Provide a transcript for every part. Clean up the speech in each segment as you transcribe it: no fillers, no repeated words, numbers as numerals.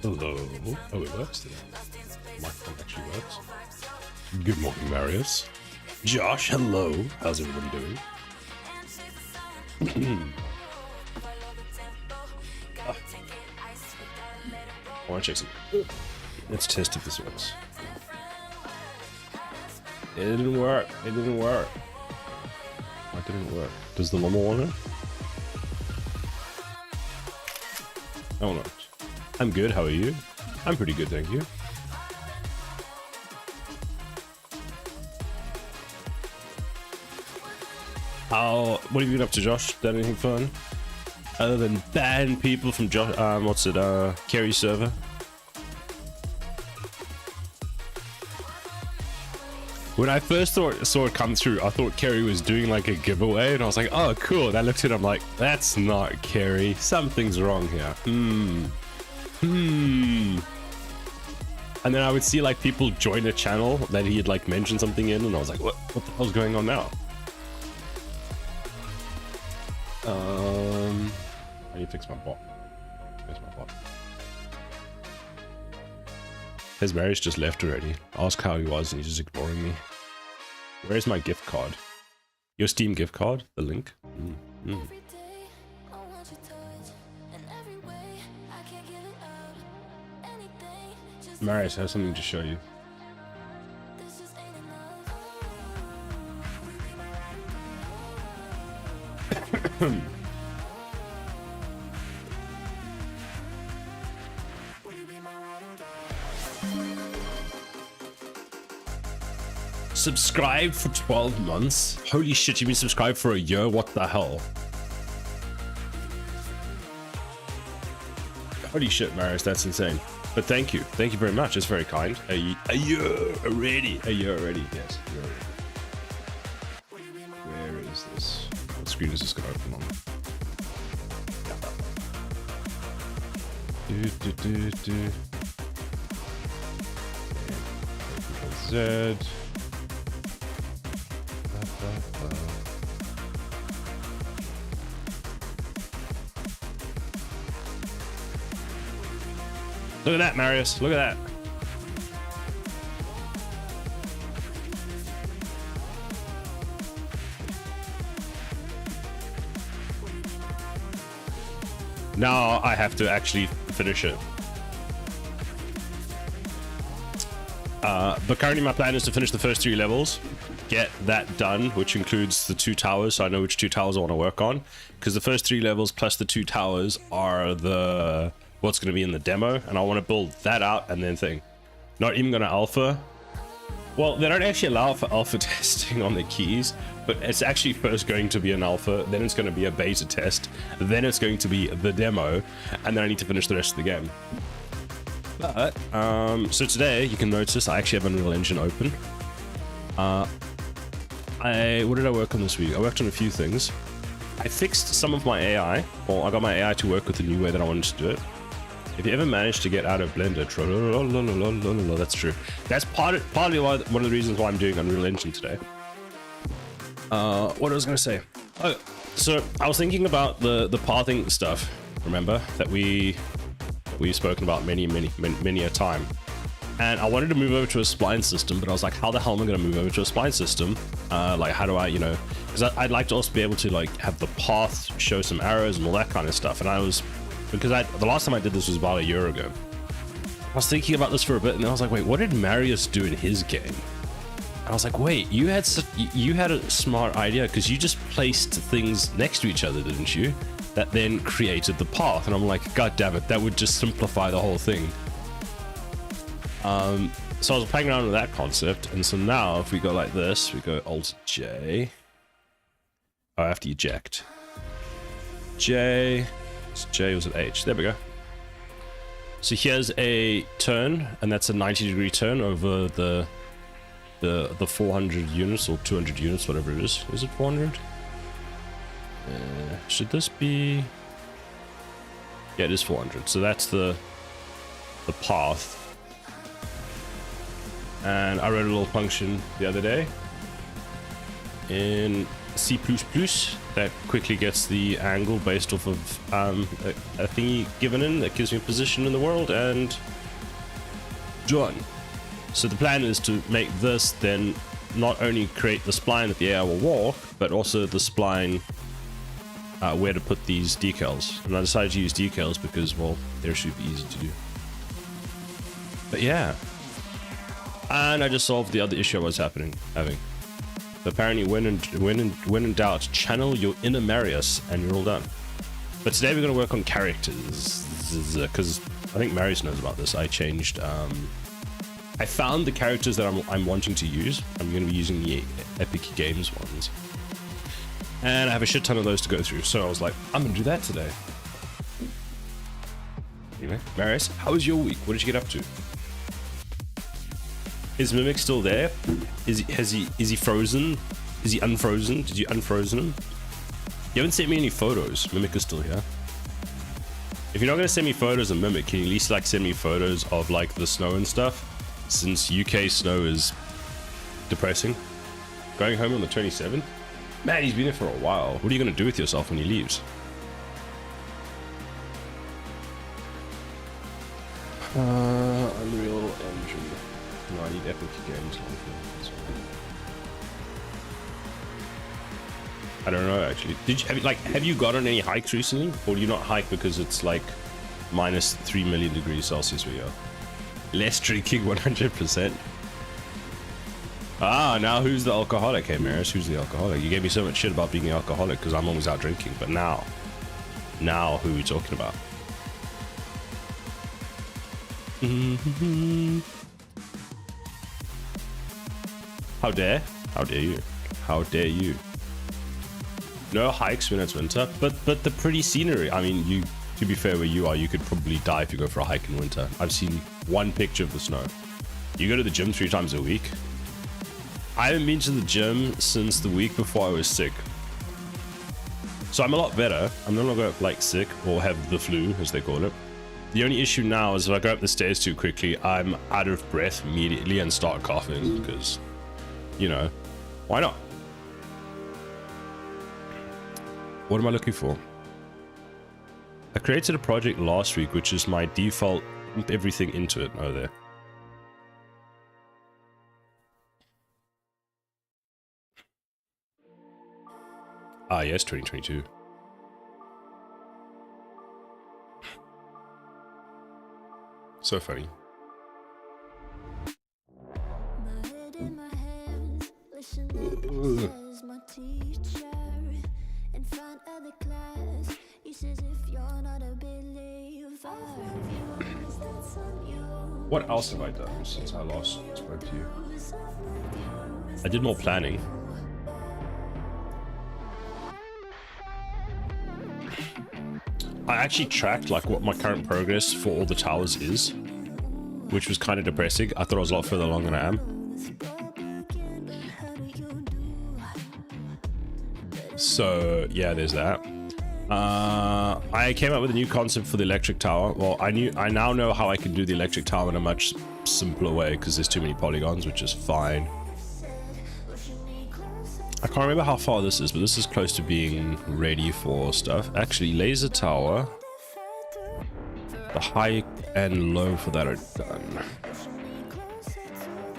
Hello. Oh, it works today. Microphone actually works. Good morning, Marius. Josh, hello. How's everybody doing? I want to check something. Let's test if this works. It didn't work. It didn't work. Why didn't it work? Does the normal one work? Oh no. I'm good. How are you? I'm pretty good, thank you. What have you been up to, Josh? Done anything fun? Other than ban people from Josh, Kerry's server? When I first saw it come through, I thought Kerry was doing like a giveaway, and I was like, oh, cool. And I looked at it, I'm like, that's not Kerry. Something's wrong here. And then I would see like people join a channel that he had like mentioned something in, and I was like, what the hell's going on now? I need to fix my bot. Where's my bot? His marriage just left already. Ask how he was and he's just ignoring me. Where's my gift card? Your Steam gift card? The link? Marius has something to show you. Subscribe for 12 months? Holy shit, you've been subscribed for a year? What the hell? Holy shit, Marius, that's insane. But thank you. Thank you very much. It's very kind. A year already. A year already. Yes. A year already. Where is this? What screen is this going to open on? Z. Look at that, Marius. Look at that. Now I have to actually finish it. But currently my plan is to finish the first 3 levels, get that done, which includes the 2 towers, so I know which 2 towers I want to work on, because the first 3 levels plus the 2 towers are the what's going to be in the demo, and I want to build that out and then thing. Not even going to alpha. Well, they don't actually allow for alpha testing on the keys, but it's actually first going to be an alpha, then it's going to be a beta test, then it's going to be the demo, and then I need to finish the rest of the game. But so today you can notice I actually have Unreal Engine open. What did I work on this week? I worked on a few things. I fixed some of my AI, or I got my AI to work with the new way that I wanted to do it. If you ever managed to get out of Blender, that's true. That's partly one of the reasons why I'm doing Unreal Engine today. What I was going to say. Oh, so I was thinking about the pathing stuff. Remember that we've spoken about many a time. And I wanted to move over to a spline system, but I was like, how the hell am I going to move over to a spline system? Like, how do I, because I'd like to also be able to like have the path show some arrows and all that kind of stuff. And the last time I did this was about a year ago. I was thinking about this for a bit, and I was like, wait, what did Marius do in his game? And I was like, wait, you had a smart idea, because you just placed things next to each other, didn't you? That then created the path. And I'm like, god damn it, that would just simplify the whole thing. So I was playing around with that concept, and so now if we go like this, we go Alt J. Oh, I have to eject. J. J was an H. There we go. So here's a turn, and that's a 90-degree turn over the 400 units or 200 units, whatever it is. Is it 400? Should this be? Yeah, it is 400. So that's the path. And I wrote a little function the other day in C++ that quickly gets the angle based off of a thingy given in that gives me a position in the world, and done. So the plan is to make this then not only create the spline that the AI will walk, but also the spline where to put these decals. And I decided to use decals because, well, they're super easy to do. But yeah. And I just solved the other issue I was having. Apparently, when in doubt, channel your inner Marius and you're all done. But today we're going to work on characters, because I think Marius knows about this. I changed. I found the characters that I'm wanting to use. I'm going to be using the Epic Games ones, and I have a shit ton of those to go through. So I was like, I'm going to do that today. Anyway, Marius, how was your week? What did you get up to? Is Mimic still there? Is he frozen? Is he unfrozen? Did you unfrozen him? You haven't sent me any photos. Mimic is still here. If you're not gonna send me photos of Mimic, can you at least like send me photos of like the snow and stuff? Since UK snow is depressing. Going home on the 27th? Man, he's been there for a while. What are you gonna do with yourself when he leaves? Unreal Engine. No, I need Epic Games. I don't know actually. Have you gotten any hikes recently, or do you not hike because it's like minus 3 million degrees Celsius where you are? Less drinking 100%. Ah, now who's the alcoholic? Hey Maris, who's the alcoholic? You gave me so much shit about being an alcoholic because I'm always out drinking, but now who are we talking about? How dare you? How dare you? No hikes when it's winter, but the pretty scenery. I mean, you, to be fair, where you are, you could probably die if you go for a hike in winter. I've seen one picture of the snow. You go to the gym 3 times a week. I haven't been to the gym since the week before I was sick. So I'm a lot better. I'm no longer like sick or have the flu, as they call it. The only issue now is if I go up the stairs too quickly, I'm out of breath immediately and start coughing because, you know, why not? What am I looking for? I created a project last week, which is my default, dump everything into it. Oh, there. Ah, yes, 2022. So funny. What else have I done since I last spoke to you? I did more planning. I actually tracked like what my current progress for all the towers is, which was kind of depressing. I thought I was a lot further along than I am. So yeah, there's that. I came up with a new concept for the electric tower. Well, I now know how I can do the electric tower in a much simpler way because there's too many polygons, which is fine. I can't remember how far this is, but this is close to being ready for stuff. Actually, laser tower. The high and low for that are done.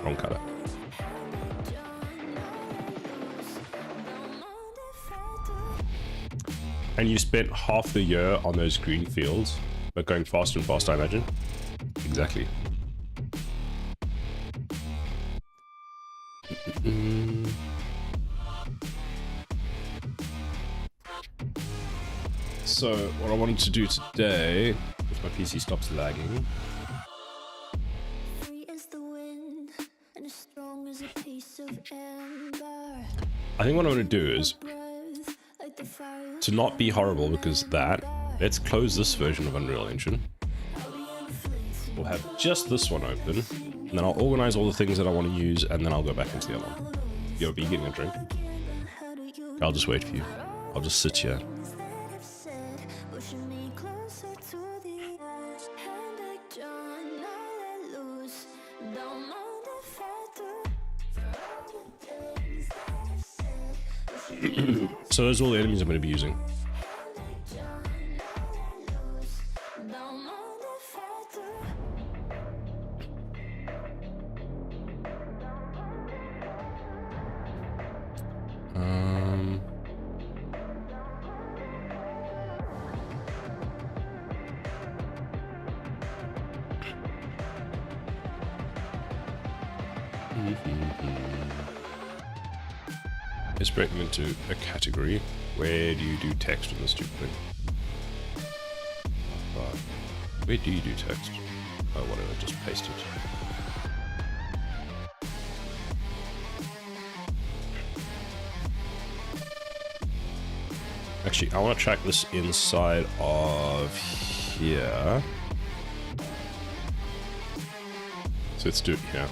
Wrong color. And you spent half the year on those green fields, but going faster and faster, I imagine. Exactly. So, what I wanted to do today, if my PC stops lagging. I think what I'm going to do is, to not be horrible because that, let's close this version of Unreal Engine. We'll have just this one open, and then I'll organize all the things that I want to use, and then I'll go back into the other one. Yo, be getting a drink? I'll just wait for you. I'll just sit here. So those are all the enemies I'm going to be using. Let's break them into a category. Where do you do text on this stupid thing? Where do you do text? Oh, whatever, just paste it. Actually, I want to track this inside of here. So let's do it here.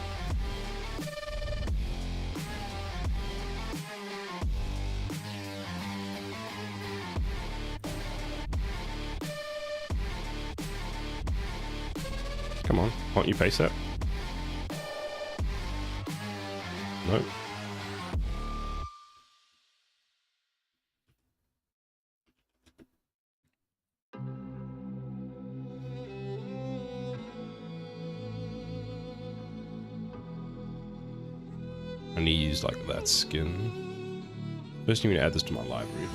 Come on, why don't you paste that? Nope. I need to use like that skin. First, I need to add this to my library.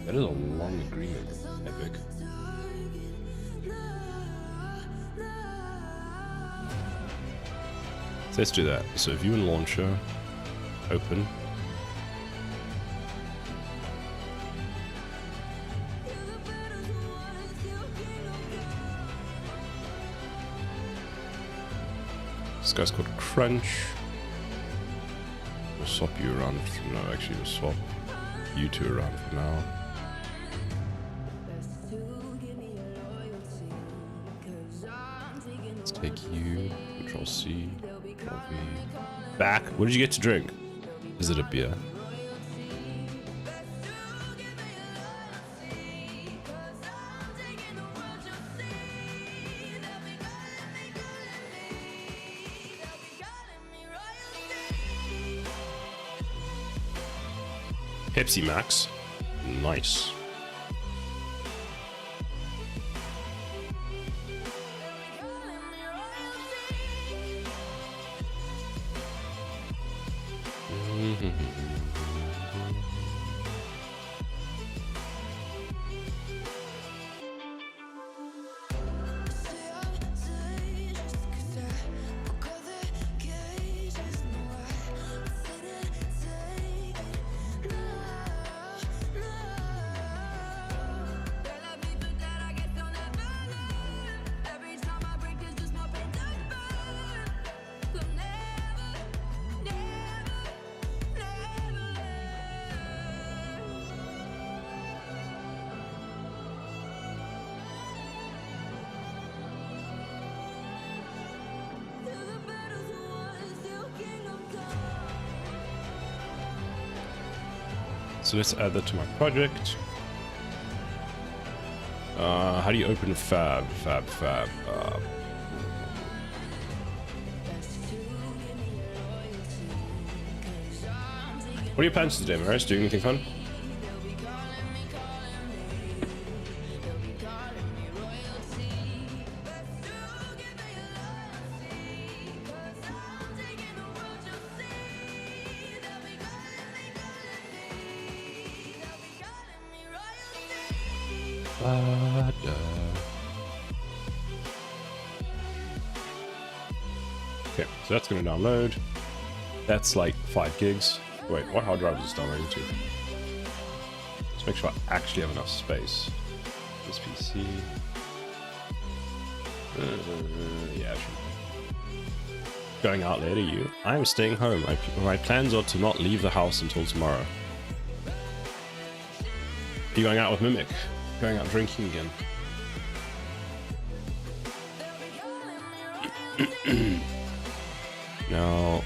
That is a long agreement. Epic. So let's do that. So view and launcher, open. This guy's called Crunch. We'll swap you around. No, actually, we'll swap you two around for now. Let's take you. Control C. Control V. Back. What did you get to drink? Is it a beer? Pepsi Max. Nice. So let's add that to my project. How do you open Fab? What are your plans today, Maris? Doing anything fun? Okay, so that's going to download. That's like 5 gigs. Wait, what hard drive is this downloading to? Let's make sure I actually have enough space. This PC. Yeah, sure. Going out later, you? I'm staying home. My plans are to not leave the house until tomorrow. Are you going out with Mimic? Going out drinking again? Now,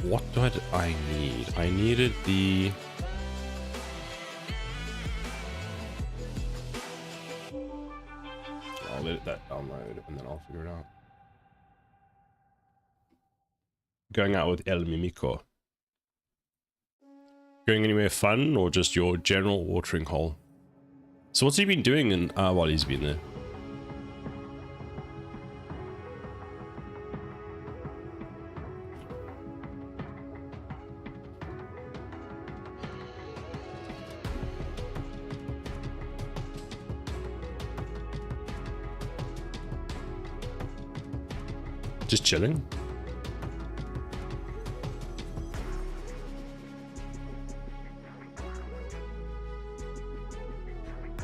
what did I need? I needed the... I'll let that download and then I'll figure it out. going out with El Mimico? Going anywhere fun or just your general watering hole? So what's he been doing in while he's been there? Just chilling?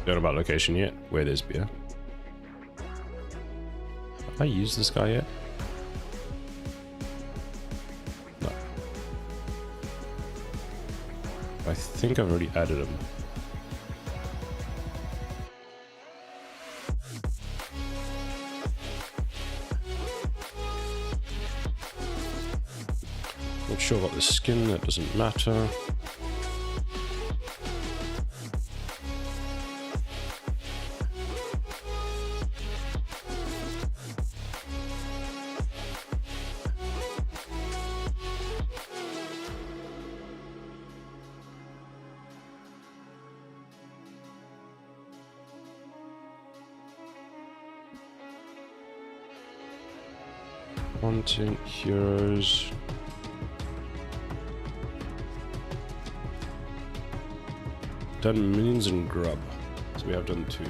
Don't know about location yet, where there's beer. Have I used this guy yet? No. I think I've already added him. Not sure about the skin, that doesn't matter. Content, heroes. Done minions and grub. So we have done 2.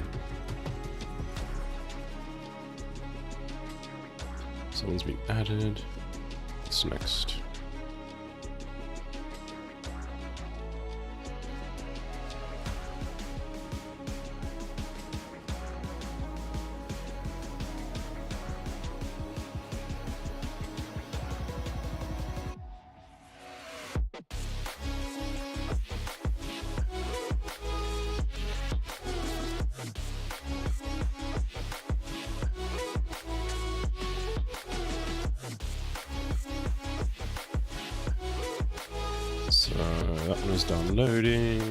Someone's been added. What's next? So that one is downloading.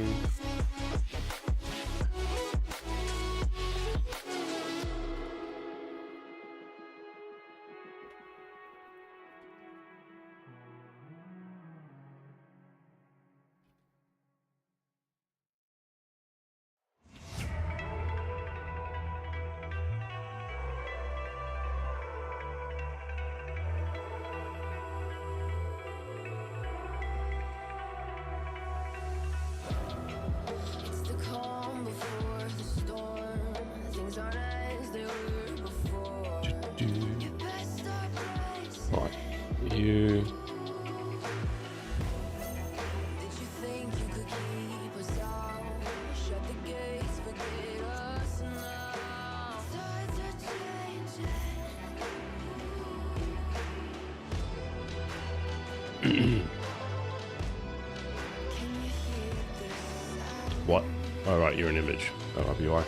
Right, you. What? Oh, right, you're an image. Oh, might be why.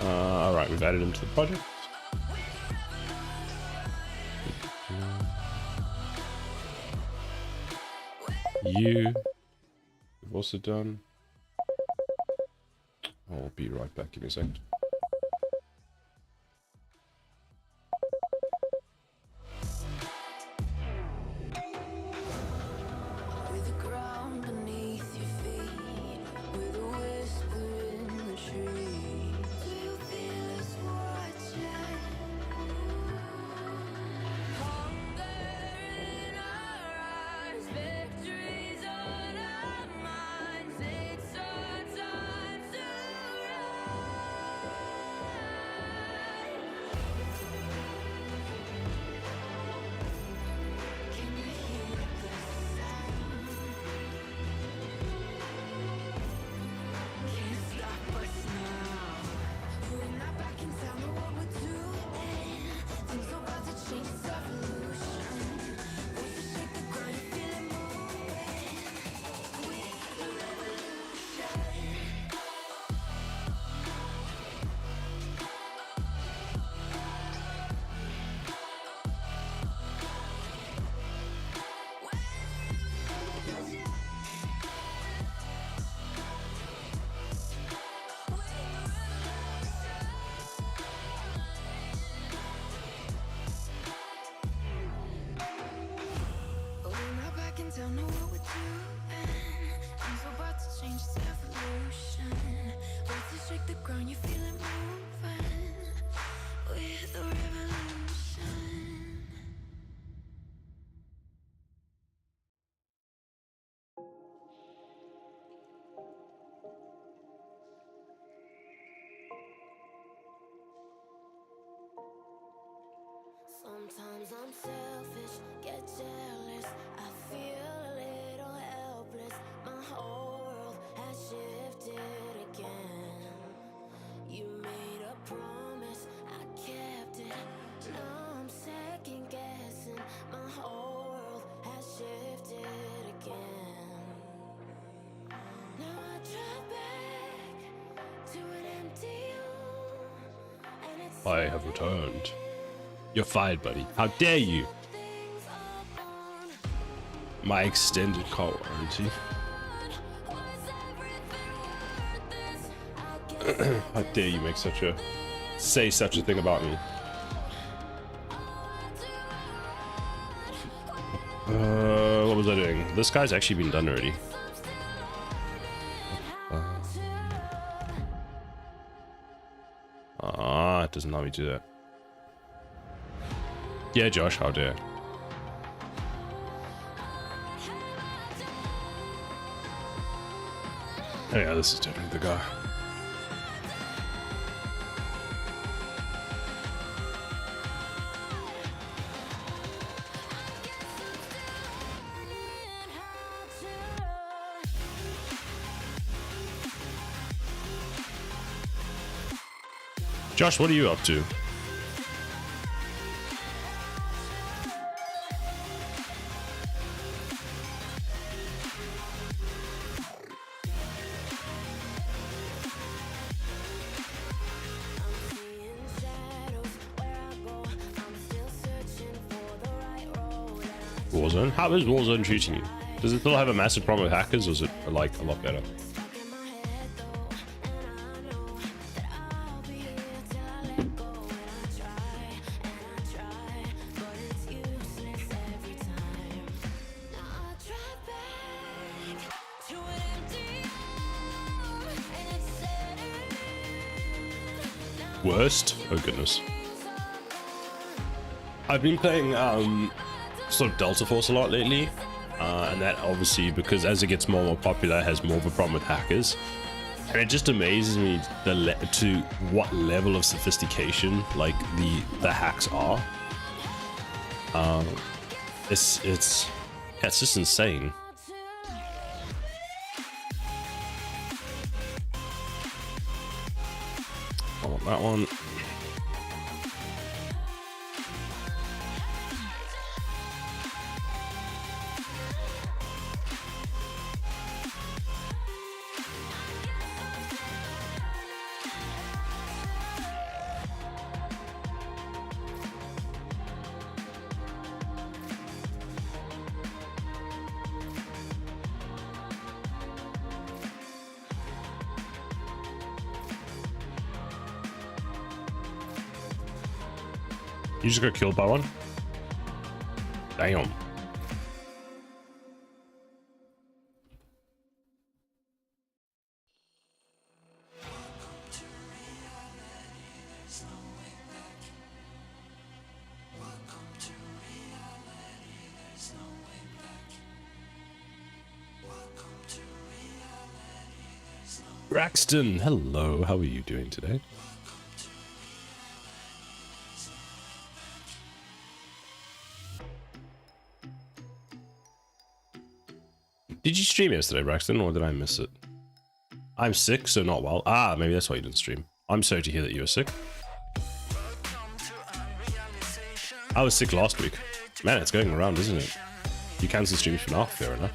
Alright, we've added him to the project. You. We've also done. I'll be right back, give me a second. Sometimes I'm selfish, get jealous. I feel a little helpless. My whole world has shifted again. You made a promise, I kept it. Now I'm second guessing. My whole world has shifted again. Now I drive back to an empty room, and it's I have returned. You're fired, buddy. How dare you? My extended car warranty. How dare you make say such a thing about me? What was I doing? This guy's actually been done already. It doesn't let me do that. Yeah, Josh, how dare. Oh yeah, this is definitely the guy. Josh, what are you up to? Warzone? How is Warzone treating you? Does it still have a massive problem with hackers, or is it like a lot better? Worst? Oh goodness. I've been playing sort of Delta Force a lot lately, and that obviously, because as it gets more and more popular, has more of a problem with hackers. And it just amazes me to what level of sophistication like the hacks are. It's just insane. I want that one. You just got killed by one? Damn. Braxton, hello, how are you doing today? Did you stream yesterday, Braxton, or did I miss it? I'm sick, so not well. Ah, maybe that's why you didn't stream. I'm sorry to hear that you were sick. I was sick last week. Man, it's going around, isn't it? You cancel streams for now, fair enough.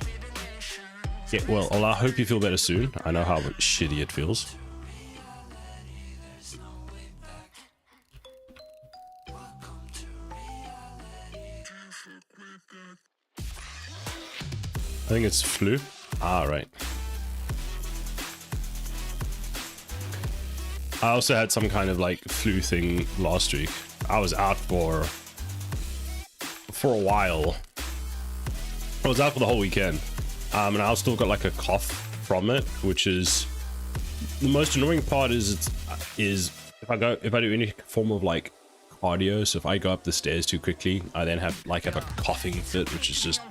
Yeah, well, I hope you feel better soon. I know how shitty it feels. I think it's flu. Ah, right. I also had some kind of like flu thing last week. I was out for a while. I was out for the whole weekend. And I still got like a cough from it, which is the most annoying part is if I do any form of like cardio, so if I go up the stairs too quickly, I then have a coughing fit, which is just,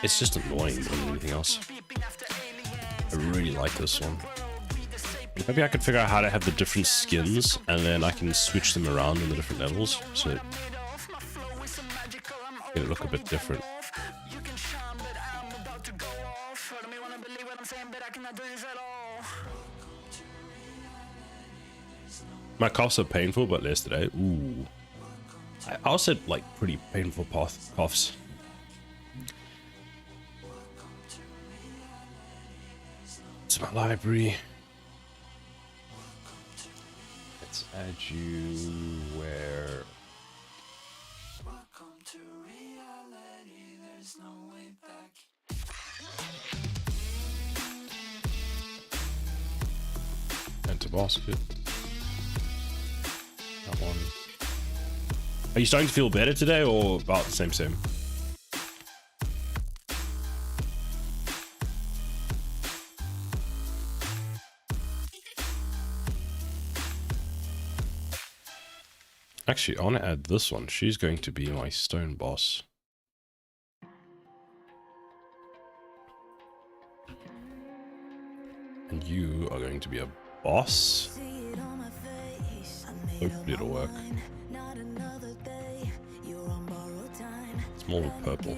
it's just annoying more than anything else. I really like this one. Maybe I could figure out how to have the different skins and then I can switch them around in the different levels. So It'll look a bit different. My coughs are painful, but less today. Ooh. I also had like pretty painful coughs. It's my library. Let's add you where. Welcome to reality, there's no way back. Enter basket. That one. Are you starting to feel better today or about the same? Actually, I want to add this one. She's going to be my stone boss. And you are going to be a boss. Hopefully it'll work. It's more purple.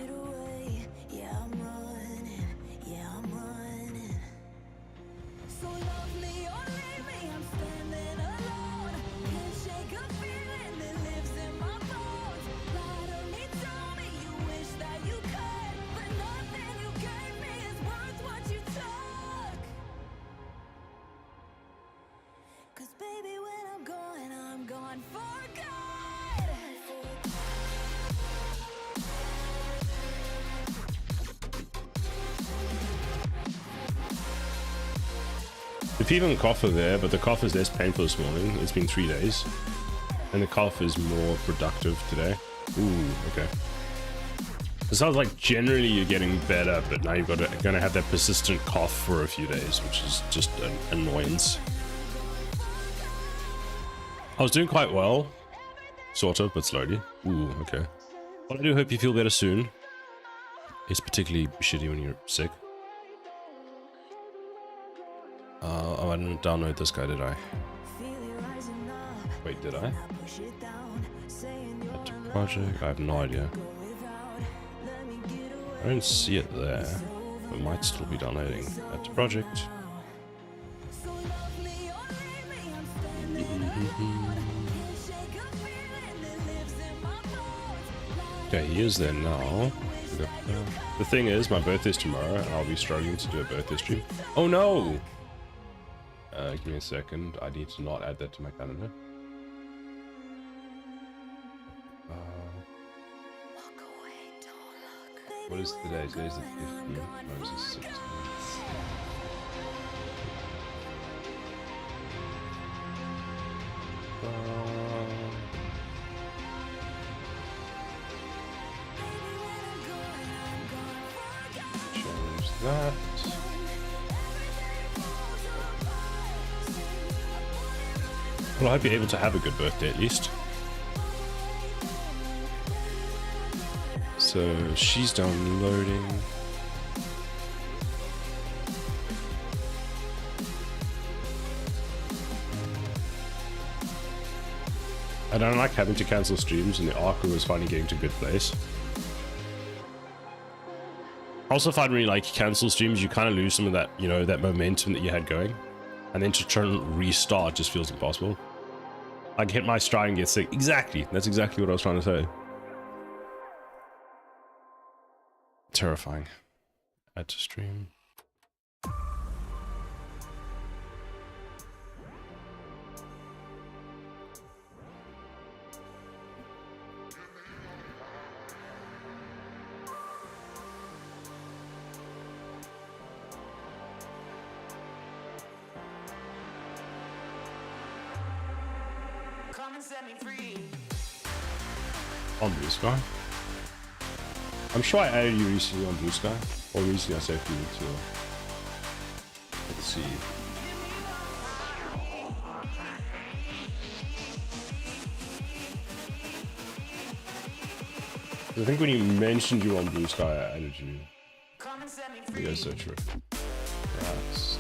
The fever and cough are there, but the cough is less painful this morning. It's been 3 days. And the cough is more productive today. Ooh, okay. It sounds like generally you're getting better, but now you've got gonna have that persistent cough for a few days, which is just an annoyance. I was doing quite well. Sort of, but slowly. Ooh, okay. Well, I do hope you feel better soon. It's particularly shitty when you're sick. Oh, I didn't download this guy, did I? Wait, did I? Add to project? I have no idea. I don't see it there. It might still be downloading. Add to project. Okay, he is there now. The thing is, my birthday's tomorrow, and I'll be struggling to do a birthday stream. Oh no! Give me a second. I need to not add that to my calendar. What is today? Today's the 15th. No, it's the 16th. Change that. Well, I hope you're able to have a good birthday at least. So she's downloading. I don't like having to cancel streams, and the Arca was finally getting to a good place. I also find when you like cancel streams, you kind of lose some of that, you know, that momentum that you had going. And then to try and restart just feels impossible. I hit my stride and get sick. Exactly. That's exactly what I was trying to say. Terrifying. Add to stream. On Blue Sky. I'm sure I added you recently on Blue Sky. Or recently I said you to. Let's see. I think when you mentioned you on Blue Sky, I added you. Yeah, search for it. Right.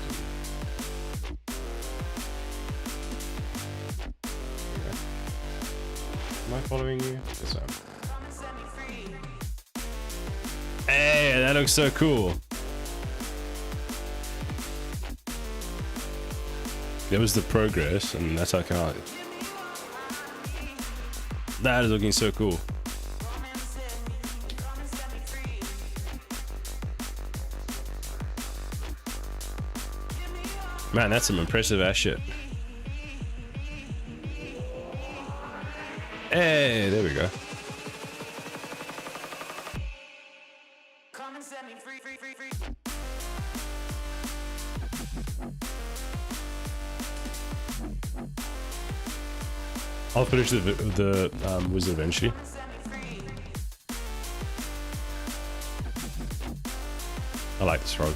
Am I following you? Yes, I am. Hey, that looks so cool. There was the progress, and that's how I can. That is looking so cool. Man, that's some impressive ass shit. Hey, there we go. I'll finish the wizard eventually. I like this frog.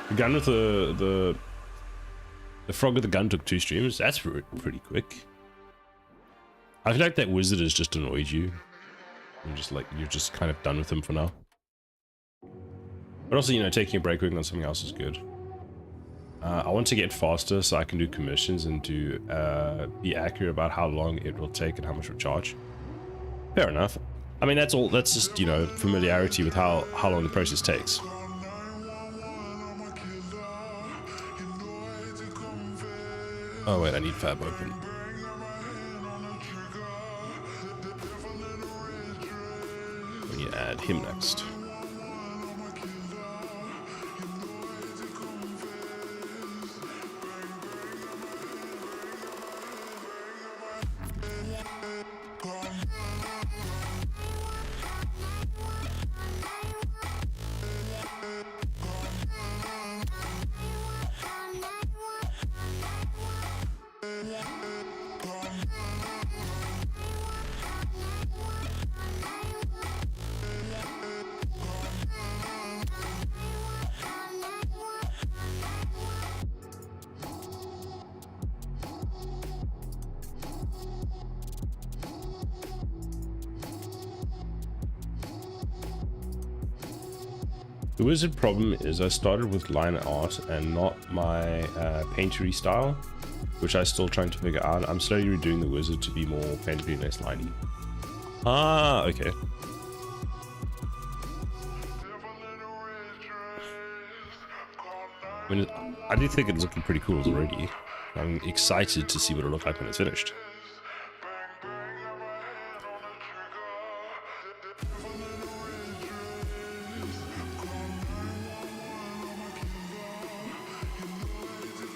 The gun with the frog with the gun took 2 streams. That's pretty quick. I feel like that wizard has just annoyed you. And just like you're just kind of done with him for now. But also, you know, taking a break working on something else is good. I want to get faster so I can do commissions and to be accurate about how long it will take and how much it'll charge. Fair enough. I mean, that's all. That's just, you know, familiarity with how long the process takes. Oh wait, I need Fab open. We need to add him next. The wizard problem is I started with line art and not my paintery style, which I'm still trying to figure out. I'm slowly redoing the wizard to be more paintery and less liney. Ah, okay. I mean, I do think it's looking pretty cool already. I'm excited to see what it'll look like when it's finished.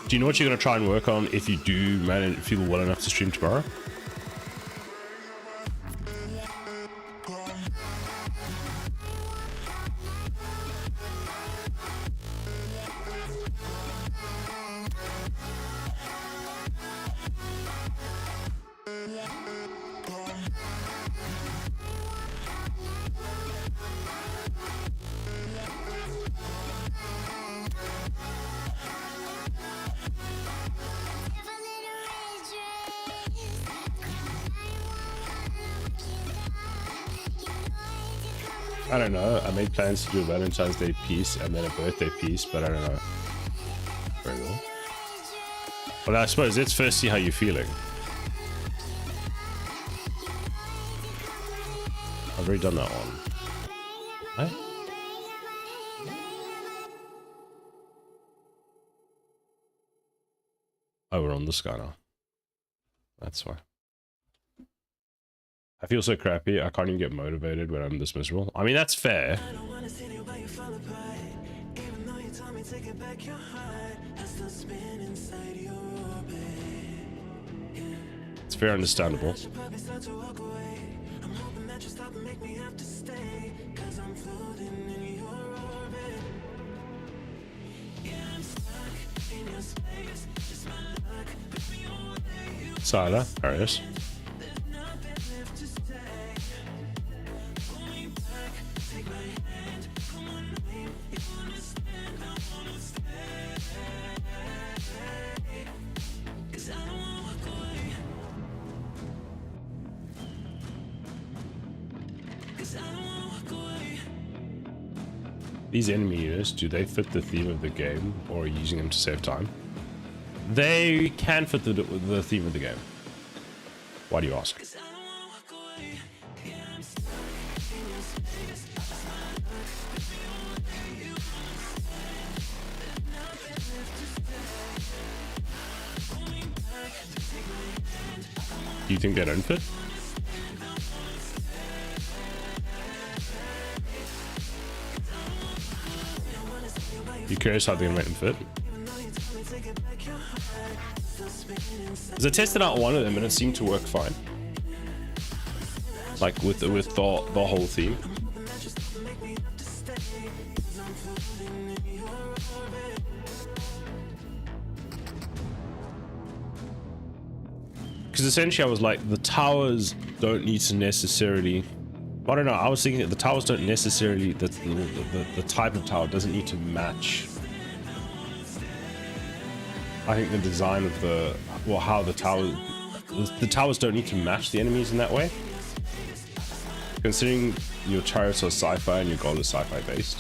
Do you know what you're going to try and work on if you do feel well enough to stream tomorrow? I don't know. I made plans to do a Valentine's Day piece and then a birthday piece, but I don't know. Very well. Well, I suppose let's first see how you're feeling. I've already done that one. Right? Oh, we're on this guy now. That's why. I feel so crappy, I can't even get motivated when I'm this miserable. I mean, that's fair. It's fair, understandable. Sala, Arius. These enemy units, do they fit the theme of the game, or are you using them to save time? They can fit the theme of the game. Why do you ask? Do you think they don't fit? You curious how they're gonna make them fit? Because I tested out one of them and it seemed to work fine. Like with the whole theme. Because essentially I was like, the towers don't need to necessarily... I don't know, I was thinking that the towers don't necessarily... The type of tower doesn't need to match... I think the design of the... Well, how the tower... The towers don't need to match the enemies in that way. Considering your turrets are sci-fi and your goal is sci-fi based.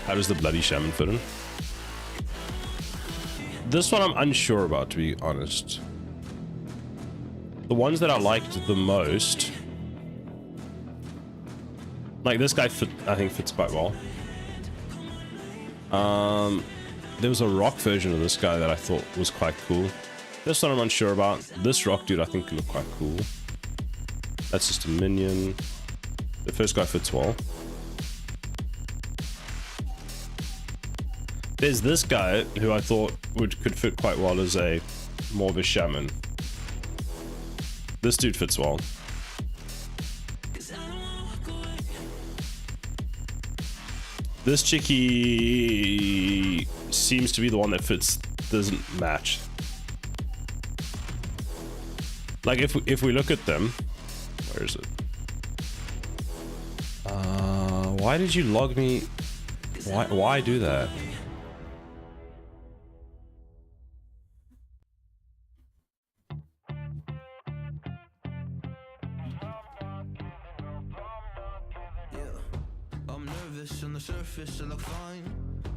How does the bloody shaman fit in? This one I'm unsure about, to be honest. The ones that I liked the most, like this guy I think fits quite well. There was a rock version of this guy that I thought was quite cool. This one I'm unsure about. This rock dude I think could look quite cool. That's just a minion. The first guy fits well. There's this guy who I thought could fit quite well as a more of a shaman. This dude fits well. This chickie seems to be the one that fits, doesn't match. Like if we look at them, where is it? Why did you log me? Why do that? On the surface I look fine.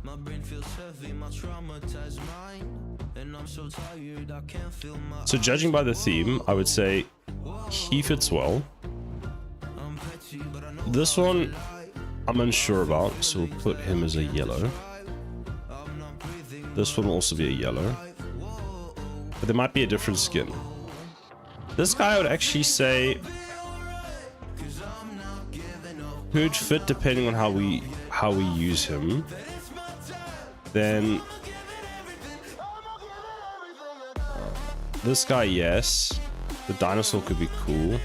My brain feels heavy, my traumatized mind. And I'm so tired I can't feel my... So judging by the theme, I would say he fits well. This one I'm unsure about, so we'll put him as a yellow. This one will also be a yellow. But there might be a different skin. This guy I would actually say could fit depending on how we use him. Then this guy, yes. The dinosaur could be cool.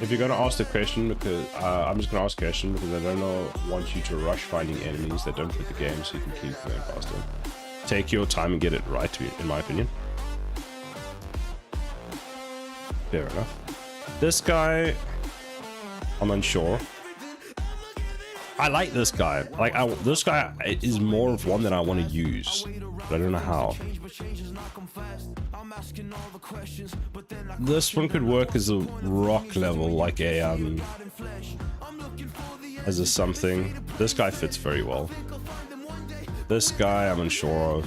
If you're gonna ask the question, because I'm just gonna ask a question because I don't want you to rush finding enemies that don't fit the game, so you can keep going faster. Take your time and get it right, in my opinion. Fair enough. This guy, I'm unsure. I like this guy. Like this guy is more of one that I want to use, but I don't know how. This one could work as a rock level, like a as a something. This guy fits very well. This guy I'm unsure of,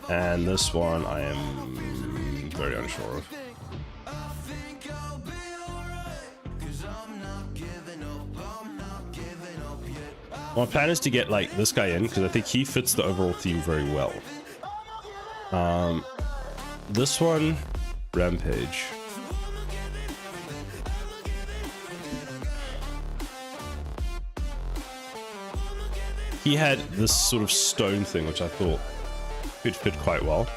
and this one I am very unsure of. My plan is to get like this guy in because I think he fits the overall theme very well. This one, Rampage. He had this sort of stone thing which I thought could fit quite well.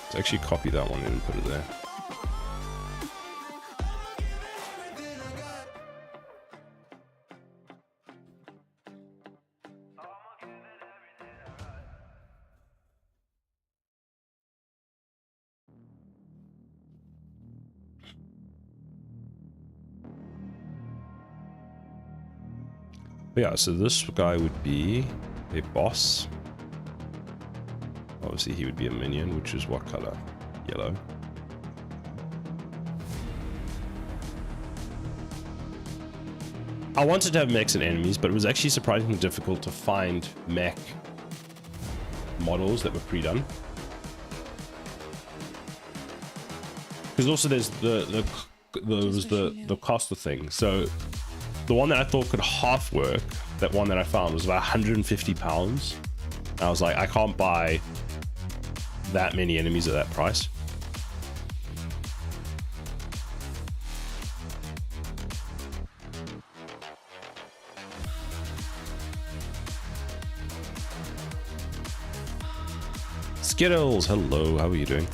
Let's actually copy that one and put it there. But yeah, so this guy would be a boss. Obviously he would be a minion, which is what color? Yellow. I wanted to have mechs and enemies, but it was actually surprisingly difficult to find mech models that were pre-done. Because also there's the cost of thing. So the one that I thought could half work, that one that I found, was about 150 pounds. I was like, I can't buy that many enemies at that price. Skittles, hello, how are you doing?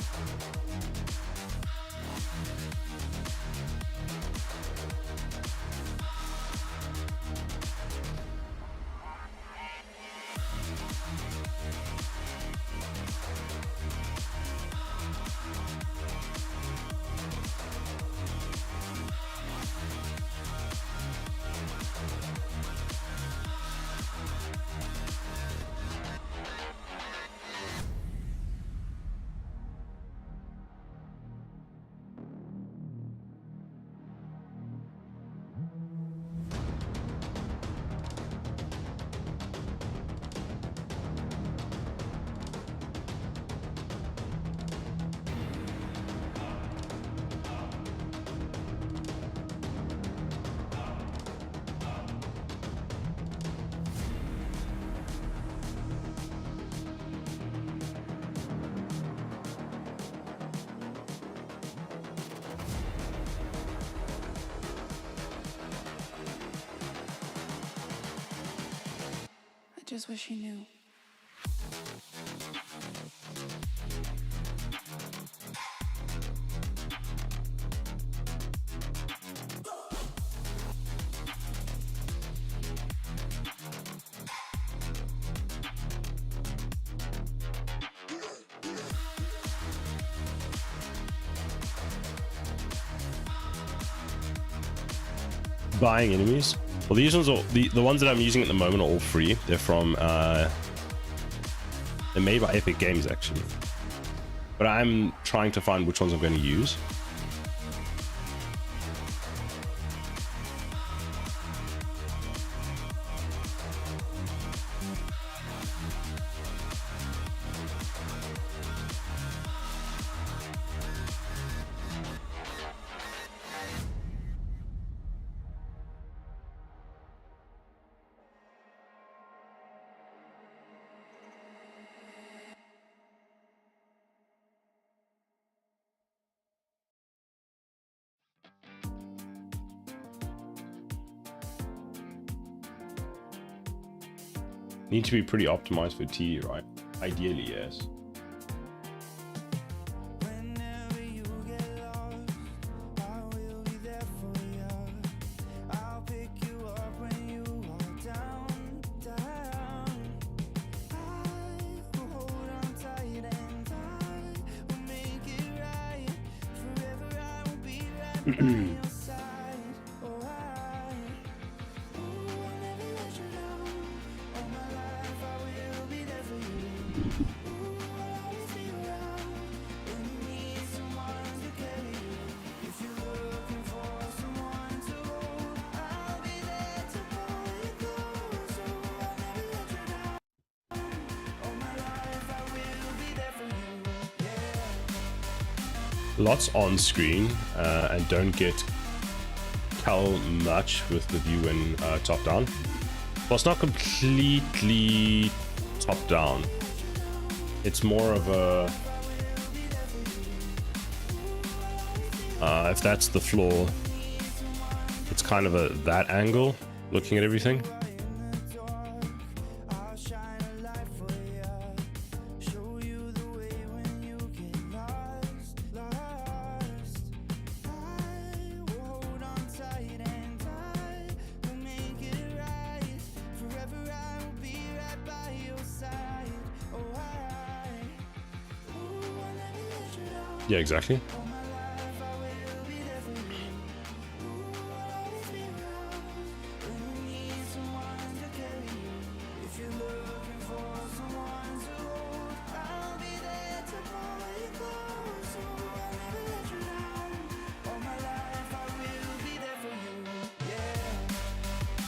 I just wish he knew. Buying enemies. Well, these ones are the ones that I'm using at the moment are all free. They're from they're made by Epic Games actually, but I'm trying to find which ones I'm going to use. Need to be pretty optimized for T, right? Ideally, yes. Whenever you get lost, I will be there for you. I'll pick you up when you are down, down. I will hold on tight and I will make it right. Forever I will be right by your side. Oh, I'll never let you down. All my life I will be there for you. I'll always be around when you need someone to carry you. If you're looking for someone to hold, I'll be there to pull you close. So I'll never let you down. All my life I will be there for you. Yeah. Lots on screen and don't get tell much with the view in top down. Well, it's not completely top down. It's more of a if that's the floor, it's kind of a that angle looking at everything. I'll shine a light for you. Show you the way when you get lost, lost. I will hold on tight and I will make it right. Forever I will be right by your side. Oh, I'll never let you down. Yeah, exactly. All my life I will be there for you. I'll always be around when you need someone to carry you. If you're looking for someone to hold, I'll be there to pull you close. So I'll never let you down. All my life I will be there for you. Yeah.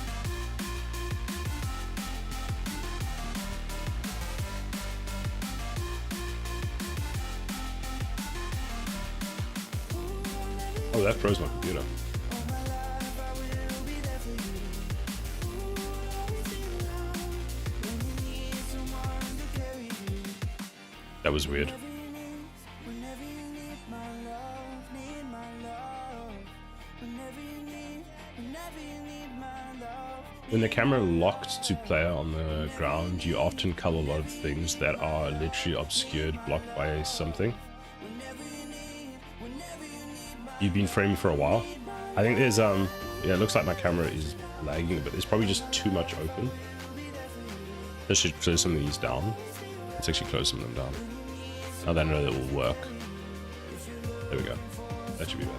Oh, that froze my computer. That was weird. When the camera locked to player on the ground, you often cull a lot of things that are literally obscured, blocked by something. You've been framing for a while. I think there's yeah, it looks like my camera is lagging, but there's probably just too much open. I should close some of these down. Let's actually close some of them down. Now that I know that will work. There we go. That should be better.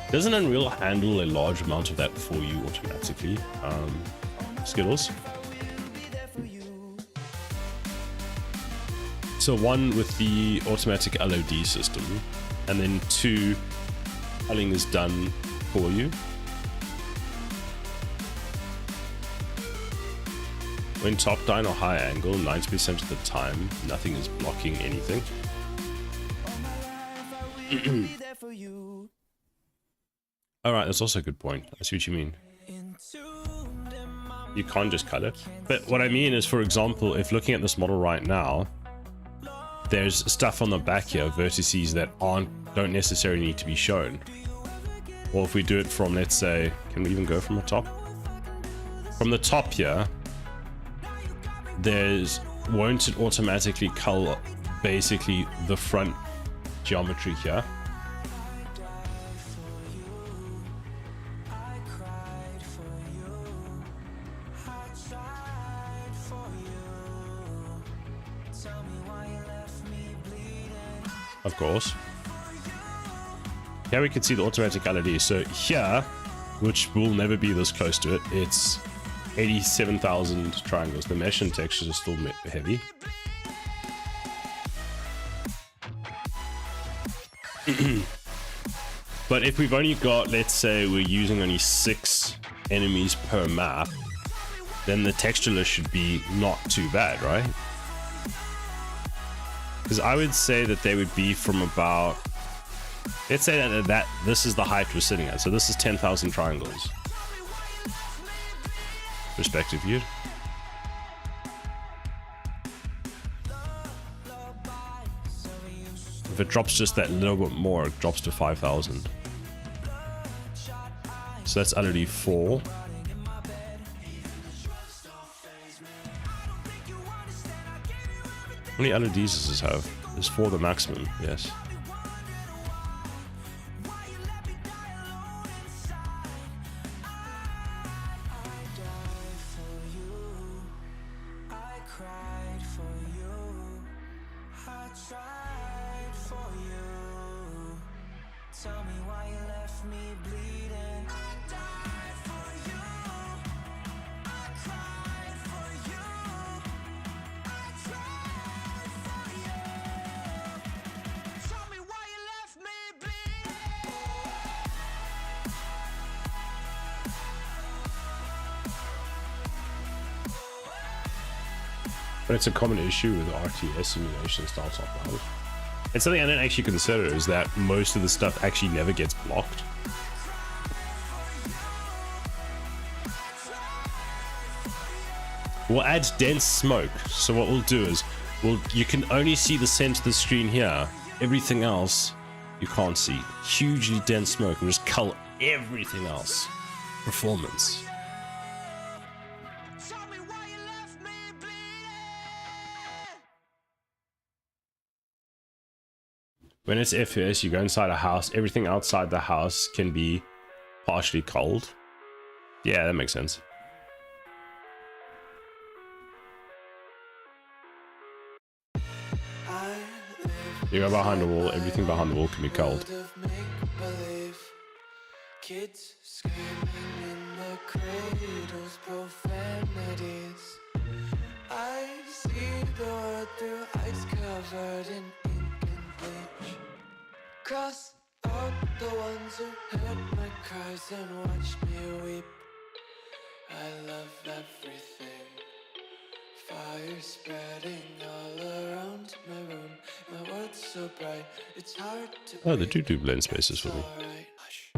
Doesn't Unreal handle a large amount of that for you automatically? Skittles. So one with the automatic LOD system, and then two, culling is done for you. When top down or high angle, 90% of the time, nothing is blocking anything. Alright, that's also a good point. I see what you mean. You can't just cut it. But what I mean is, for example, if looking at this model right now, there's stuff on the back here, vertices that don't necessarily need to be shown. Or if we do it from, let's say, can we even go from the top? From the top here, won't it automatically cull basically the front geometry here? Of course. Here we can see the automatic LOD. So here, which will never be this close to it, it's 87,000 triangles. The mesh and textures are still heavy. But if we've only got, let's say we're using only 6 enemies per map, then the texture list should be not too bad, right? Because I would say that they would be from about, let's say that this is the height we're sitting at. So this is 10,000 triangles. Perspective view. If it drops just that little bit more, it drops to 5,000. So that's LOD 4. How many LODs does this have? There's 4 the maximum, yes. But it's a common issue with RTS simulation style top down. And something I didn't actually consider is that most of the stuff actually never gets blocked. We'll add dense smoke. So what we'll do is, you can only see the center of the screen here. Everything else you can't see. Hugely dense smoke and just cull everything else. Performance. When it's FPS, you go inside a house, everything outside the house can be partially culled. Yeah, that makes sense. You go behind the wall, everything behind the wall can be culled. Kids screaming in the cradles, profanities. I see the world through ice covered in ink and bleach. Cross out the ones who heard my cries and watched me weep. I love everything. Fire spreading all around my room. My world's so bright, it's hard to Oh, they breathe. do blend spaces for me. Alright, hush.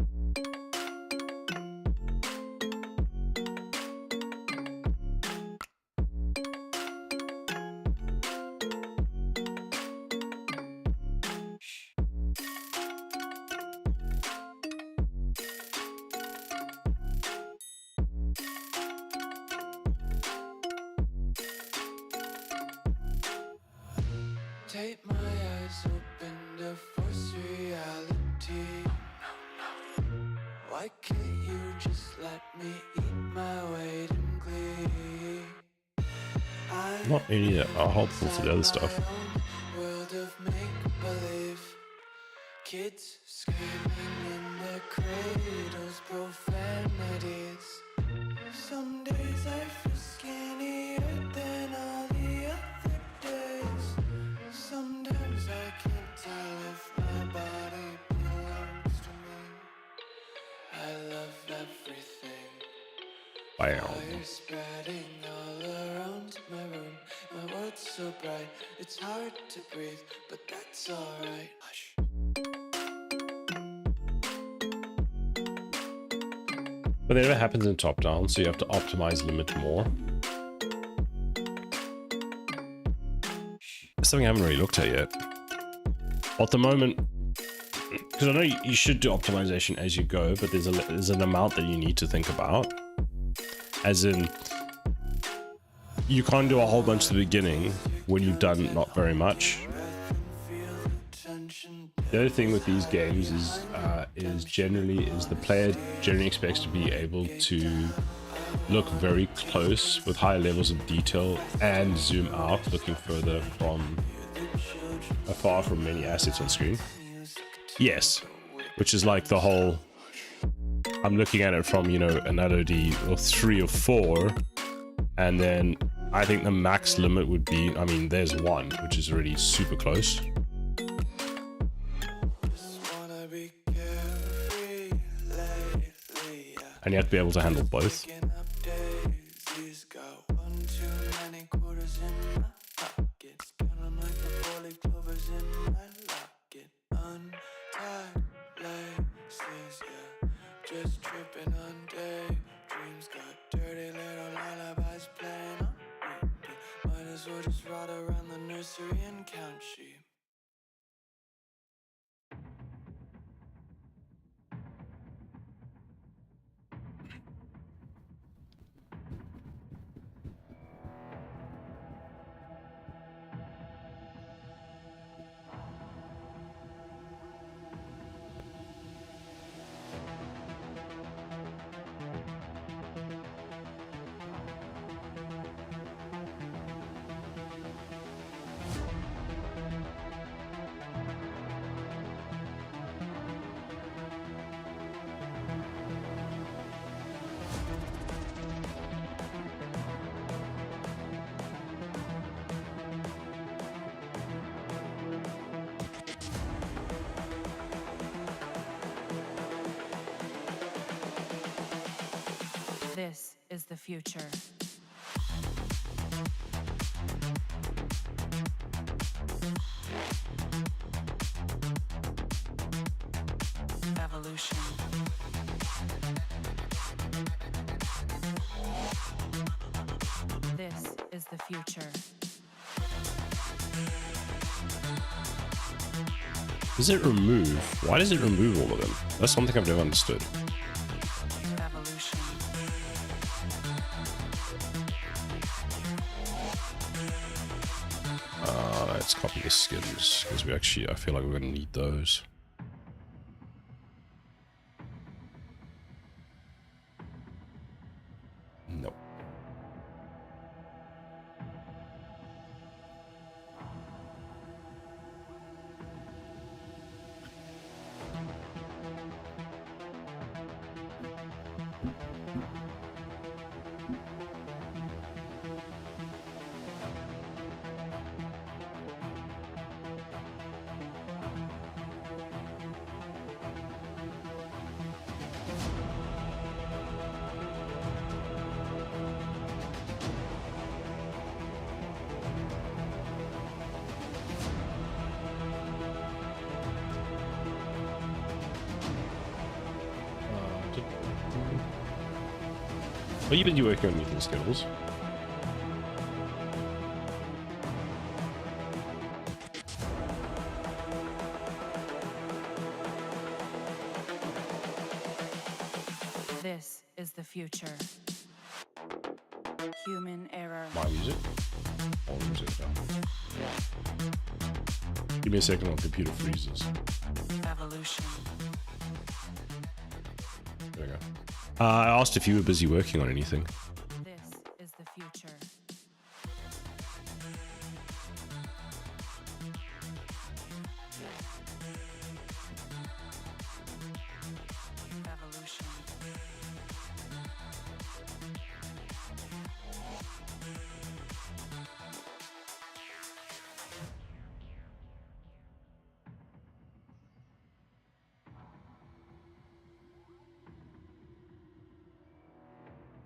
Take my eyes open to force reality. Why can't you just let me eat my weight in glee? Not any that are helpful for the other stuff. World of make-believe. Kids screaming in their cradles, profanities. Some days I feel skinnier than all the other days. Sometimes I can't tell if my body belongs to me. I love everything. Bam. Fire spreading all around my room. My world's so bright, it's hard to breathe, but that's alright. Hush. But it never happens in top down, so you have to optimize limit more. Something I haven't really looked at yet. At the moment, because I know you should do optimization as you go, but there's an amount that you need to think about. As in, you can't do a whole bunch at the beginning when you've done not very much. The other thing with these games is the player generally expects to be able to look very close with high levels of detail and zoom out, looking further from afar from many assets on screen. Yes, which is like the whole. I'm looking at it from, you know, an LOD or 3 or 4, and then I think the max limit would be, I mean, there's 1, which is already super close. And you have to be able to handle both. Just tripping on day. Dreams got dirty little lullabies playing on repeat. Might as well just ride around the nursery and count sheep. This is the future. Evolution. This is the future. Does it remove? Why does it remove all of them? That's something I've never understood. Evolution. Let's copy the skins, because we actually, I feel like we're going to need those. Nope. Are you busy working on anything, Skittles? This is the future. Human error. My music? All music now. Give me a second while the computer freezes. Evolution. There we go. I asked if you were busy working on anything. This is the future. Evolution.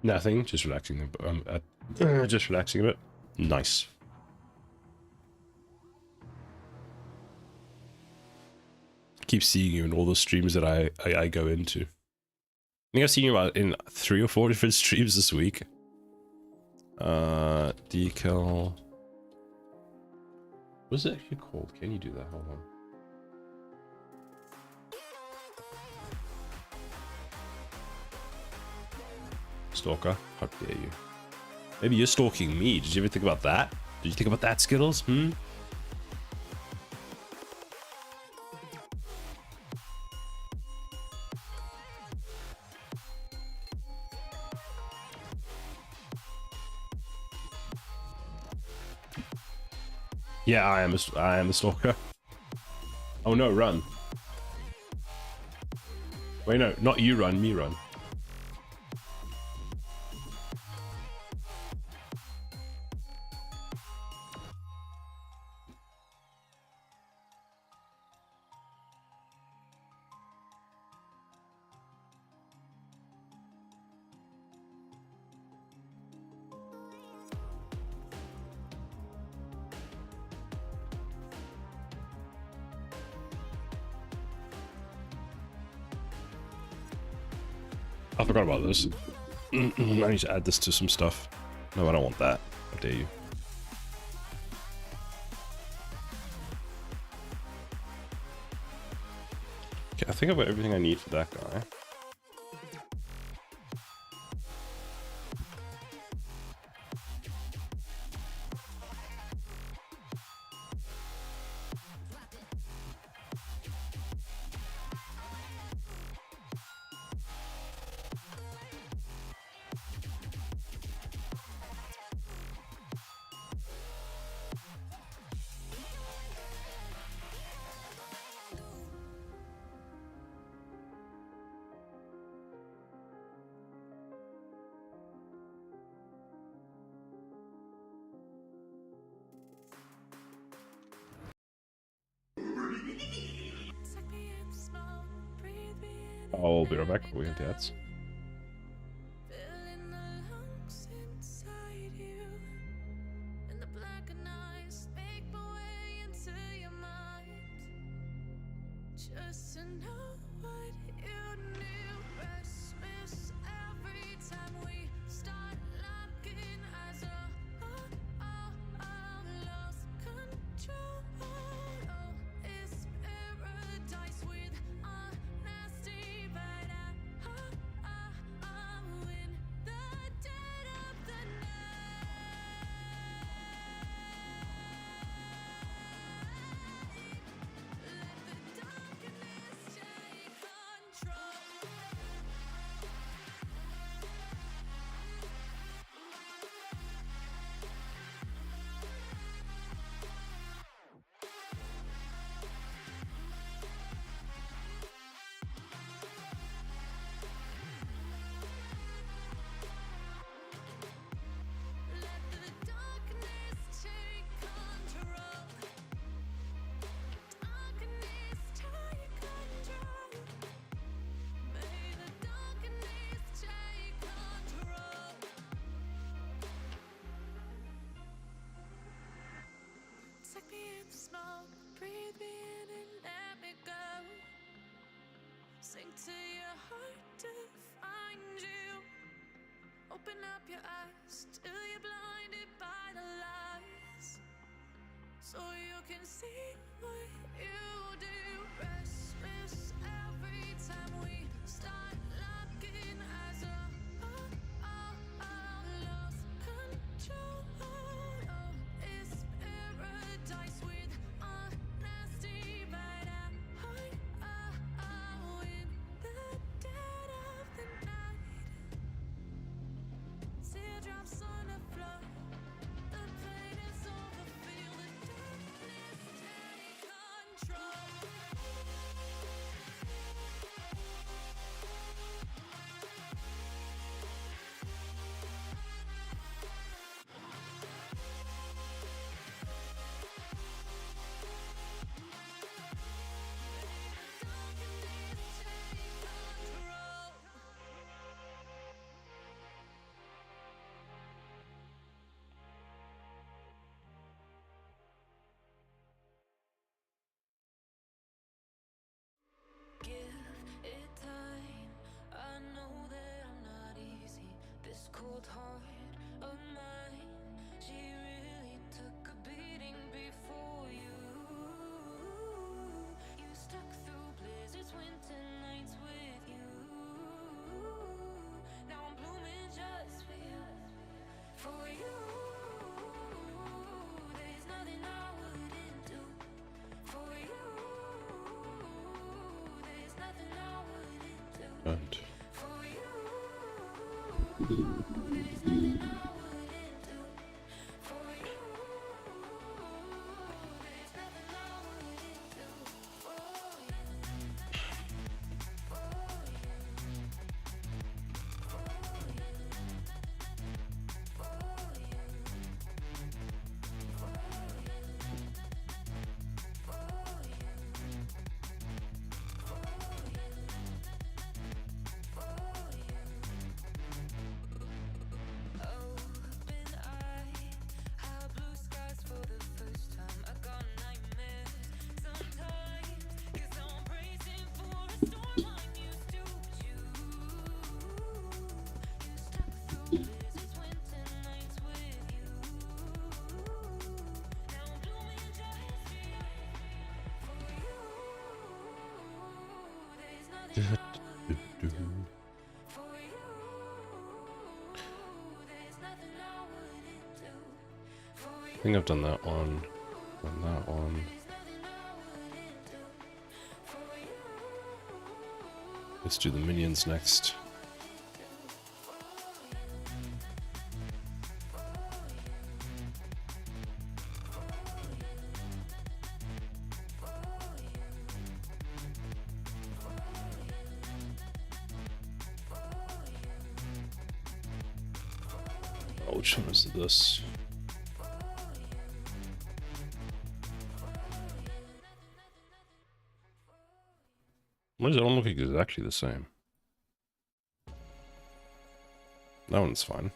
Nothing, just relaxing. Just relaxing a bit. Nice. Keep seeing you in all the streams that I go into. I think I've seen you about in 3 or 4 different streams this week. Decal. What's it actually called? Can you do that? Hold on. Stalker, how dare you? Maybe you're stalking me. Did you ever think about that? Did you think about that, Skittles? Hmm? Yeah, I am a stalker. Oh no, run. Wait, no, not you run, me run. I forgot about this. I need to add this to some stuff. No, I don't want that. How dare you? Okay, I think I've got everything I need for that guy. I'll be right back. We have the ads. Feeling the lungs inside you, and the blackened eyes make my way into your mind. Just to know what you knew, restless every time we start locking eyes. Lost control. Oh, it's paradise with honesty, but in the dead of the night. Let the darkness take control. Let the darkness take control. Darkness take control. May the darkness take control. Take me in the smoke, breathe me in and let me go. Sink to your heart to find you. Open up your eyes till you're blinded by the lies, so you can see what you do. Restless every time we start looking as a lost control of this paradise with honesty, but in the dead of the night, teardrops on the floor. The pain is over, feel the darkness take control. Give it time. I know that I'm not easy. This cold heart of mine, she really took a beating before you. You stuck through blizzards, winter nights with you. Now I'm blooming just for you. For you, there's nothing I wouldn't do. For you, there's nothing I wouldn't do. And For you, there's nothing I wouldn't do. For you, there's nothing I wouldn't do. For you, for you, open eye, high blue skies for the first time. I got nightmares sometimes, 'cause I'm bracing for a storm I'm used to. You stuck through blizzards, winter nights with you. Now I'm blooming just for you. For you, there's nothing I wouldn't do. For you, there's nothing I wouldn't do. For I you, think I've done that one. Done that one. there's nothing I wouldn't do. For you, Let's do the minions next. Oh, which one is this? Why does it all look exactly the same? That one's fine.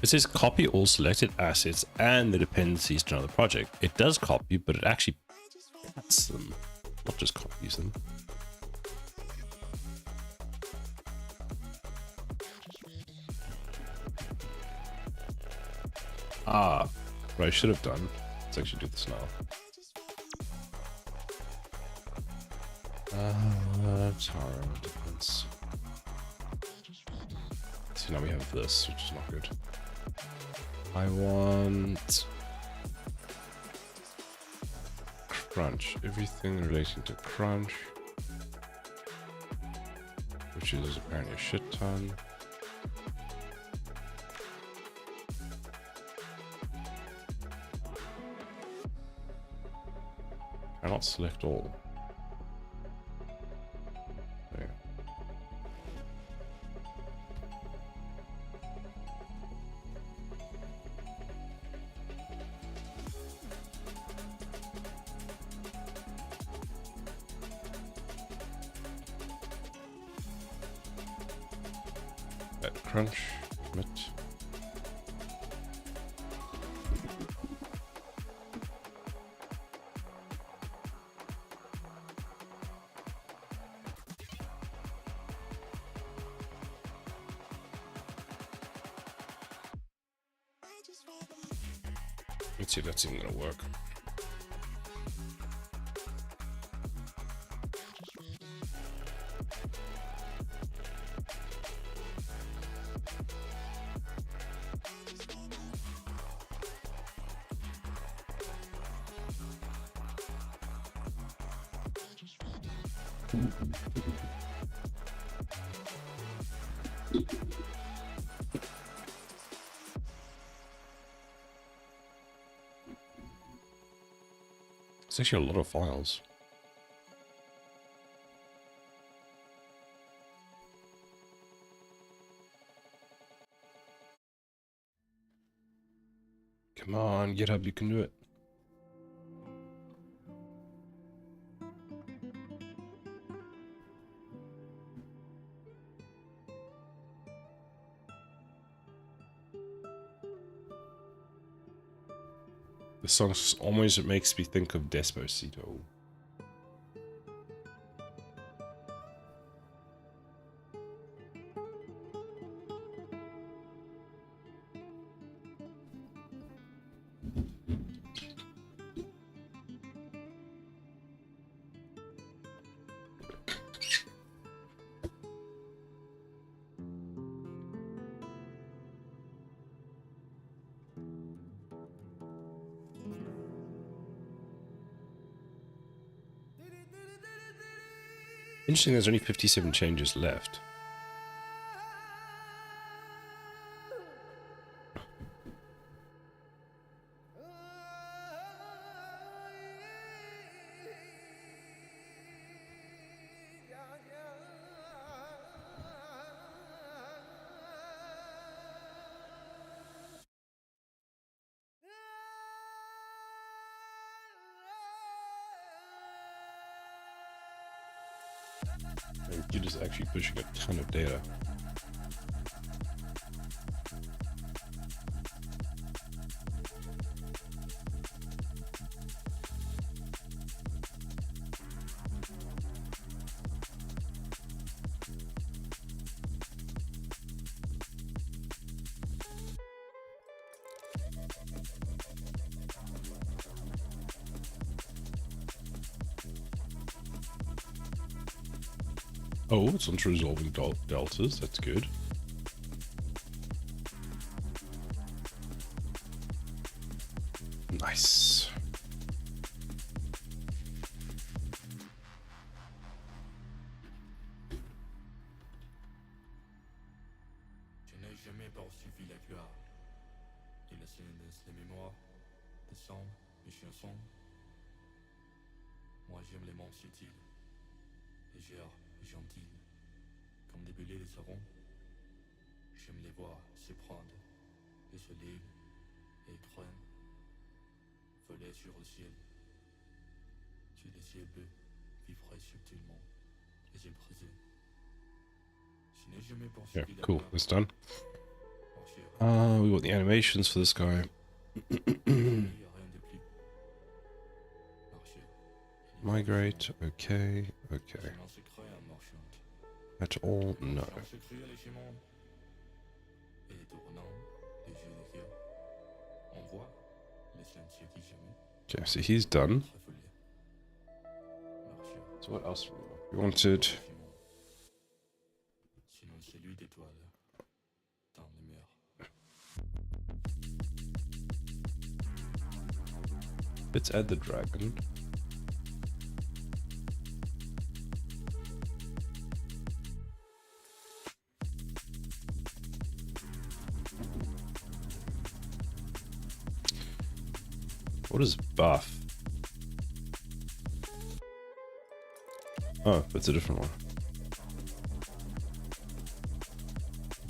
It says copy all selected assets and the dependencies to another project. It does copy, but it actually adds them, not just copies them. Ah, what I should have done. Let's actually do this now. Tower depends. So now we have this, which is not good. I want crunch. Everything relating to crunch. which is apparently a shit ton. Cannot select all. There. That crunch, commit. Let's see if that's even gonna work. It's actually a lot of files. Come on, GitHub, you can do it. The song almost makes me think of Despacito. Interesting, there's only 57 changes left. You're just actually pushing a ton of data. Oh, it's onto resolving deltas. That's good. Nice. Je n'ai jamais poursuivi la gloire et la silence, les mémoires, des sons, les chansons. Moi j'aime les mots subtils, légers et gentils, comme des bulles de savon. J'aime les voir se prendre et se lèvent et craignent, voler sur le ciel. Sur les cieux bleus, vibrer subtilement et j'ai brisé. Je n'ai jamais Yeah, poursuivi la cool. gloire. That's done. Marcher, We got the animations for this guy. il n'y a rien de plus. Marcher. Migrate. Okay. Okay. Chemin secret en marchant. At all? No. Chemin secret les chemins. Et tournant les yeux de cœur. On voit les sentiers qui jamais Okay, so he's done. tréfolent. Marcher. So what else? We wanted. Chemin. Sinon celui d'étoiles. Dans les mers. Let's add the dragon. What is buff? Oh, it's a different one.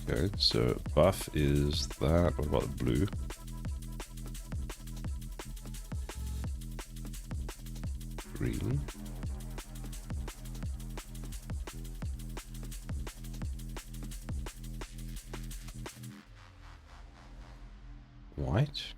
Okay, so buff is that. What about the blue? Green. White.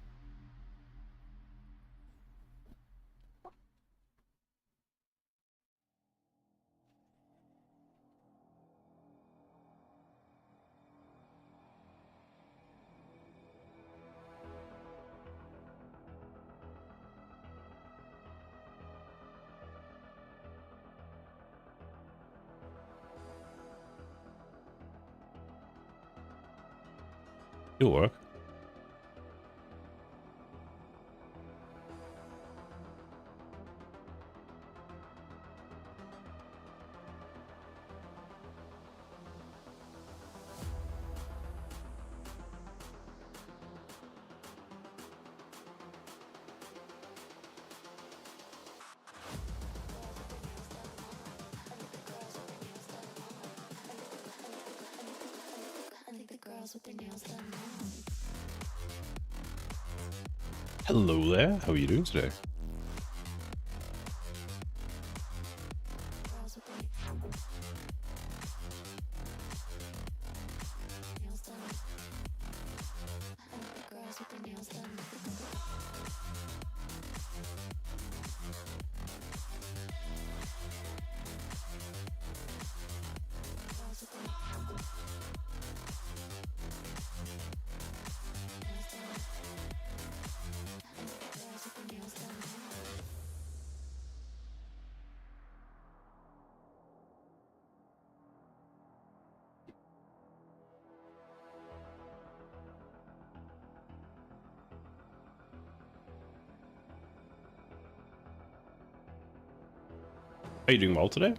It'll work. I think the girls with their nails done now. Hello there. How are you doing today? Girls with their nails done. I think the girls with their nails done. Girls with their nails done. I think the girls with their nails done. Are you doing well today?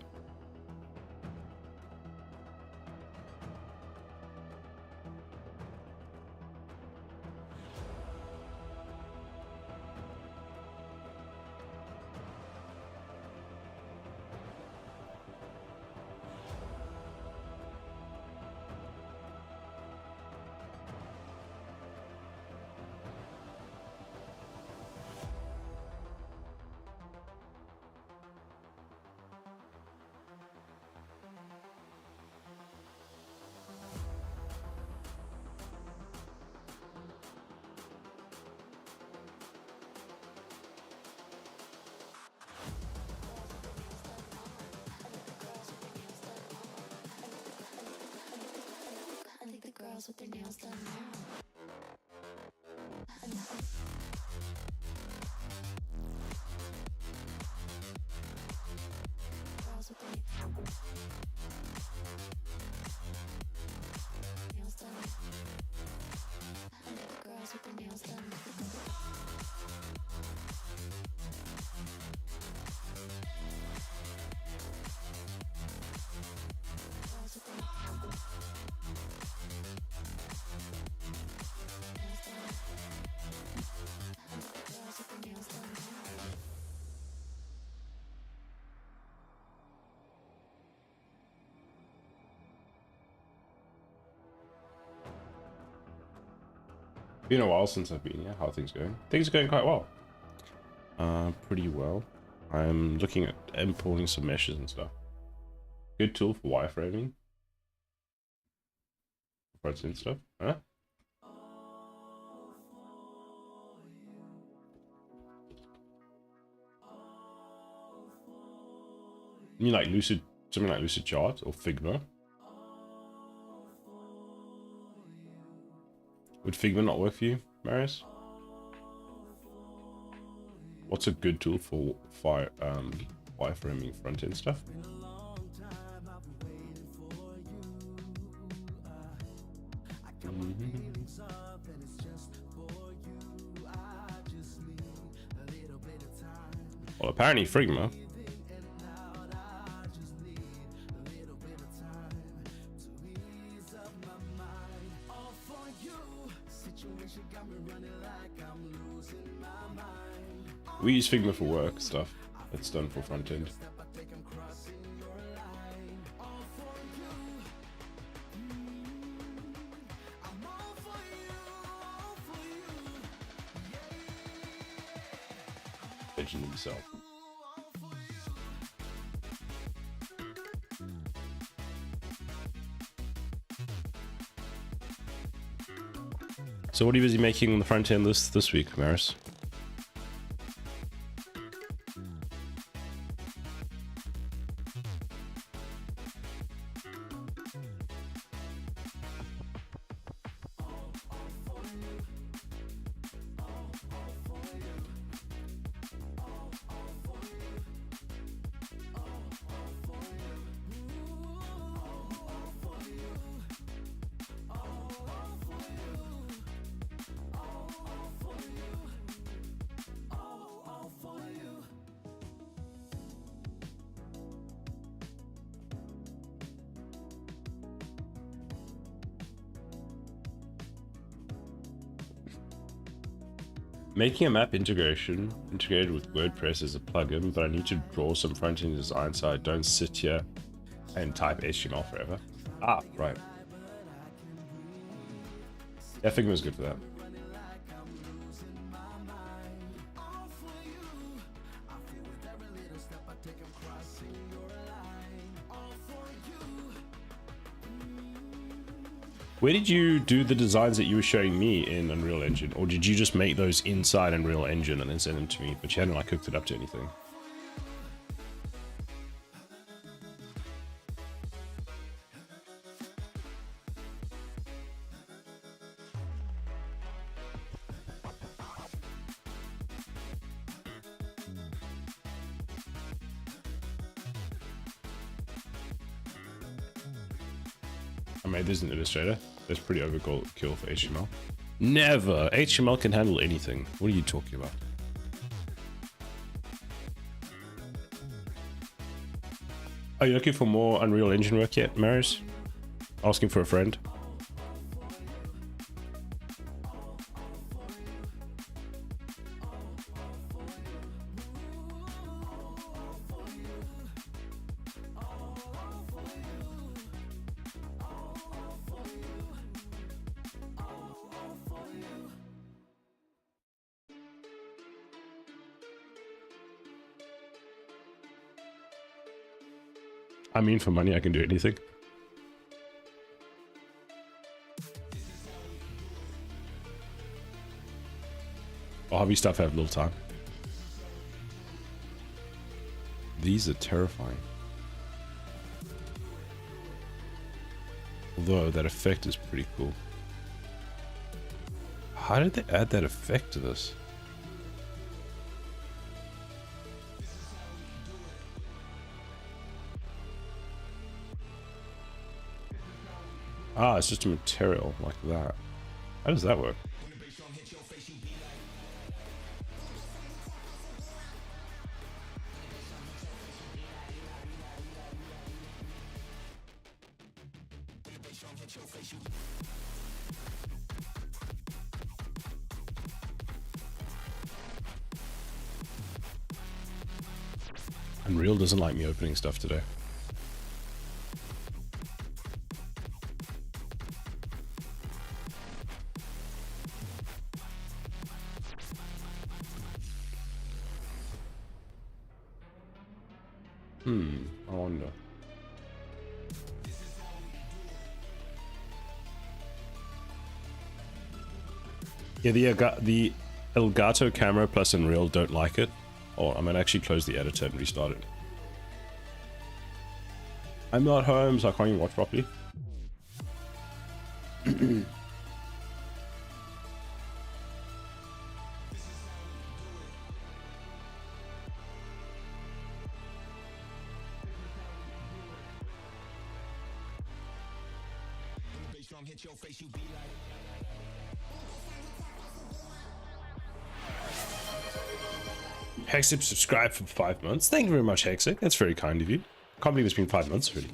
I think the girls with their nails done now. Girls with their nails done. I think the girls with their nails done. Girls with their nails done. I think the girls with their nails done. Been a while since I've been here. How are things going? Things are going quite well. Pretty well. I'm looking at importing some meshes and stuff. Good tool for wireframing. Parts and stuff. Huh? You mean like Lucid, something like Lucid Chart or Figma? Would Figma not work for you, Marius? What's a good tool for wireframing front end stuff? Well, apparently Figma. Situation got me running like I'm losing my mind. We use Figma for work stuff. It's done for front end. Legend himself. So what are you busy making on the front end this week, Maris? Making a map integrated with WordPress as a plugin, but I need to draw some front-end design so I don't sit here and type HTML forever. Ah, right. Yeah, Figma is good for that. Where did you do the designs that you were showing me in Unreal Engine? Or did you just make those inside Unreal Engine and then send them to me, but you hadn't like hooked it up to anything? I made this in Illustrator. That's pretty overkill for HTML. Never! HTML can handle anything. What are you talking about? Are you looking for more Unreal Engine work yet, Marius? Asking for a friend? I mean, for money, I can do anything. Hobby stuff, I have little time. These are terrifying. Although that effect is pretty cool. How did they add that effect to this? Ah, it's just a material like that. How does that work? Unreal doesn't like me opening stuff today. I wonder. Yeah, the Elgato camera plus Unreal don't like it. Oh, I'm gonna actually close the editor and restart it. I'm not home, so I can't even watch properly. Hexip subscribed for 5 months. Thank you very much, Hexip. That's very kind of you. I can't believe it's been 5 months already.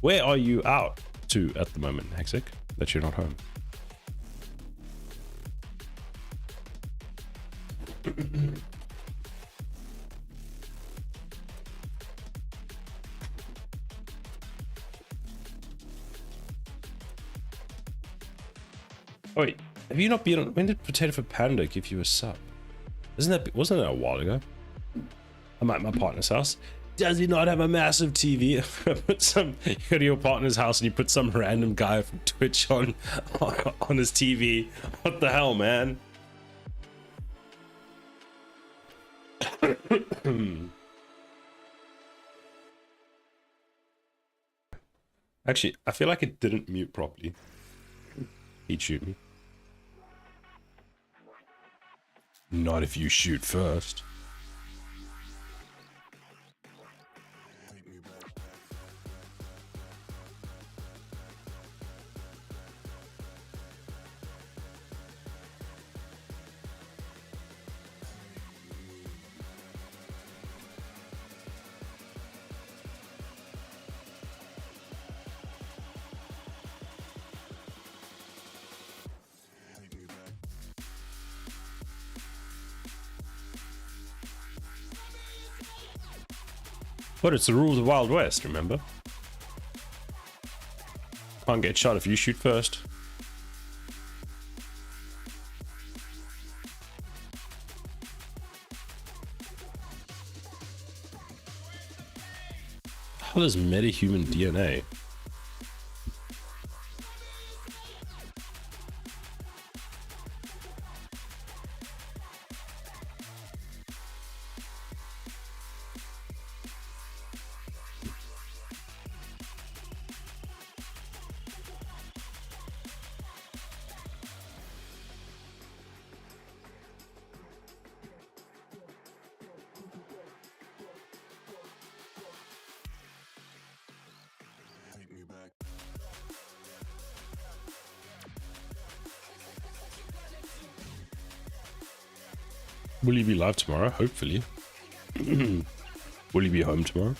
Where are you out to at the moment, Hexip, that you're not home? Oh, wait, have you not been on? When did Potato for Panda give you a sub? Wasn't that a while ago? I'm at my partner's house. Does he not have a massive TV? You go to your partner's house and you put some random guy from Twitch on his TV. What the hell, man? Actually, I feel like it didn't mute properly. He'd shoot me. Not if you shoot first. But it's the rules of Wild West, remember? Can't get shot if you shoot first. How is metahuman DNA? Will you be live tomorrow? Hopefully. Will you be home tomorrow?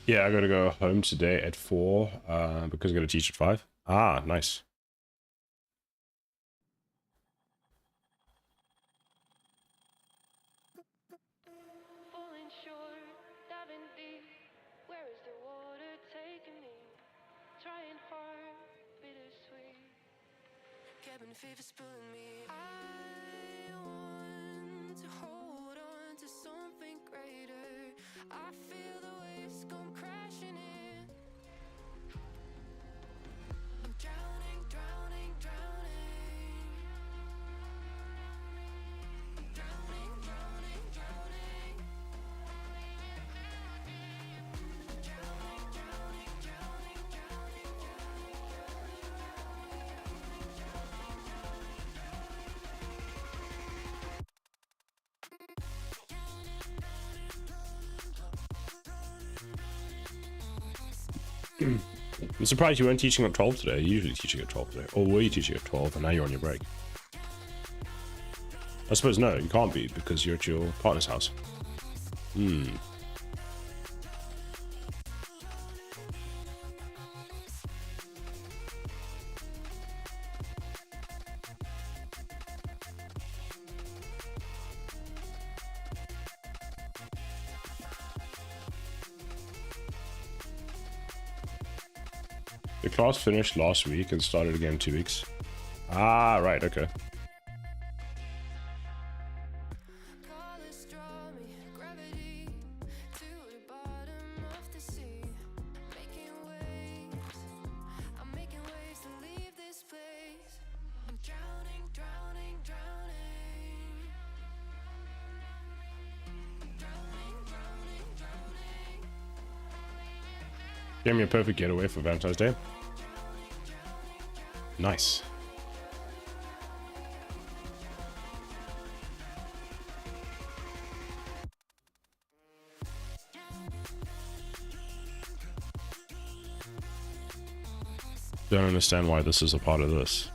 Yeah, I gotta go home today at 4 because I gotta teach at 5. Ah, nice. Falling short, diving deep. Where is the water taking me? Trying hard, bittersweet. Cabin fever's pulling me. I want to hold on to something greater. I feel the waves come crashing in. I'm drowning, drowning, drowning. Drowning, drowning, drowning. Drowning, drowning, drowning, drowning. I'm surprised you weren't teaching at 12 today. You're usually teaching at 12 today. Or were you teaching at 12 and now you're on your break? I suppose no, you can't be because you're at your partner's house. The class finished last week and started again 2 weeks. Ah, right, okay. Colors draw me, gravity to the bottom of the sea. Making waves, I'm making waves to leave this place. I'm drowning, drowning, drowning. Drowning, drowning, drowning. Gave me a perfect getaway for Valentine's Day. Nice. Don't understand why this is a part of this.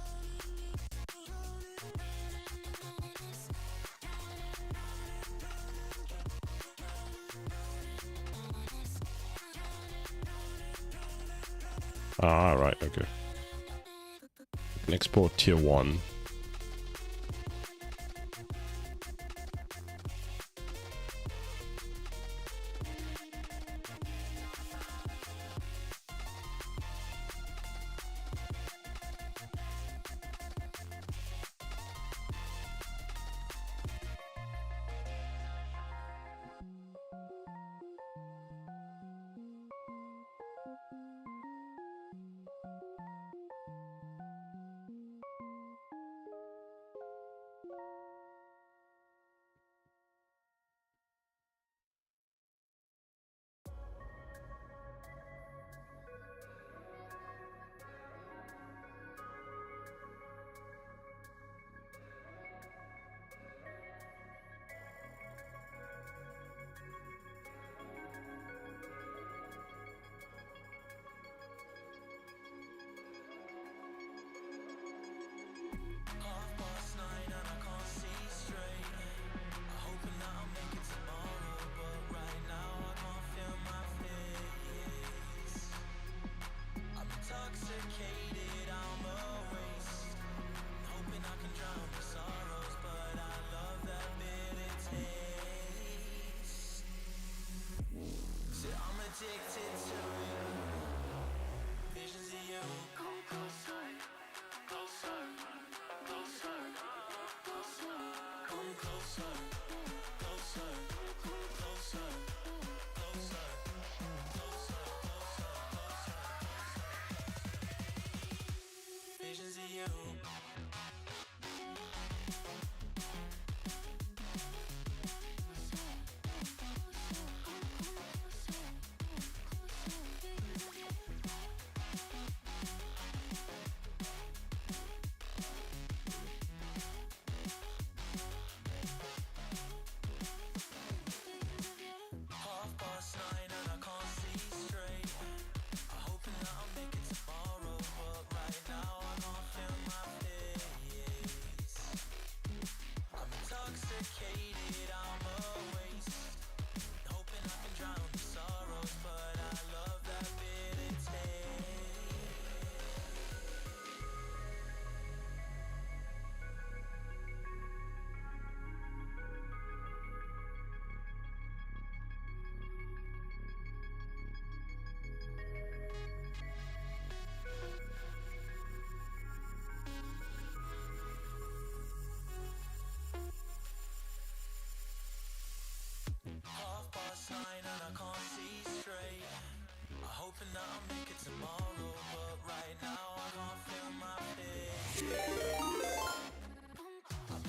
Ah, right, okay. Export tier 1.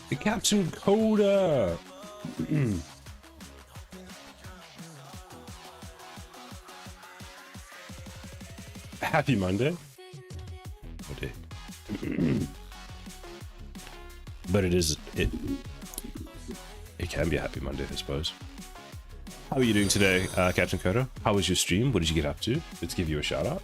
The Captain Coda! Happy Monday. Okay. But it can be a happy Monday, I suppose. How are you doing today, Captain Coda? How was your stream? What did you get up to? Let's give you a shout out.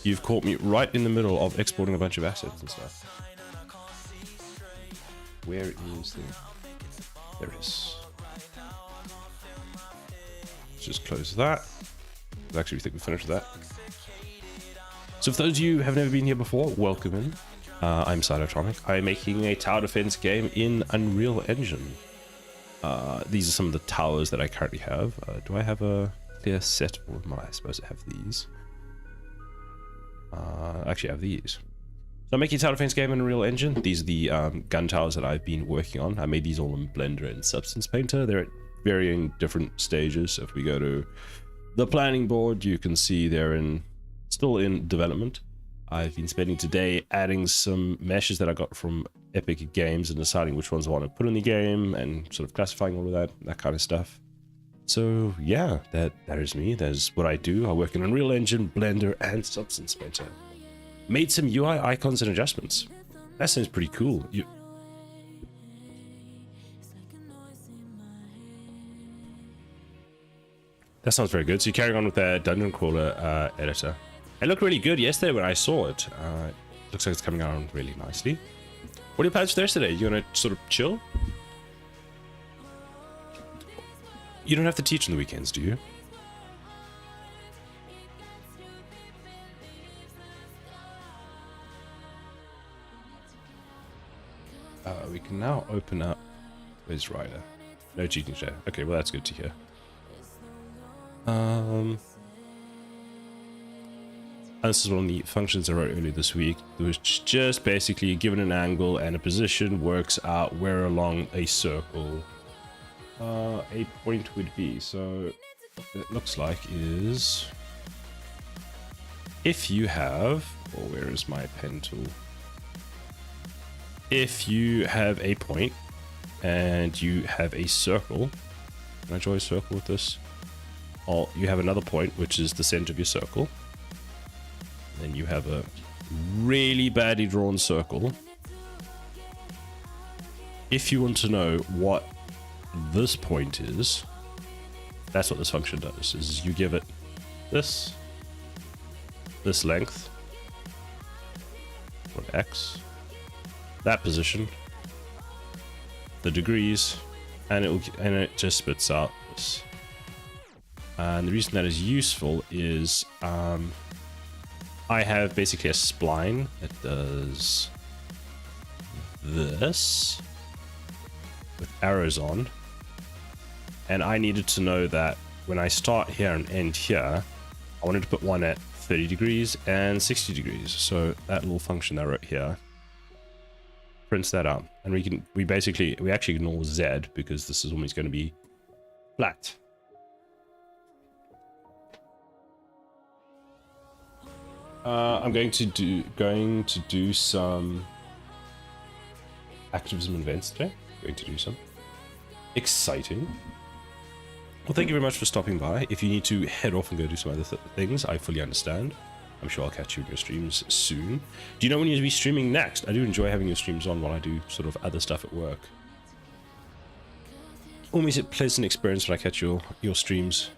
You've caught me right in the middle of exporting a bunch of assets and stuff. Where is the... There it is. Let's just close that. Actually, we think we finished with that. So for those of you who have never been here before, welcome in. I'm Cytotronic. I'm making a tower defense game in Unreal Engine. These are some of the towers that I currently have. Do I have a clear set of them? I suppose I have these. Actually, I have these. So I'm making a tower defense game in Unreal Engine. These are the gun towers that I've been working on. I made these all in Blender and Substance Painter. They're at varying different stages. So if we go to the planning board, you can see they're still in development. I've been spending today adding some meshes that I got from Epic Games and deciding which ones I want to put in the game and sort of classifying all of that kind of stuff. So yeah, that is me. That is what I do. I work in Unreal Engine, Blender, and Substance Painter. Made some UI icons and adjustments. That sounds pretty cool. That sounds very good. So you're carrying on with the Dungeon Crawler editor. It looked really good yesterday when I saw it. Looks like it's coming out really nicely. What are your plans for Thursday? You gonna sort of chill? You don't have to teach on the weekends, do you? We can now open up. Where's Ryder? No cheating share. Okay, well that's good to hear. This is one of the functions I wrote earlier this week, which just basically, given an angle and a position, works out where along a circle a point would be. So what it looks like is, if you have, or where is my pen tool? If you have a point and you have a circle, can I draw a circle with this? Oh, you have another point, which is the center of your circle. Then you have a really badly drawn circle. If you want to know what this point is, that's what this function does, is you give it this length, or x, that position, the degrees, and it just spits out this. And the reason that is useful is I have basically a spline that does this with arrows on, and I needed to know that when I start here and end here, I wanted to put one at 30 degrees and 60 degrees. So that little function I wrote here prints that out, and we actually ignore Z because this is always going to be flat. I'm going to do some activism events today. Going to do some exciting. Well, thank you very much for stopping by. If you need to head off and go do some other things, I fully understand. I'm sure I'll catch you in your streams soon. Do you know when you'll be streaming next? I do enjoy having your streams on while I do sort of other stuff at work. Always a pleasant experience when I catch your streams.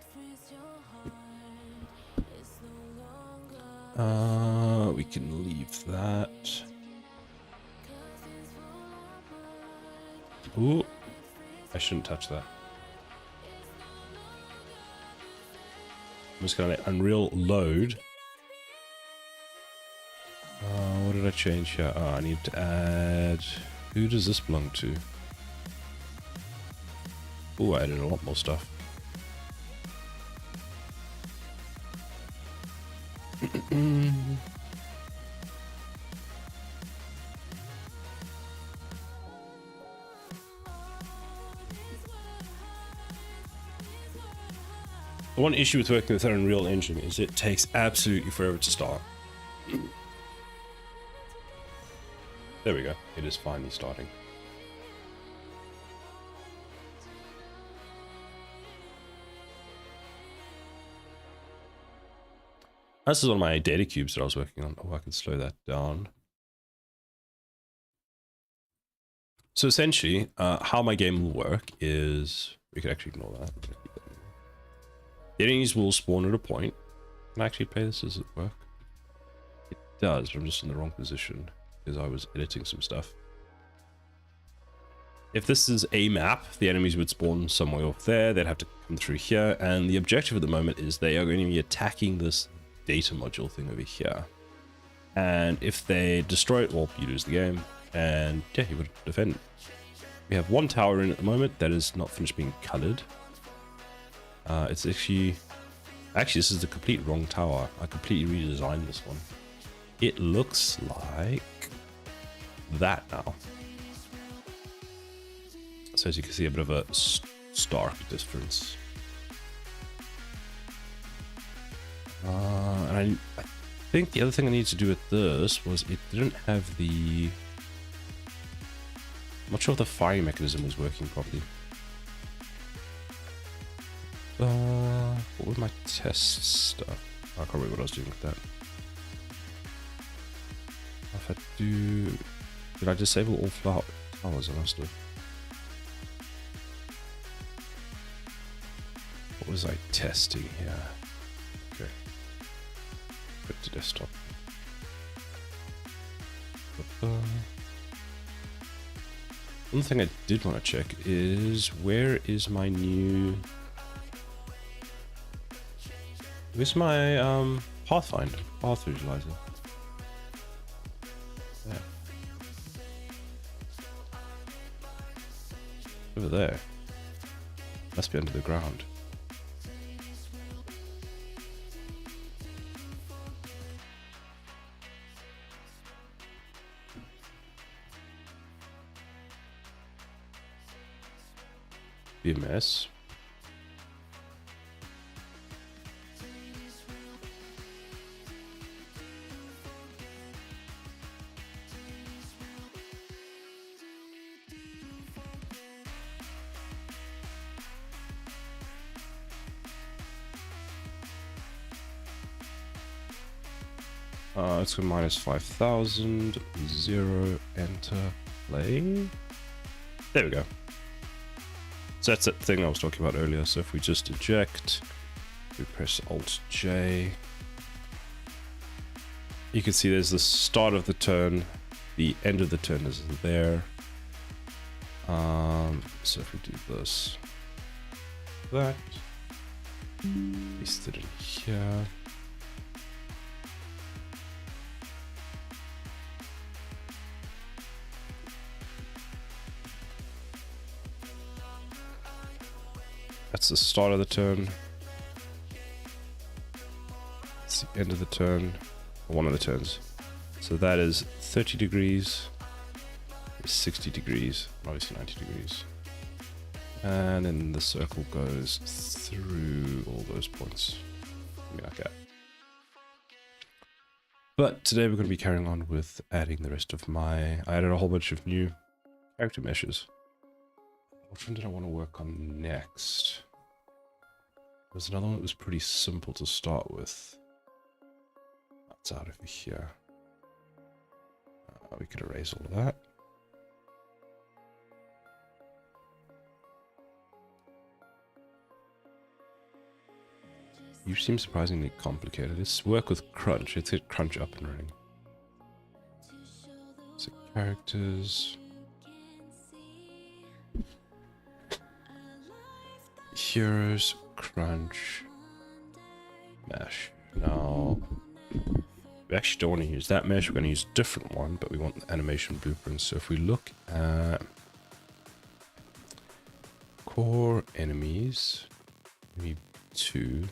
We can leave that. Ooh, I shouldn't touch that. I'm just gonna let Unreal load. What did I change here? Oh, I need to add... Who does this belong to? Oh, I added a lot more stuff. The one issue with working with an Unreal Engine is it takes absolutely forever to start. There we go. It is finally starting. This is one of my data cubes that I was working on. Oh, I can slow that down. So essentially, how my game will work is... We could actually ignore that. The enemies will spawn at a point. Can I actually play this? Does it work? It does, but I'm just in the wrong position because I was editing some stuff. If this is a map, the enemies would spawn somewhere off there. They'd have to come through here. And the objective at the moment is they are going to be attacking this data module thing over here. And if they destroy it, well, you lose the game. And yeah, you would defend. We have one tower in at the moment that is not finished being colored. It's actually this is the complete wrong tower. I completely redesigned this one. It looks like that now. So as you can see, a bit of a stark difference. And I think the other thing I need to do with this was it didn't have the... I'm not sure if the firing mechanism was working properly. What was my test stuff? I can't remember what I was doing with that. If I do... Did I disable all flowers? I must have. What was I testing here? Okay. Put to desktop. One thing I did want to check is where is my new... Where's my Pathfinder? Path Visualizer. Yeah. Over there. Must be under the ground. Be a mess. Let's go minus 5,000, 0, enter, play. There we go. So that's that thing I was talking about earlier. So if we just eject, we press Alt J, you can see there's the start of the turn, the end of the turn is there. So if we do this, that, paste it in here. That's the start of the turn. It's the end of the turn, or one of the turns. So that is 30 degrees, 60 degrees, obviously 90 degrees. And then the circle goes through all those points. Something like that. But today we're going to be carrying on with adding the rest of my... I added a whole bunch of new character meshes. Which one did I want to work on next? There's another one that was pretty simple to start with. That's out of here. We could erase all of that. You seem surprisingly complicated. Let's work with Crunch. Let's get Crunch up and running. So characters... Heroes, Crunch, Mesh. Now, we actually don't want to use that mesh, we're going to use a different one, but we want the animation blueprints. So if we look at core enemies, enemy 2,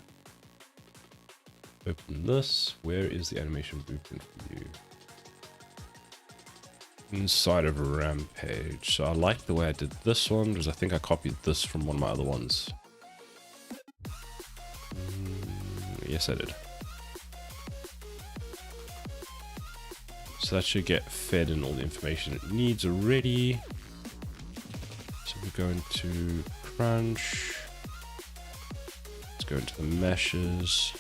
open this, where is the animation blueprint for you? Inside of a Rampage. So I like the way I did this one because I think I copied this from one of my other ones. Yes, I did. So that should get fed in all the information it needs already. So we go into Crunch. Let's go into the meshes.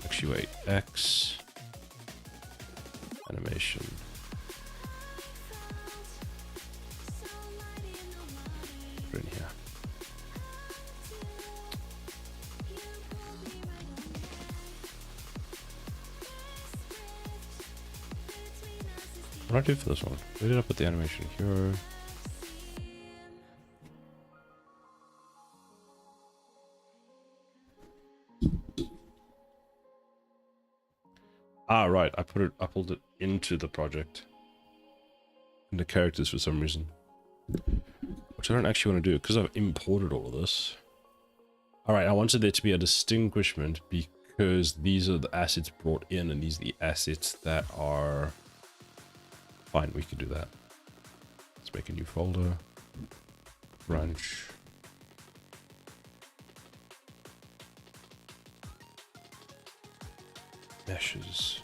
Actually, wait, X. Animation. In here. What did I do for this one? Where did I put the animation? Here. Ah, right. I pulled it into the project. Into characters for some reason. Which I don't actually want to do because I've imported all of this. Alright, I wanted there to be a distinguishment because these are the assets brought in and these are the assets that are... Fine, we could do that. Let's make a new folder. Branch. Meshes.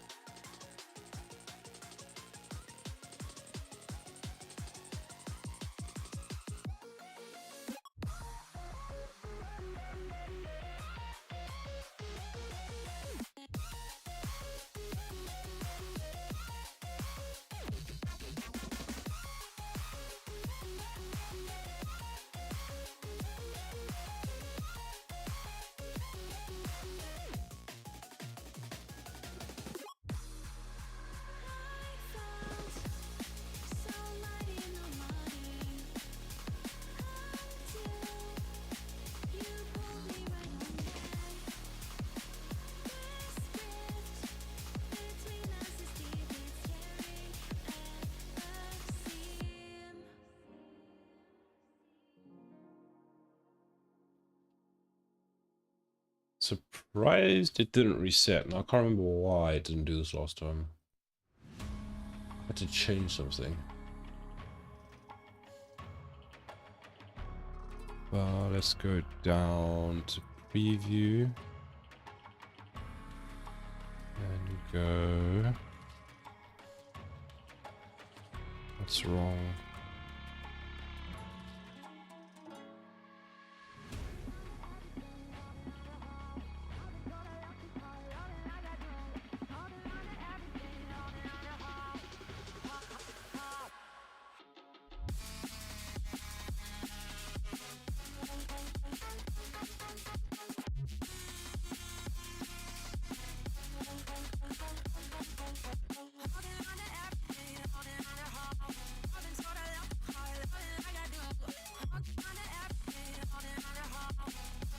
Surprised it didn't reset. Now I can't remember why it didn't do this last time. I had to change something. Let's go down to preview. And go... What's wrong?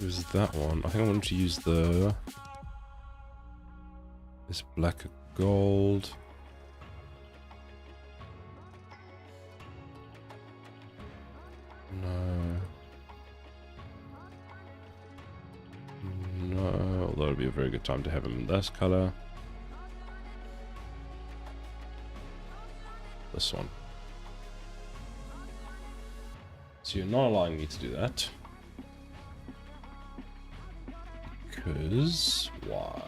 Use that one. I think I wanted to use the... This black gold. No. No, although it'd be a very good time to have him in this color. This one. So you're not allowing me to do that. Because why?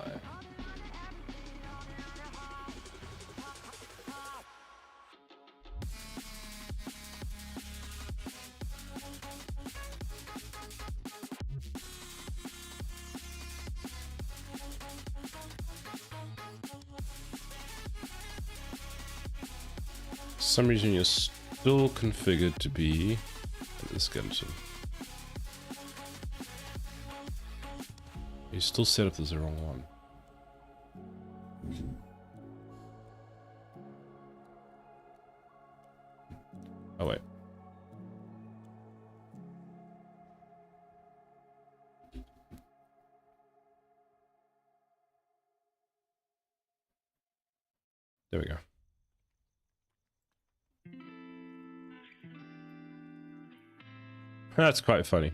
For some reason you're still configured to be the skeleton. You still set up as the wrong one. Oh wait. There we go. That's quite funny.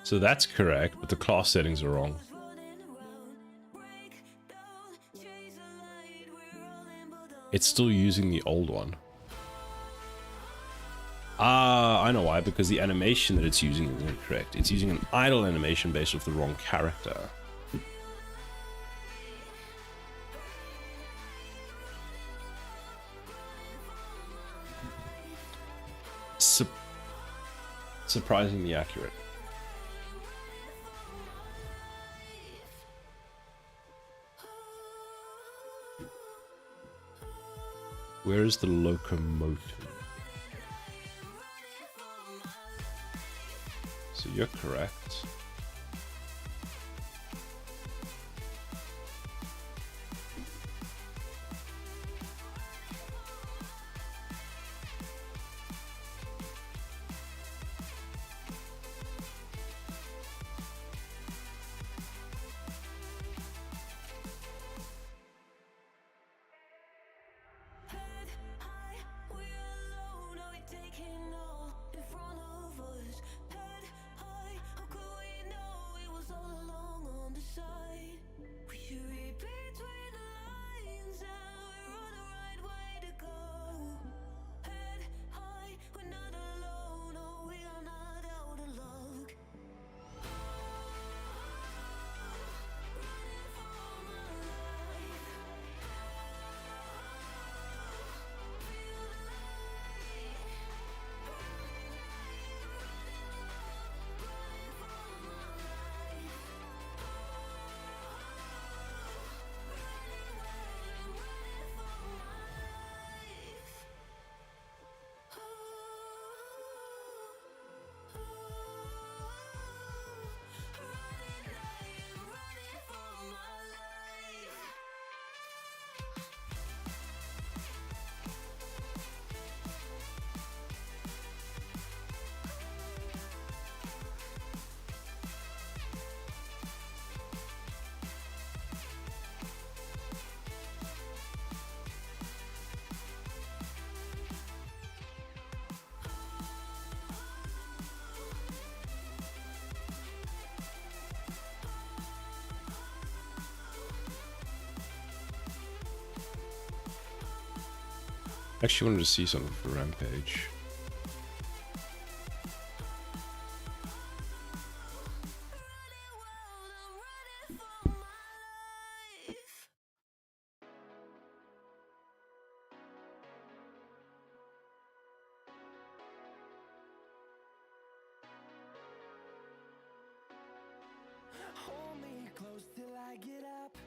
So that's correct, but the class settings are wrong. It's still using the old one. Ah, I know why, because the animation that it's using is incorrect. It's using an idle animation based off the wrong character. Surprisingly accurate. Where is the locomotive? So you're correct. Actually wanted to see something for Rampage. Hold me close till I get up.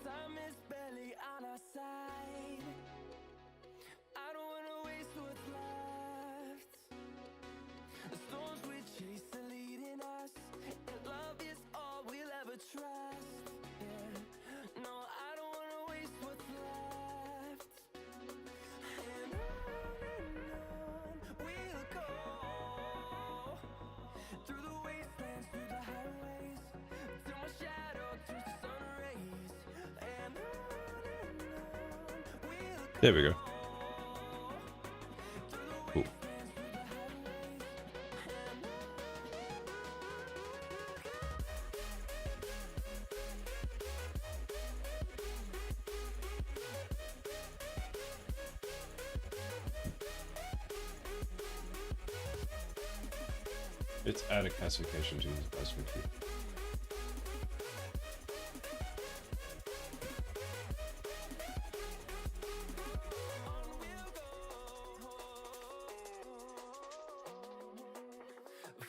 Time is barely on our side. I don't wanna waste what's left. The storms we chase are leading us, and love is all we'll ever trust. Yeah, no, I don't wanna waste what's left. And on we'll go, through the wastelands, through the highways, till my shadow turns to sun rays. And on we'll There we go. Cool. Let's add a classification to this classification.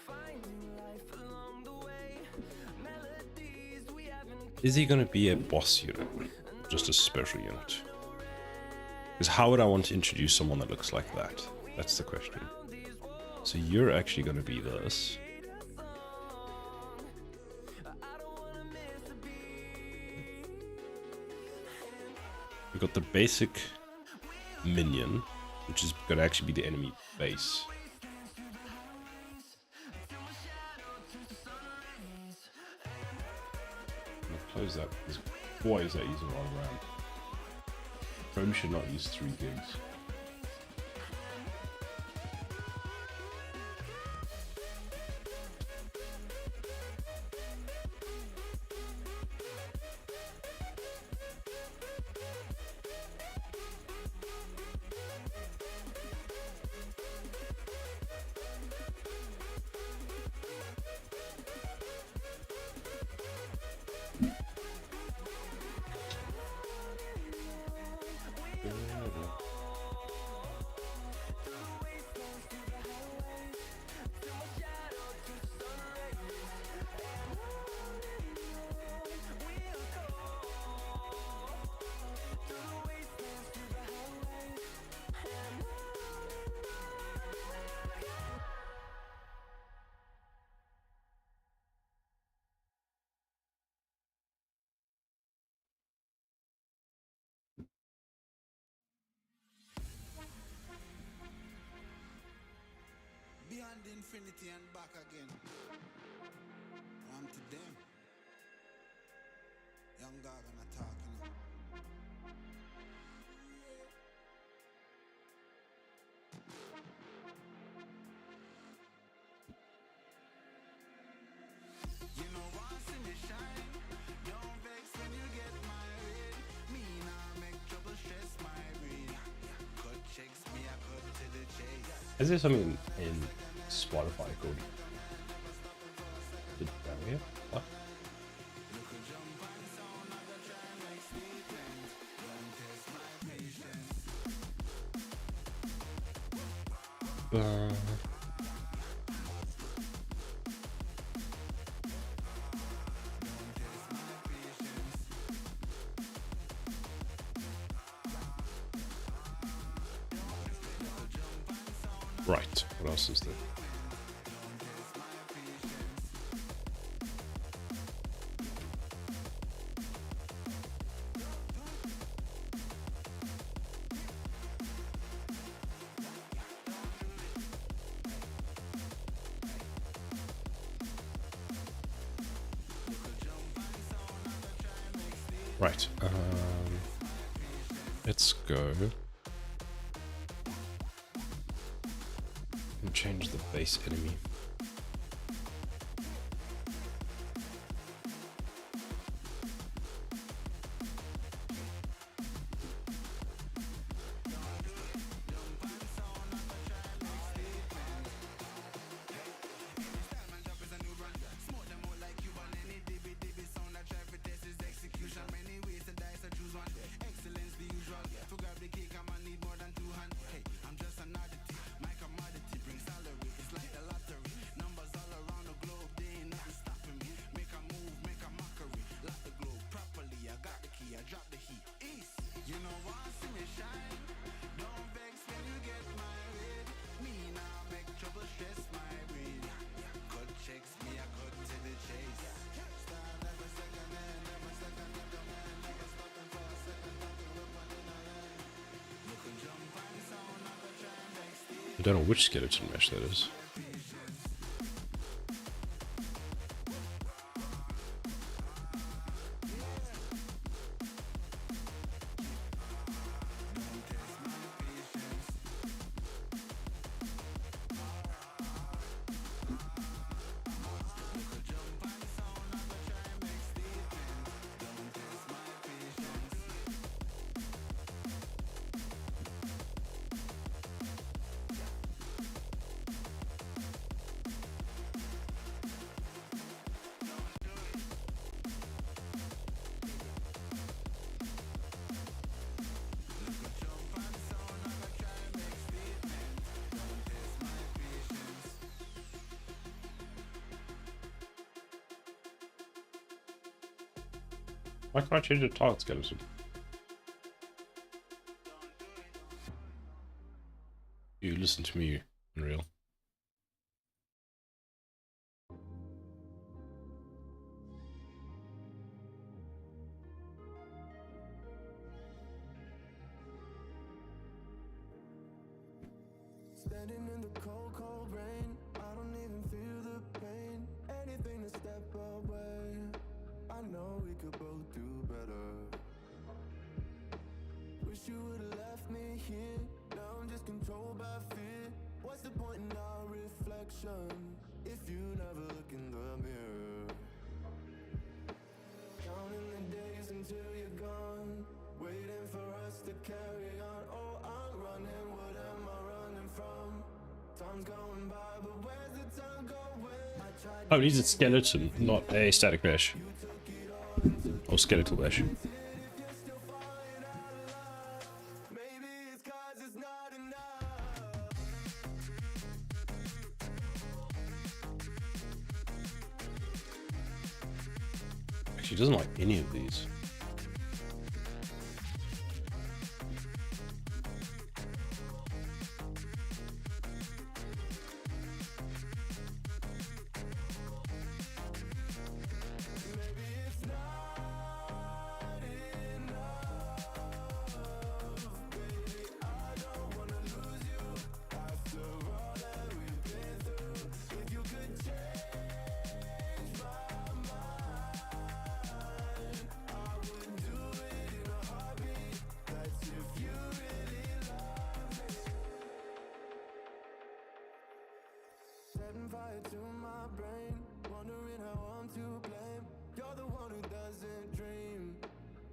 finding life along the way. Melodies we haven't. Is he going to be a boss unit? Or just a special unit? Because how would I want to introduce someone that looks like that? That's the question. So you're actually going to be this. We've got the basic minion, which is going to actually be the enemy base. I'm going to close that because boy is that using all around. Probably should not use 3 gigs. Beyond infinity and back again. I'm to them. Young dog and a talking. You know once in the shine, don't vex when you get married. Me nah make trouble stress my brain. Cut checks me, I cut to the chase. Is there something in Spotify called the barrier? What? Right, what else is there? Right, let's go and change the base enemy. don't know which skeleton mesh that is. Why can't I change the target skeleton? You listen to me, Unreal. Standing in the cold, cold rain. I don't even feel the pain. Anything to step away. I know we could both do better. Wish you would've left me here. Now I'm just controlled by fear. What's the point in our reflection if you never look in the mirror? Counting the days until you're gone, waiting for us to carry on. Oh, I'm running, what am I running from? Time's going by, but where's the time going? I tried Oh, it needs a skeleton, not a static mesh. Or skeletal mesh. maybe it's 'cause it's not enough. Actually, doesn't like any of these. Setting fire to my brain, wondering how I'm to blame. You're the one who doesn't dream,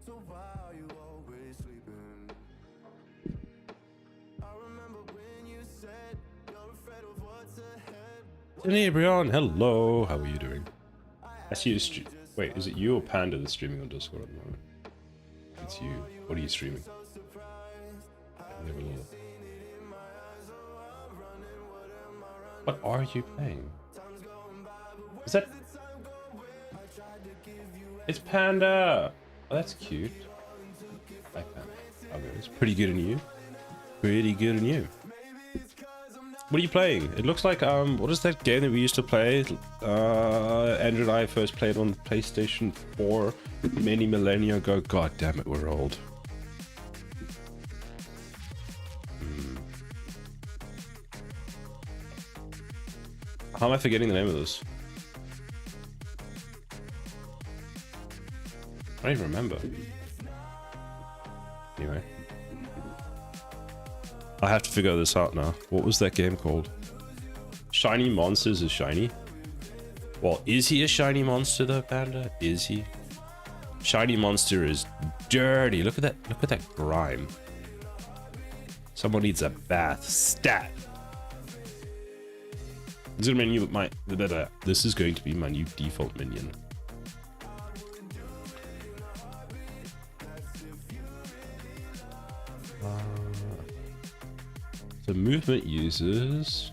so why are you always sleeping? I remember when you said you're afraid of what's ahead. Inebrion, hello, how are you doing? I see you wait, is it you or Panda that's streaming on Discord at the moment? It's you. What are you streaming? Never know. What are you playing? Is that... It's Panda! Oh, that's cute. I like Panda. Okay, it's pretty good in you. Pretty good in you. What are you playing? It looks like, what is that game that we used to play? Andrew and I first played on PlayStation 4 many millennia ago. God damn it, we're old. How am I forgetting the name of this? I don't even remember. Anyway. I have to figure this out now. What was that game called? Shiny Monsters is shiny? Well, is he a shiny monster though, Panda? Is he? Shiny Monster is dirty. Look at that grime. Someone needs a bath. Stat! This is going to be this is going to be my new default minion. The movement uses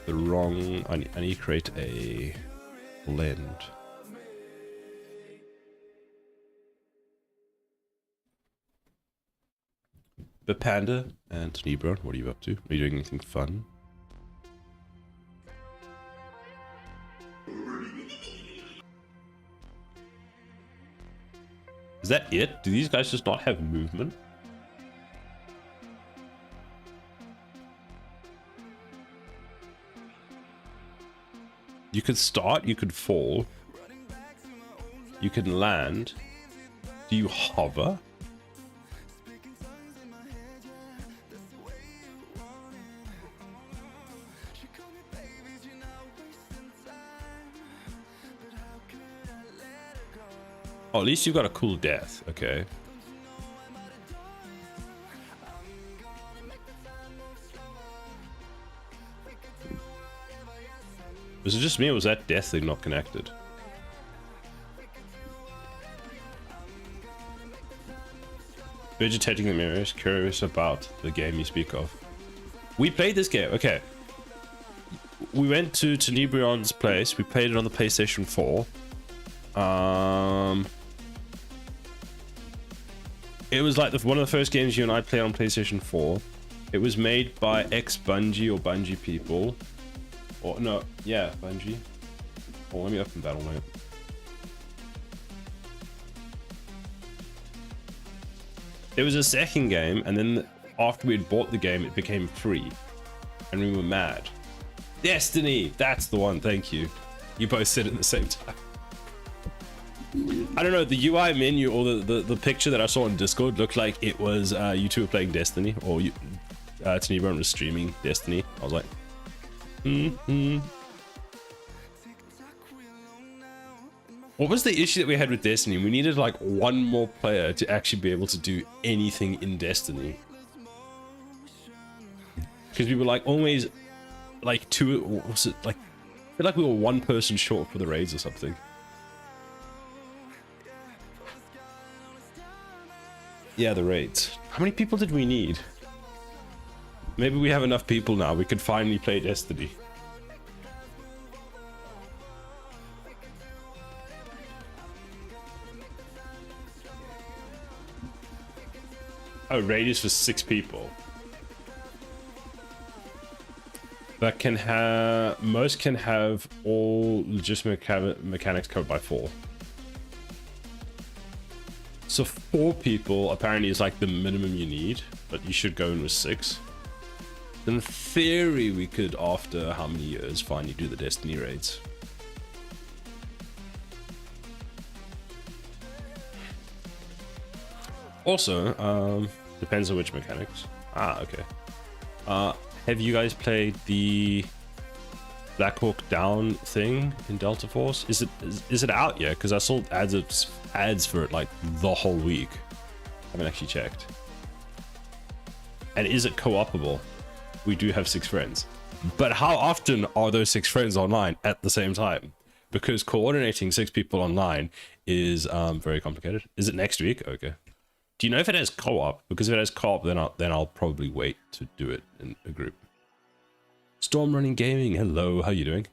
the wrong. I need to create a blend. But Panda and Tenebron, what are you up to? Are you doing anything fun? Is that it? Do these guys just not have movement? You could start, you could fall. You can land. Do you hover? Oh, at least you got a cool death. Okay. Was it just me or was that death thing not connected? Vegetating the mirrors, curious about the game you speak of. We played this game, okay. We went to Tenebrion's place, we played it on the PlayStation 4. It was like one of the first games you and I played on PlayStation 4. It was made by ex-Bungie or Bungie people. Or no, yeah, Bungie. Oh, let me open Battle.net. There was a second game, and then after we had bought the game, it became free. And we were mad. Destiny! That's the one, thank you. You both said it at the same time. I don't know, the UI menu or the picture that I saw on Discord looked like it was you two were playing Destiny, or Tenebrion was streaming Destiny. I was like, What was the issue that we had with Destiny? We needed like one more player to actually be able to do anything in Destiny. Because we were like always like two, what was it like? I feel like we were one person short for the raids or something. Yeah, the raids. How many people did we need? Maybe we have enough people now. We could finally play Destiny. Oh, raid is for 6 people. That can have... Most can have all legitimate mechanics covered by 4. So 4 people apparently is like the minimum you need, but you should go in with 6. In theory, we could, after how many years, finally do the Destiny raids. Also, depends on which mechanics. Ah, okay. Have you guys played the Black Hawk Down thing in Delta Force? Is it out yet? Because I saw ads for it like the whole week. I haven't actually checked. And is it co-opable? We do have 6 friends. But how often are those 6 friends online at the same time? Because coordinating 6 people online is very complicated. Is it next week? Okay. Do you know if it has co-op? Because if it has co-op, then I'll probably wait to do it in a group. Storm Running Gaming, hello, how you doing?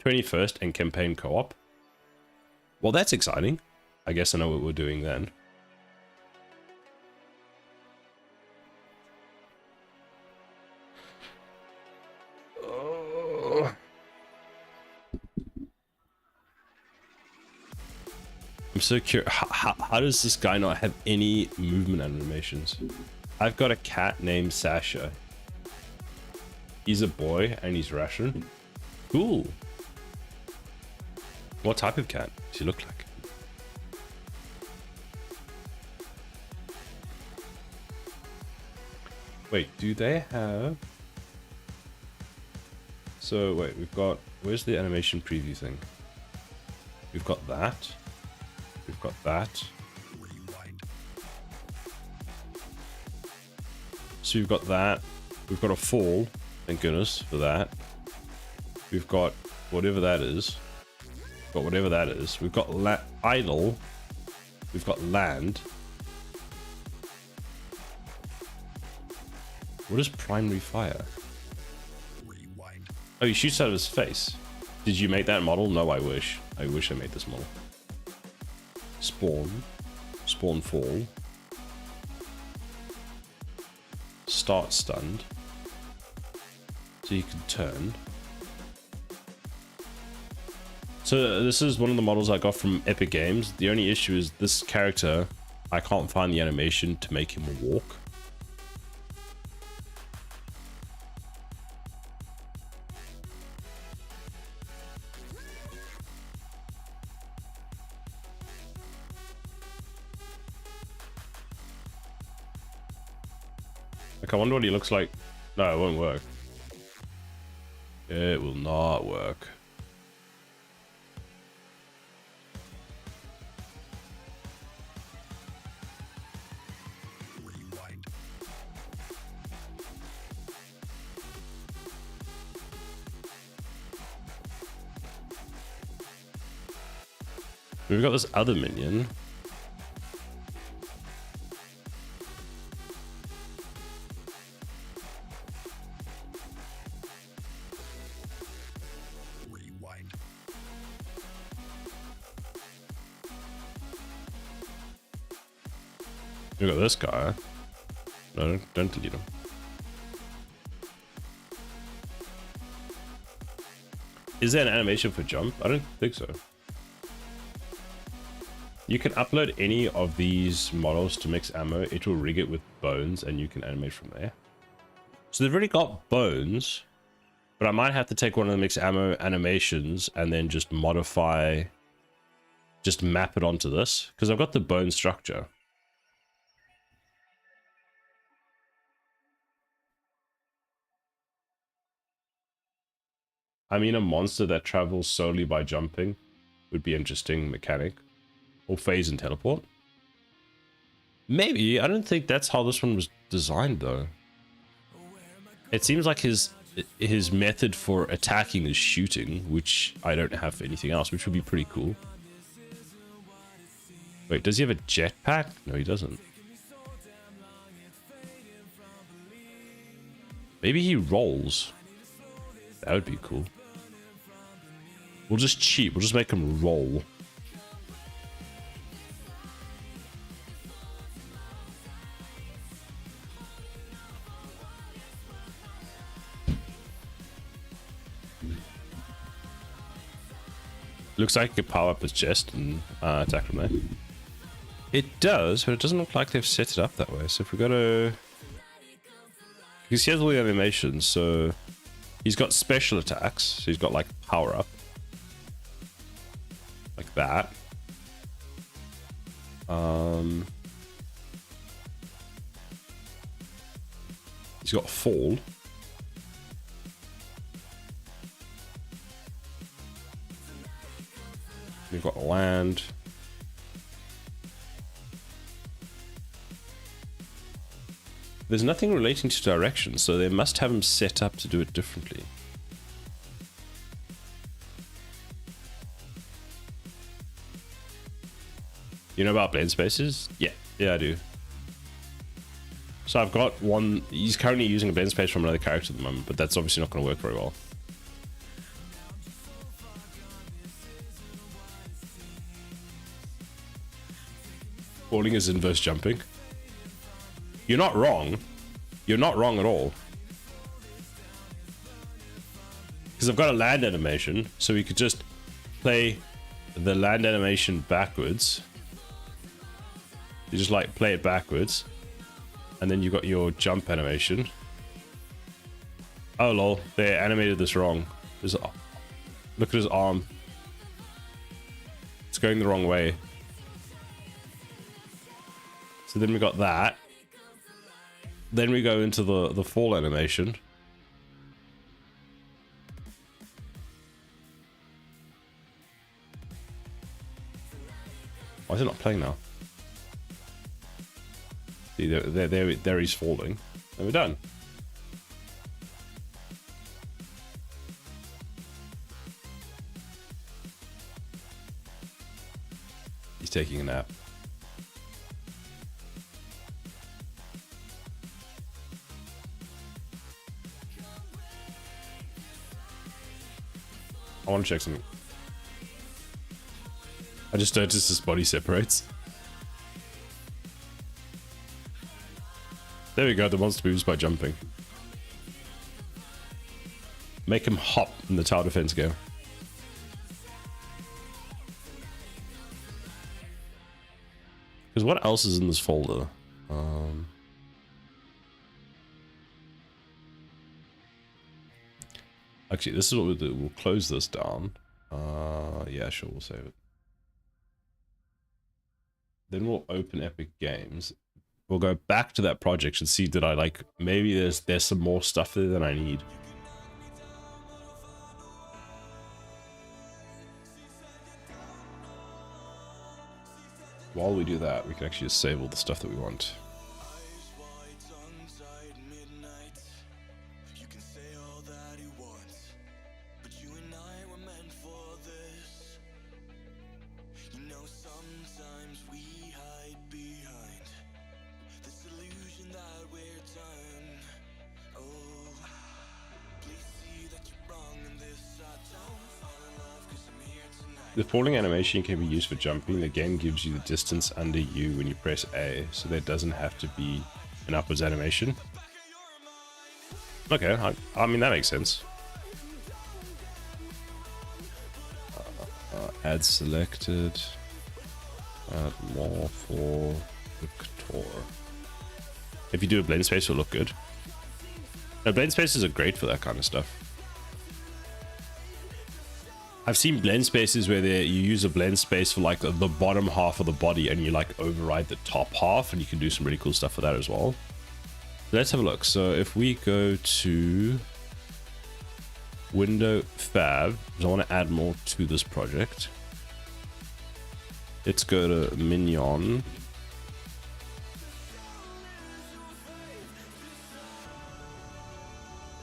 21st and campaign co-op. Well, that's exciting. I guess I know what we're doing then. I'm so curious, how does this guy not have any movement animations? I've got a cat named Sasha. He's a boy and he's Russian. Cool. What type of cat does he look like? Wait, do they have... So wait, we've got... Where's the animation preview thing? We've got that. We've got that. So we've got that. We've got a fall. Thank goodness for that. We've got whatever that is. We've got whatever that is. We've got idle. We've got land. What is primary fire? Oh, he shoots out of his face. Did you make that model? No, I wish. I wish I made this model. Spawn. Spawn fall. Start stunned. So you can turn. So this is one of the models I got from Epic Games. The only issue is this character, I can't find the animation to make him walk. Like, I wonder what he looks like. No, it won't work. It will not work. We've got this other minion. We've got this guy. No, don't delete him. Is there an animation for jump? I don't think so. You can upload any of these models to mix ammo. It will rig it with bones and you can animate from there. So they've already got bones, but I might have to take one of the mix ammo animations and then just modify, just map it onto this because I've got the bone structure. I mean, a monster that travels solely by jumping would be an interesting mechanic. Or phase and teleport. Maybe. I don't think that's how this one was designed, though. It seems like his method for attacking is shooting, which I don't have for anything else, which would be pretty cool. Wait, does he have a jetpack? No, he doesn't. Maybe he rolls. That would be cool. We'll just cheat. We'll just make him roll. Looks like it could power up his chest and attack from there. It does, but it doesn't look like they've set it up that way. So if we go to... Because he has all the animations, so... He's got special attacks, so he's got like power up. Like that. He's got fall. We've got land. There's nothing relating to direction, so they must have them set up to do it differently. You know about blend spaces? Yeah, I do. So I've got one. He's currently using a blend space from another character at the moment, but that's obviously not going to work very well. Falling is inverse jumping. You're not wrong. You're not wrong at all. Because I've got a land animation, so we could just play the land animation backwards. You just like play it backwards. And then you got your jump animation. Oh lol, they animated this wrong. Look at his arm. It's going the wrong way. So then we got that. Then we go into the fall animation. Why is it not playing now? See, there he's falling. And we're done. He's taking a nap. I want to check something. I just noticed his body separates. There we go, the monster moves by jumping. Make him hop in the tower defense game. Because what else is in this folder? Actually, this is what we'll do. We'll close this down. Yeah, sure, we'll save it. Then we'll open Epic Games. we'll go back to that project and see did I like maybe there's some more stuff there than I need. While we do that, we can actually just save all the stuff that we want. Eyes wide, tongue tied, midnight. You can say all that you want, but you and I were meant for this. You know, sometimes we hide behind this illusion that we're done. Oh, please see that you're wrong in this. I don't fall in love 'cause I'm here tonight. The falling animation can be used for jumping. The game gives you the distance under you when you press A, so there doesn't have to be an upwards animation. Okay, I mean that makes sense. Add selected. Add more for Victor. If you do a blend space, it'll look good. No, blend spaces are great for that kind of stuff. I've seen blend spaces where you use a blend space for like the bottom half of the body and you like override the top half, and you can do some really cool stuff for that as well. Let's have a look. So if we go to window fab, because I want to add more to this project. Let's go to minion.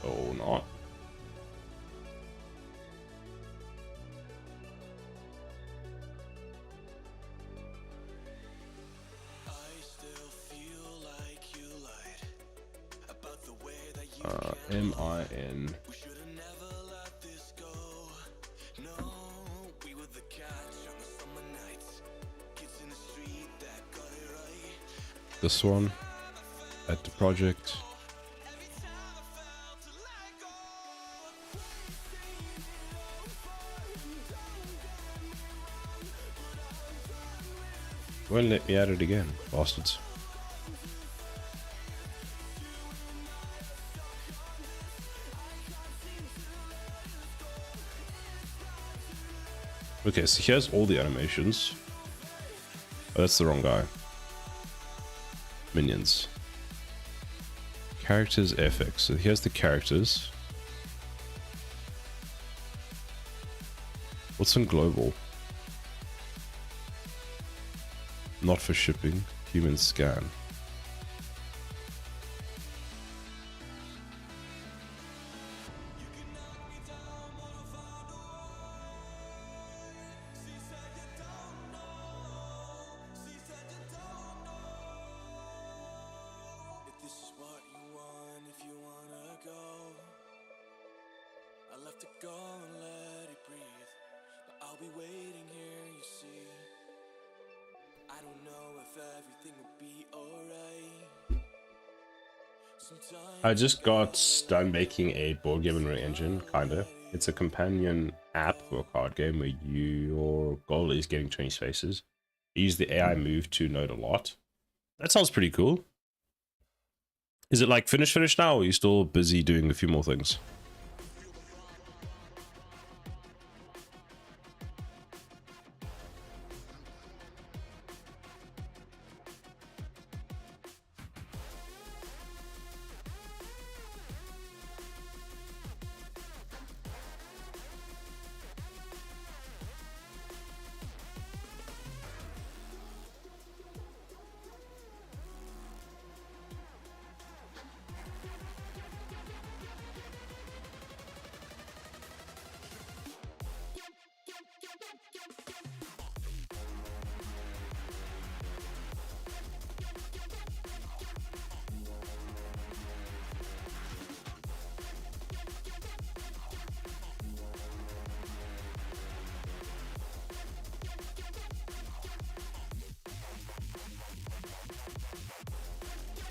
Oh, not. M-I-N. We should have never let this go. No, we were the catch on the summer nights. Kids in the street that got it right. This one. Add to project. Won't let me add it again, bastards. Okay, so here's all the animations. Oh, that's the wrong guy. Minions. Characters FX. So here's the characters. What's in global? Not for shipping. Human scan. If this is what you want, if you wanna go, I'll have to go and let it breathe. But I'll be waiting here, you see. I don't know if everything will be alright. Sometimes I just got done making a board game in Unreal Engine, kinda. It's a companion app for a card game where your goal is getting 20 spaces. You use the AI move to note a lot. That sounds pretty cool. Is it like finished now, or are you still busy doing a few more things?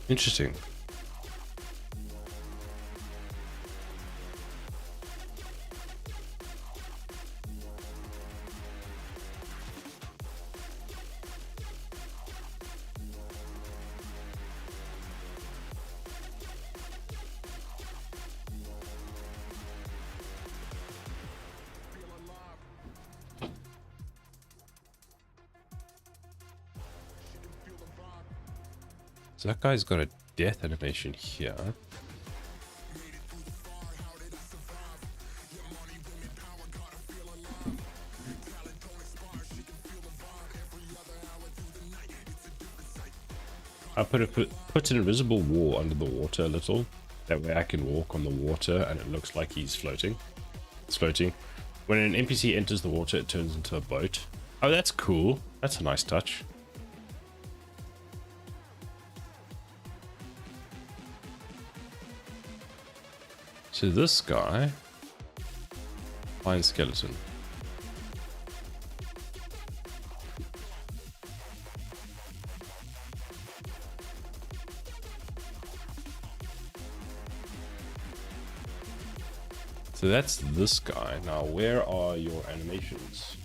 Interesting. So that guy's got a death animation here. I put an invisible wall under the water a little. That way I can walk on the water and it looks like he's floating. It's floating. When an NPC enters the water, it turns into a boat. Oh, that's cool. That's a nice touch. So this guy, fine skeleton. So that's this guy. Now, where are your animations?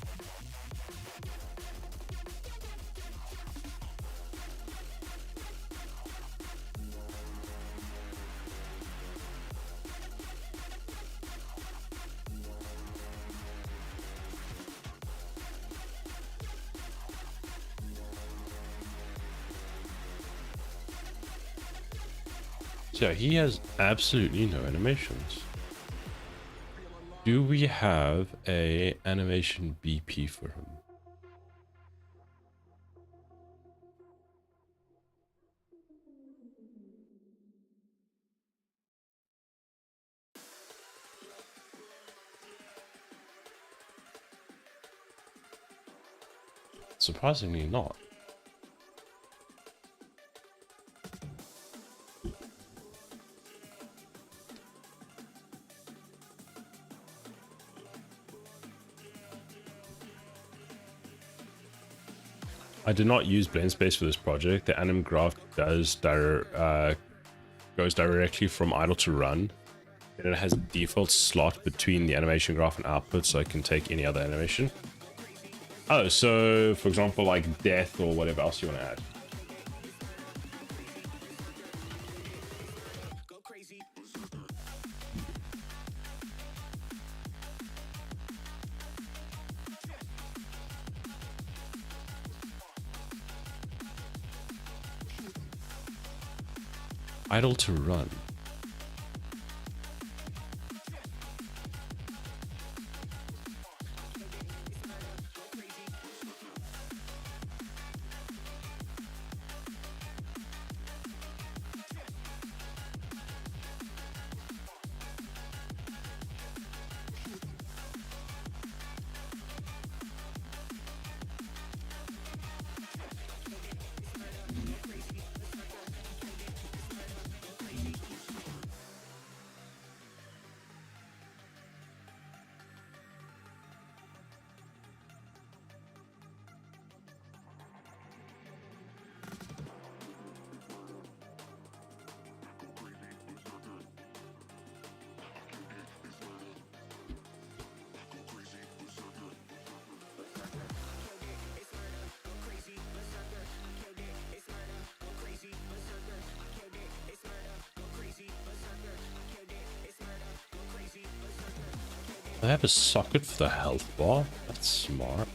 So he has absolutely no animations. Do we have a animation BP for him? Surprisingly not. I did not use blend space for this project. The anim graph goes directly from idle to run, and it has a default slot between the animation graph and output, so I can take any other animation. Oh, so for example, like death or whatever else you want to add. Idle to run. I have a socket for the health bar. That's smart.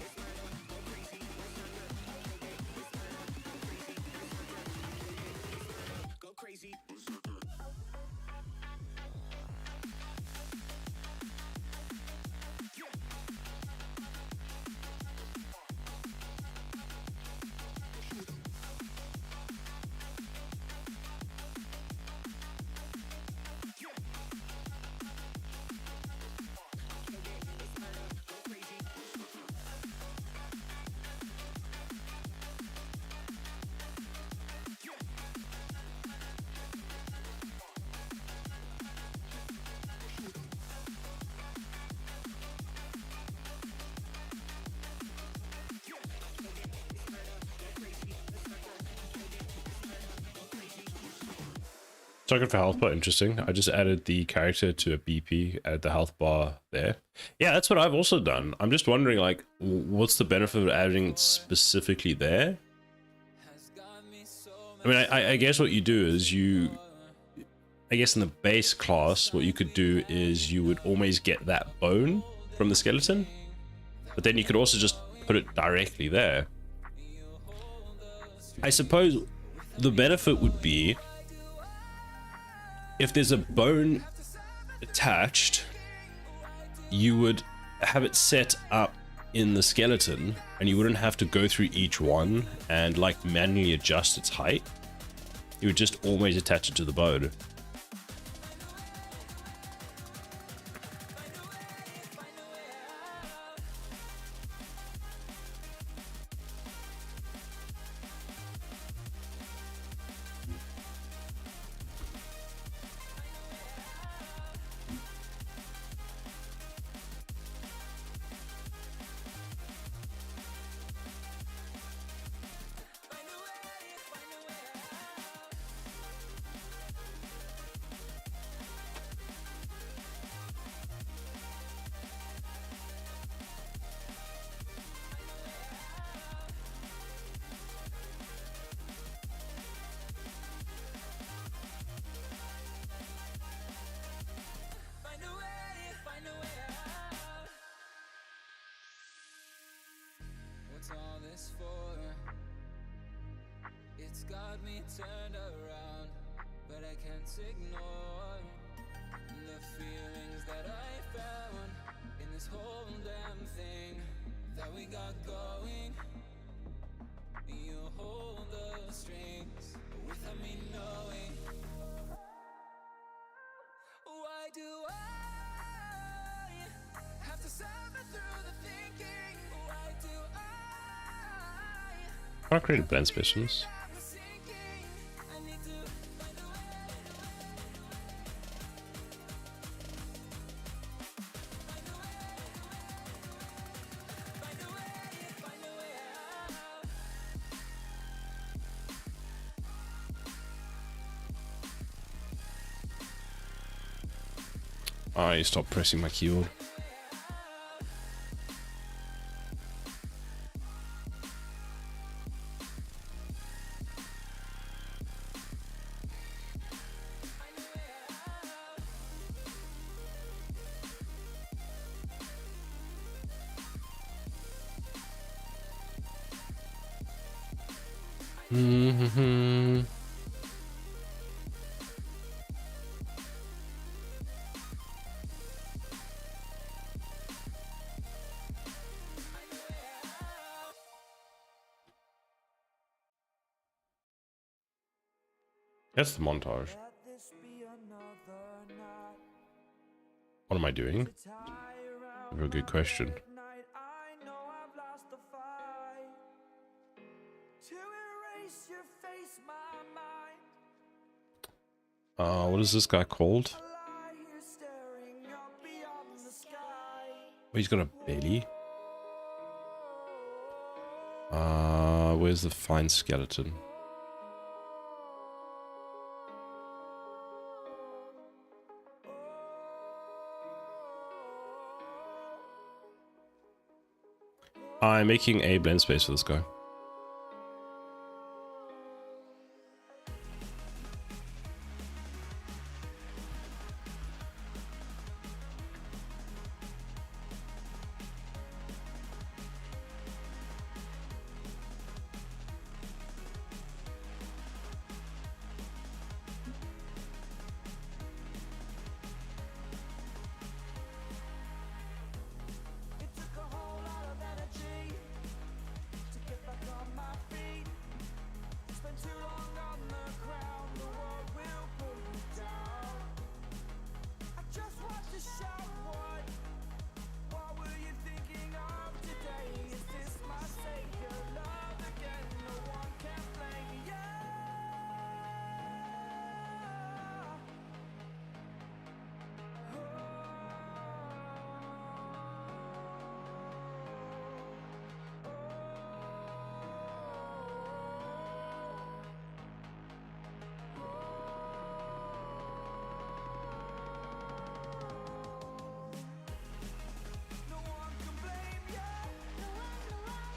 Socket for health bar, interesting. I just added the character to a BP, added the health bar there. Yeah, that's what I've also done. I'm just wondering, like, what's the benefit of adding it specifically there? I mean, I guess what you do is I guess in the base class, what you could do is you would always get that bone from the skeleton, but then you could also just put it directly there. I suppose the benefit would be if there's a bone attached, you would have it set up in the skeleton and you wouldn't have to go through each one and like manually adjust its height. You would just always attach it to the bone. What's all this for? It's got me turned around, but I can't ignore the feelings that I found in this whole damn thing that we got going. You hold the strings without me knowing. Why do I have to suffer through the thinking? Why do I created blend specials. I'm sinking? I need to find a way. Find a way out. I stopped pressing my keyboard. That's the montage. What am I doing? Very good question. I know I've lost the fight. To erase your face, my mind. What is this guy called? Lie here staring up beyond the sky. Oh, he's got a belly. Where's the fine skeleton? I'm making a blend space for this guy. It took a whole lot of energy to get back on my feet. Spent too long on the ground, the world will pull me down. I just want to shout what were you thinking of today? Is this my savior love again? No one can blame me. No one can blame you. No one can blame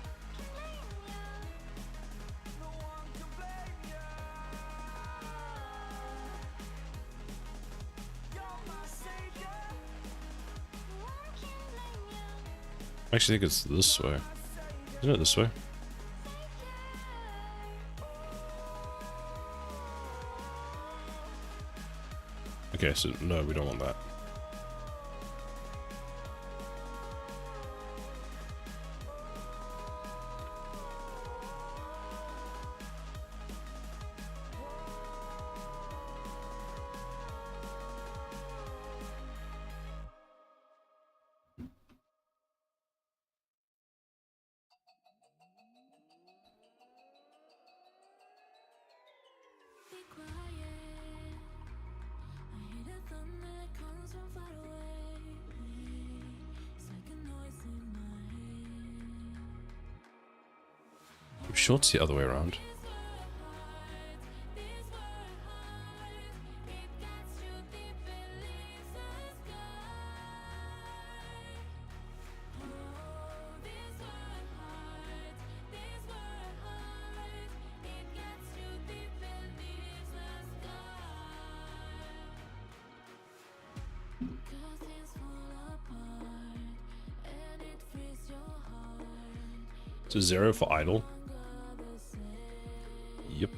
you. No one can blame you. You're my savior. No one can blame you. I actually think it's this way. Isn't it this way? Okay, so no, we don't want that. Be quiet. I hear the thunder that comes from far away. It's like a noise in my head. I'm sure it's the other way around. These were hearts, it gets you deep beneath the sky. Oh, these were hearts, it gets you deep beneath the sky. 'Cause things fall apart, and it frees your heart. So 0 for idle. Longer the same. Yep.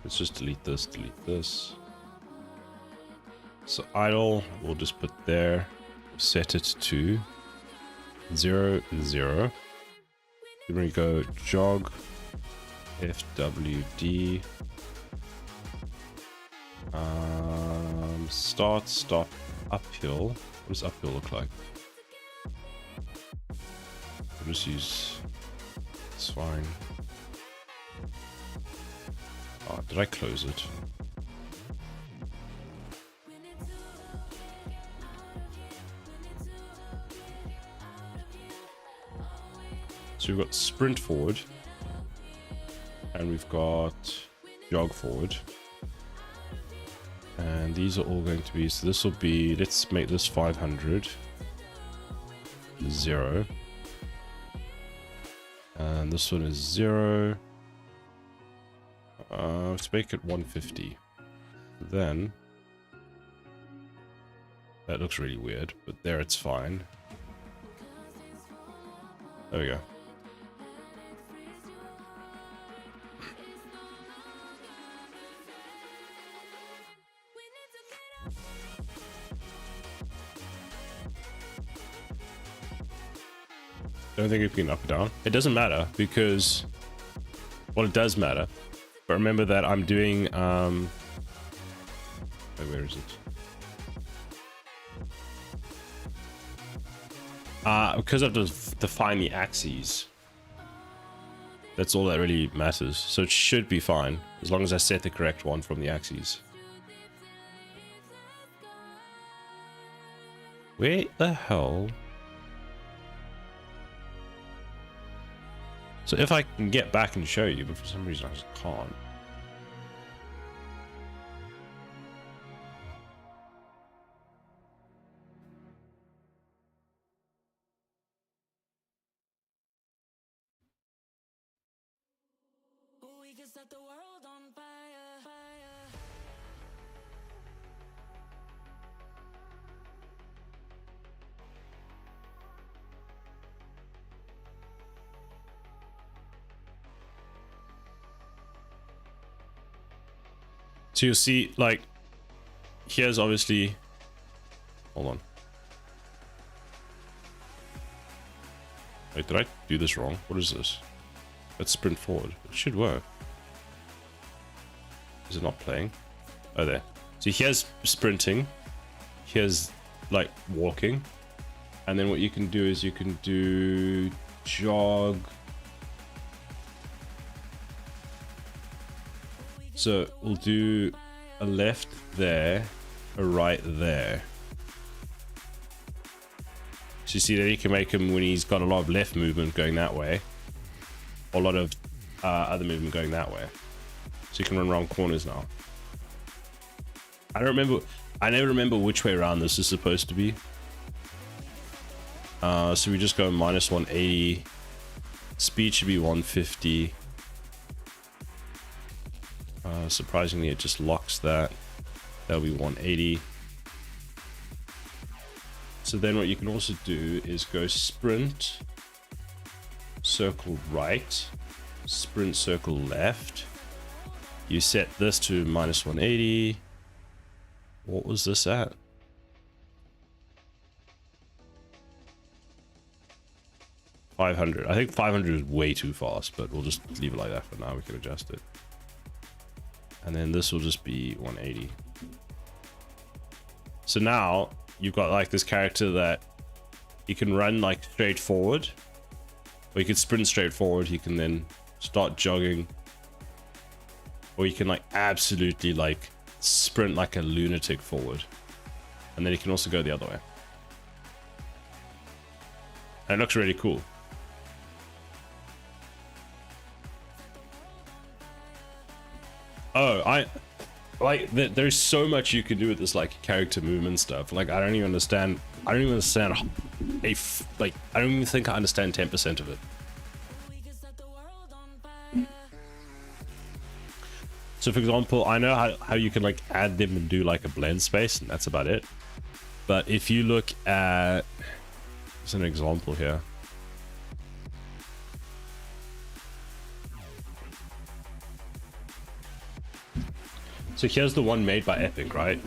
Let's just delete this, delete this. So idle, we'll just put there. Set it to 0, 0. Then we go jog, FWD. Start, stop, uphill. What does uphill look like? I'll just use, it's fine. Oh, did I close it? So we've got sprint forward, and we've got jog forward, and these are all going to be, so this will be, let's make this 500, 0, and this one is 0. Let's make it 150. Then that looks really weird, but there it's fine. There we go. I don't think it can up or down. It doesn't matter because, well, it does matter. But remember that I'm doing, wait, where is it? Because I've defined the axes. That's all that really matters. So it should be fine, as long as I set the correct one from the axes. Where the hell? So if I can get back and show you, but for some reason I just can't. We can set the world on fire, fire. So you'll see, like, here's obviously, hold on. Wait, did I do this wrong? What is this? Let's sprint forward. It should work. Is it not playing? Oh, there. So here's sprinting. Here's, like, walking. And then what you can do is you can do jog. So we'll do a left there, a right there. So you see that you can make him when he's got a lot of left movement going that way, or a lot of other movement going that way. So you can run around corners now. I never remember which way around this is supposed to be. So we just go minus 180. Speed should be 150. Surprisingly, it just locks that. That'll be 180. So then what you can also do is go sprint, circle right, sprint, circle left. You set this to minus 180, What was this at? $500. I think 500 is way too fast, but we'll just leave it like that for now. We can adjust it. And then this will just be 180. So now you've got like this character that you can run like straight forward, or you can sprint straight forward. You can then start jogging, or you can like absolutely like sprint like a lunatic forward, and then you can also go the other way. And it looks really cool. Oh, I like there's so much you can do with this like character movement stuff. Like I don't even understand I don't even think I understand 10% of it. So for example, I know how you can like add them and do like a blend space, and that's about it. But if you look at, there's an example here. So here's the one made by Epic, right?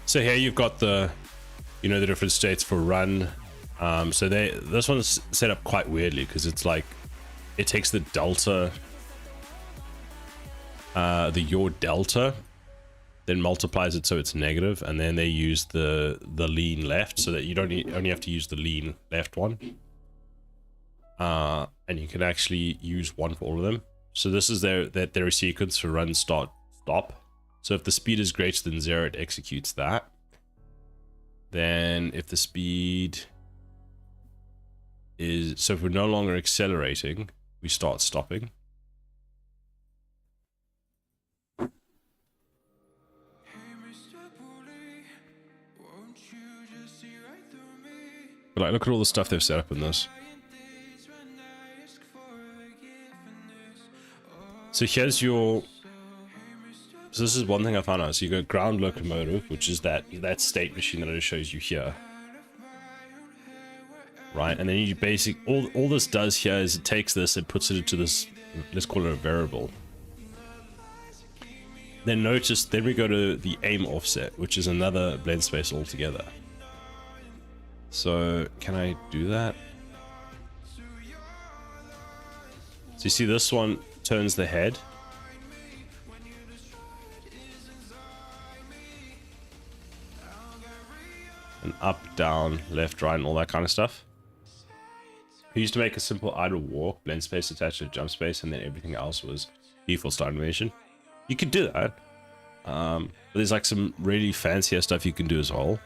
So here you've got the, you know, the different states for run. So this one's set up quite weirdly because it's like, it takes the delta, your delta, then multiplies it so it's negative, and then they use the lean left so that you don't only have to use the lean left one. And you can actually use one for all of them. So this is their sequence for run, start, stop. So if the speed is greater than 0, it executes that. Then if the speed is, so if we're no longer accelerating, we start stopping. But like, look at all the stuff they've set up in this. So here's your, so this is one thing I found out. So you go ground locomotive, which is that state machine that it shows you here. Right, and then you all this does here is it takes this and puts it into this, let's call it a variable. Then notice, then we go to the aim offset, which is another blend space altogether. So can I do that? So you see this one turns the head. And up, down, left, right, and all that kind of stuff. We used to make a simple idle walk, blend space attached to jump space, and then everything else was default start animation. You could do that. But there's like some really fancier stuff you can do as well.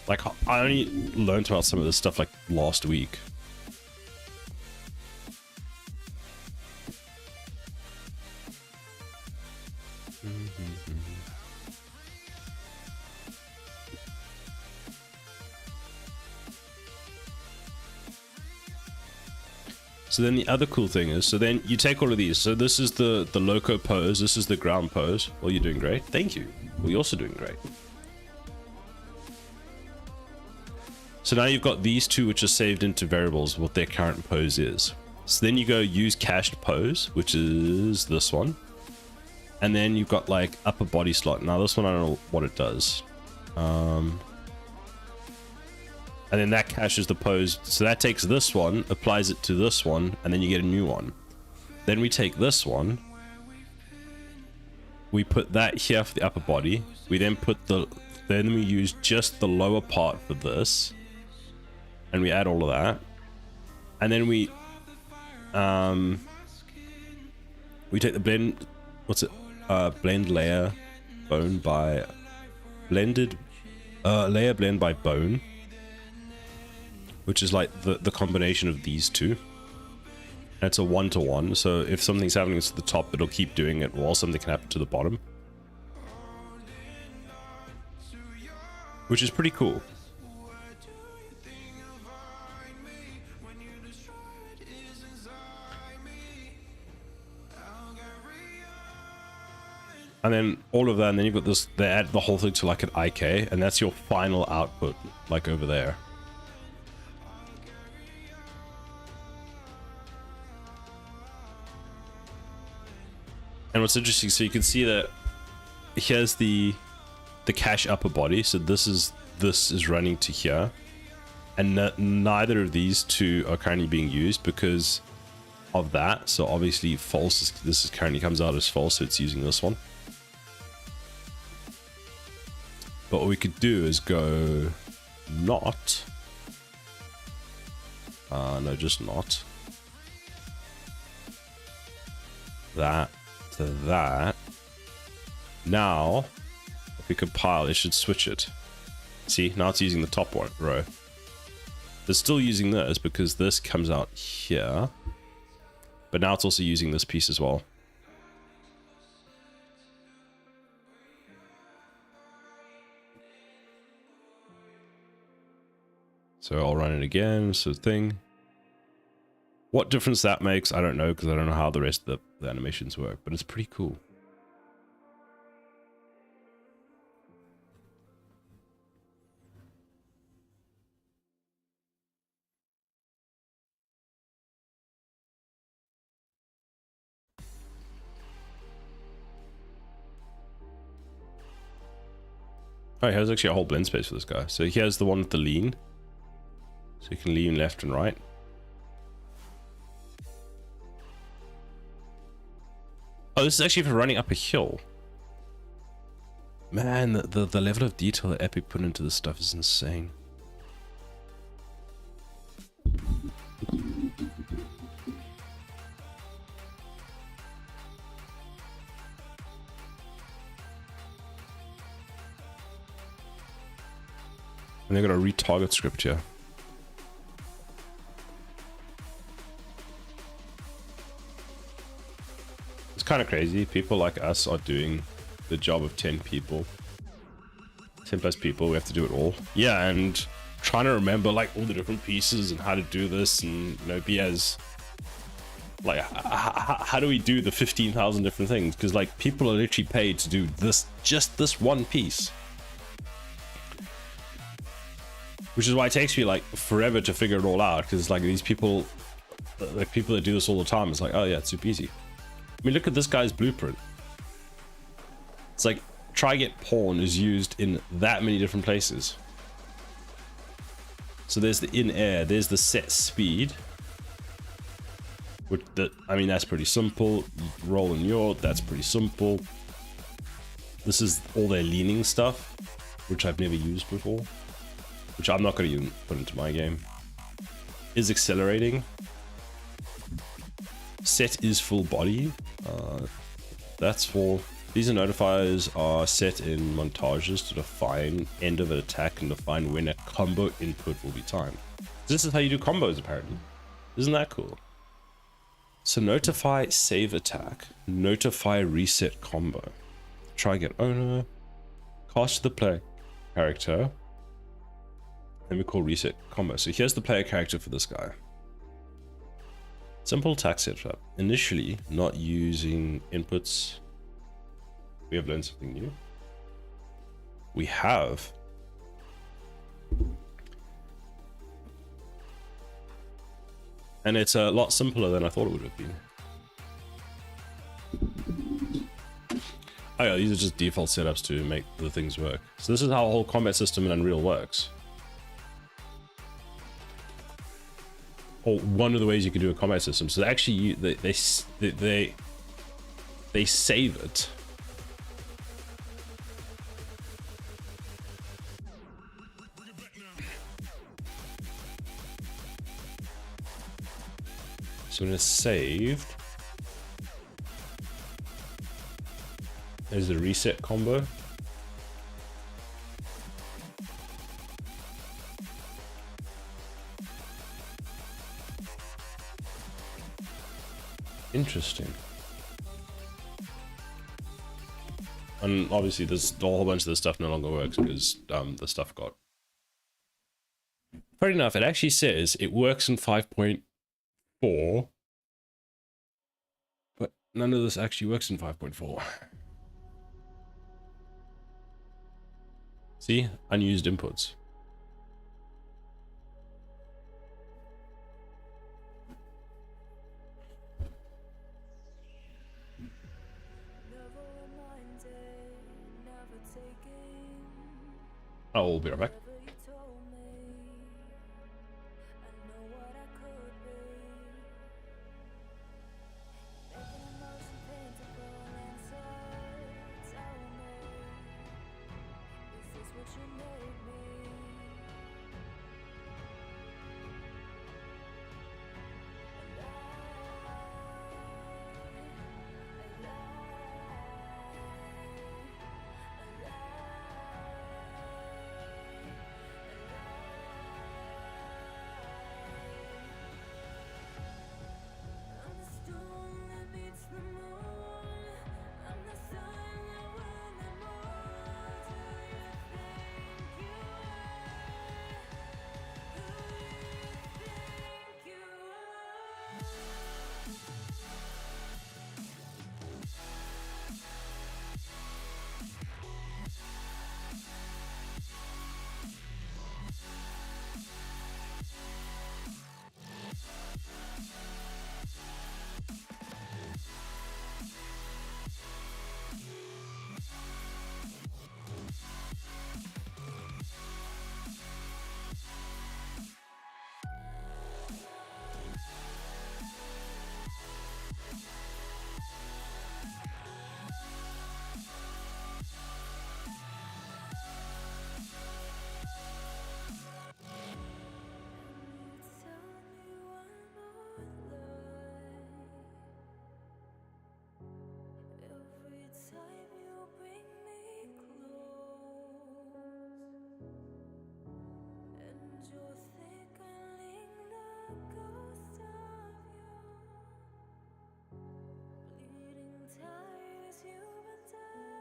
Like, I only learned about some of this stuff like last week. So then the other cool thing is, so then you take all of these. So this is the loco pose. This is the ground pose. Well, you're doing great. Thank you. Well, you're also doing great. So now you've got these two, which are saved into variables, what their current pose is. So then you go use cached pose, which is this one. And then you've got like upper body slot. Now this one, I don't know what it does. And then that caches the pose. So that takes this one, applies it to this one, and then you get a new one. Then we take this one. We put that here for the upper body. We then put then we use just the lower part for this. And we add all of that. And then we take the blend, blend layer bone by blended layer blend by bone, which is like the combination of these two. And it's a 1-to-1, so if something's happening to the top, it'll keep doing it while something can happen to the bottom, which is pretty cool. And then all of that, and then you've got this, they add the whole thing to like an IK, and that's your final output, like over there. And what's interesting, so you can see that here's the cache upper body, so this is running to here, and neither of these two are currently being used because of that. So obviously false, this is currently comes out as false, so it's using this one. But what we could do is go not. No, just not. That to that. Now, if we compile, it should switch it. See, now it's using the top one row. It's still using this because this comes out here. But now it's also using this piece as well. So I'll run it again, so thing. What difference that makes, I don't know, because I don't know how the rest of the animations work, but it's pretty cool. Oh, here's actually a whole blend space for this guy. So here's the one with the lean. So you can lean left and right. Oh, this is actually for running up a hill. Man, the level of detail that Epic put into this stuff is insane. And they've got a retarget script here. It's kind of crazy. People like us are doing the job of 10 people. 10 plus people, we have to do it all. Yeah, and trying to remember like all the different pieces and how to do this, and you know, be as like how do we do the 15,000 different things? Because like people are literally paid to do this, just this one piece. Which is why it takes me like forever to figure it all out, because like these people, like people that do this all the time, it's like, oh yeah, it's super easy. I mean, look at this guy's blueprint. It's like try get pawn is used in that many different places. So there's the in air, there's the set speed. Which I mean, that's pretty simple. Roll and yaw, that's pretty simple. This is all their leaning stuff, which I've never used before. Which I'm not going to even put into my game. Is accelerating. Set is full body. That's for... These notifiers are set in montages to define end of an attack and define when a combo input will be timed. This is how you do combos, apparently. Isn't that cool? So notify save attack. Notify reset combo. Try get owner. Cast the player character. Then we call reset combo. So here's the player character for this guy. Simple attack setup. Initially, not using inputs. We have learned something new. We have. And it's a lot simpler than I thought it would have been. Oh yeah, these are just default setups to make the things work. So this is how the whole combat system in Unreal works. Or one of the ways you can do a combat system. So actually, they save it. So when it's saved, there's the reset combo. Interesting. And obviously there's a whole bunch of this stuff no longer works because the stuff got... Fair enough, it actually says it works in 5.4, but none of this actually works in 5.4. See, unused inputs. Never reminded, never taking. I will be right back. Whatever you told me, I know what I could be. Making emotion paintable inside. Tell me, is this what you made me? I'm the storm that meets the moon. I'm the sun that will not move. Do you think you are? Who do you think you are? Tell me one more lie. Every time you bring me close, and you're thickening the ghost of you, bleeding tired as you've been done.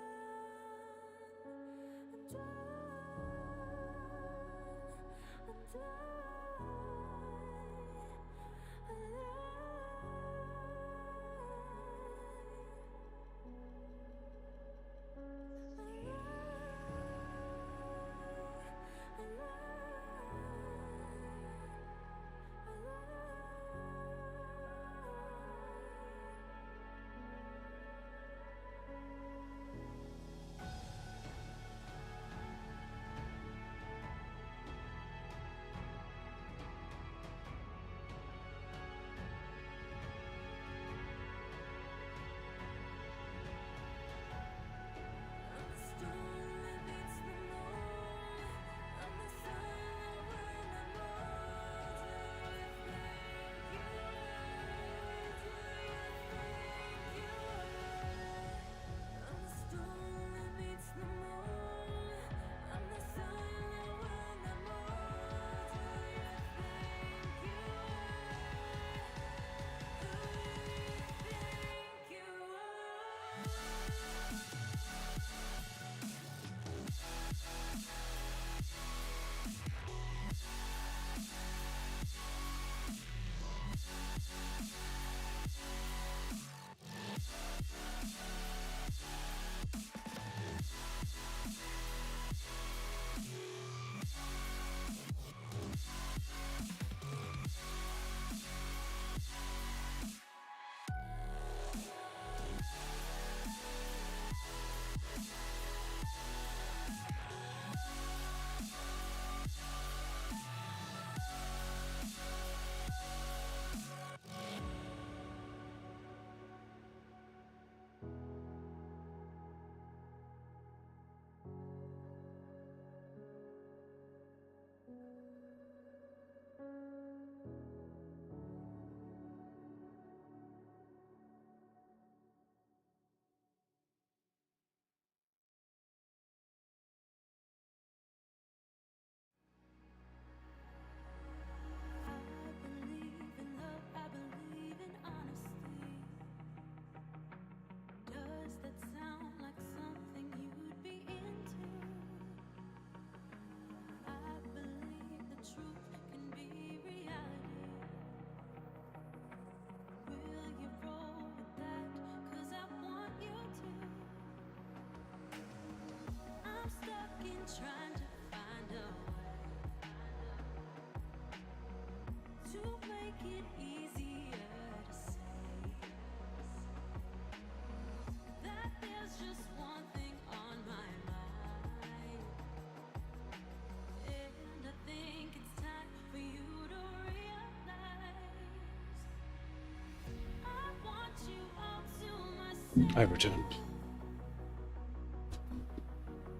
I returned.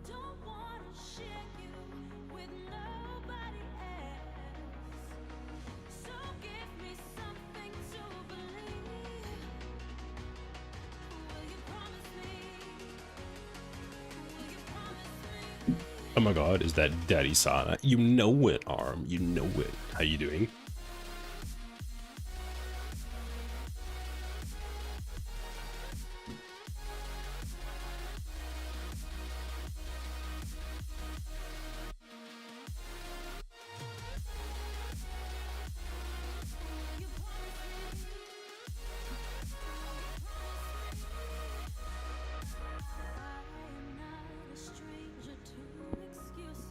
Don't wanna share you with nobody else. So give me something to believe. Will you promise me? Will you promise me? Oh my god, is that Daddy Sana? You know it, Arm. You know it. How you doing? I am not a stranger to excuses.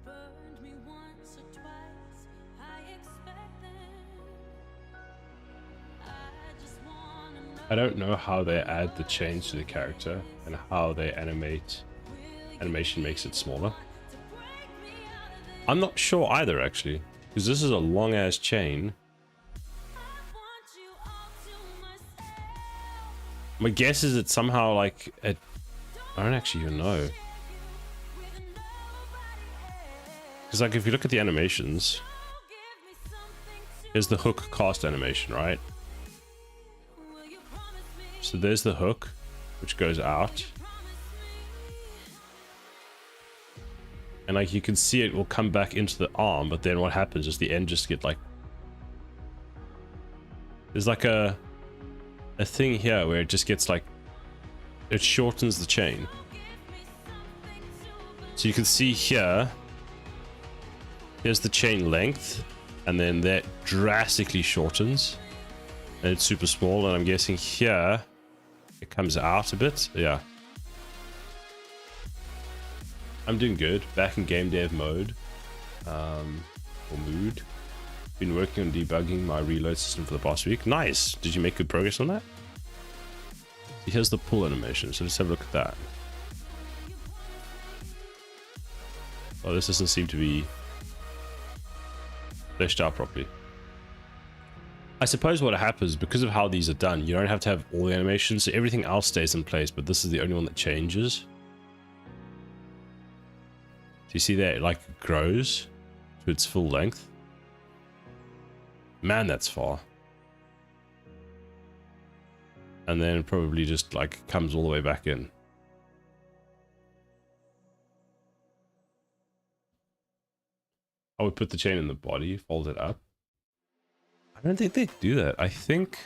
Burned me once or twice, I expect them. I just wanna know. I don't know how they add the change to the character and how they animate. Animation makes it smaller. I'm not sure either, actually, because this is a long ass chain. My guess is that somehow, like, I don't actually even know. Because, like, if you look at the animations, there's the hook cast animation, right? So there's the hook, which goes out. And, like, you can see it will come back into the arm, but then what happens is the end just get, like... There's, like, a thing here where it just gets, like... It shortens the chain. So you can see here... Here's the chain length, and then that drastically shortens. And it's super small, and I'm guessing here... It comes out a bit, yeah. I'm doing good. Back in game dev mode, or mood. Been working on debugging my reload system for the past week. Nice. Did you make good progress on that? So here's the pull animation. So let's have a look at that. Oh, this doesn't seem to be fleshed out properly. I suppose what happens, because of how these are done, you don't have to have all the animations, so everything else stays in place, but this is the only one that changes. Do you see that? It like grows to its full length. Man, that's far. And then probably just like comes all the way back in. I would put the chain in the body, fold it up. I don't think they do that. I think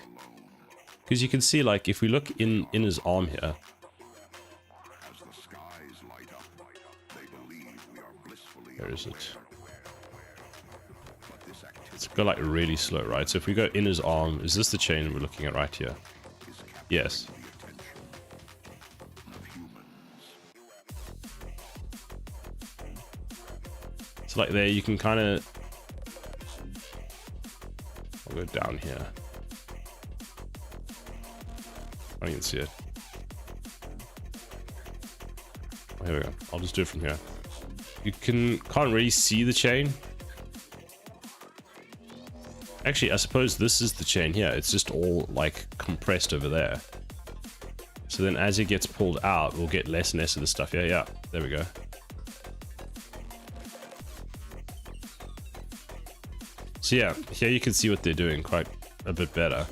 because you can see, like, if we look in his arm here. Where is it? It's go like really slow, right? So if we go in his arm, is this the chain we're looking at right here? Yes. So like there, you can kind of... I'll go down here. I don't even see it. Oh, here we go. I'll just do it from here. You can't really see the chain. Actually, I suppose this is the chain here. It's just all like compressed over there. So then as it gets pulled out, we'll get less and less of the stuff. Yeah, there we go. So yeah, here you can see what they're doing quite a bit better.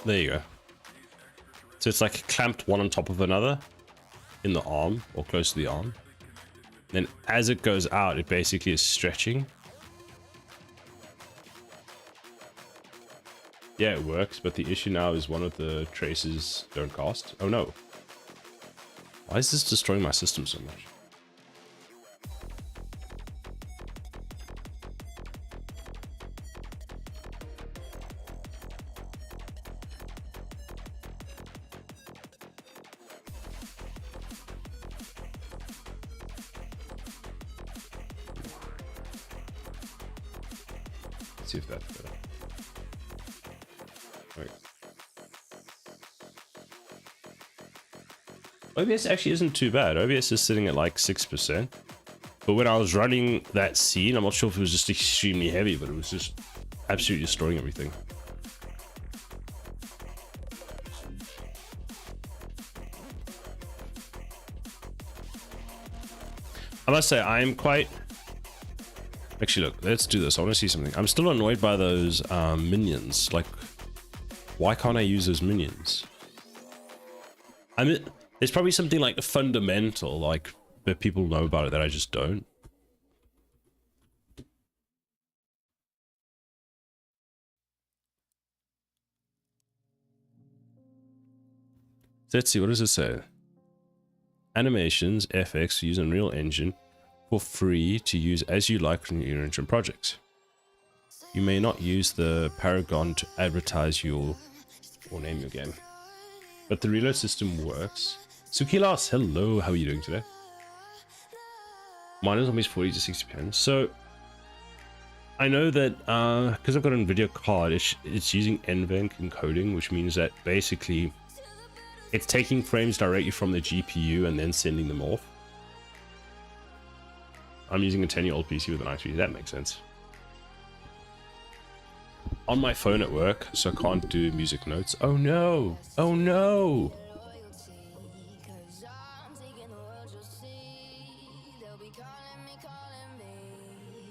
There you go. So it's like clamped one on top of another in the arm or close to the arm. Then as it goes out, it basically is stretching. Yeah, it works, but the issue now is one of the traces don't cast. Oh no. Why is this destroying my system so much? Let's see if that's better. Right. OBS actually isn't too bad. OBS is sitting at like 6%. But when I was running that scene, I'm not sure if it was just extremely heavy, but it was just absolutely destroying everything. I must say, I'm quite... Actually, look, let's do this. I want to see something. I'm still annoyed by those minions. Like, why can't I use those minions? I mean, there's probably something like fundamental, like, that people know about it that I just don't. Let's see, what does it say? Animations, FX, use Unreal Engine for free to use as you like in your engine projects. You may not use the Paragon to advertise your or name your game, but the reload system works. Sukilas, hello, how are you doing today? Mine is almost 40 to 60 pence. So I know that because I've got a NVIDIA card, it's using NVENC encoding, which means that basically it's taking frames directly from the GPU and then sending them off. I'm using a 10-year-old PC with an i3, that makes sense. On my phone at work, so I can't do music notes. Oh no! Oh no!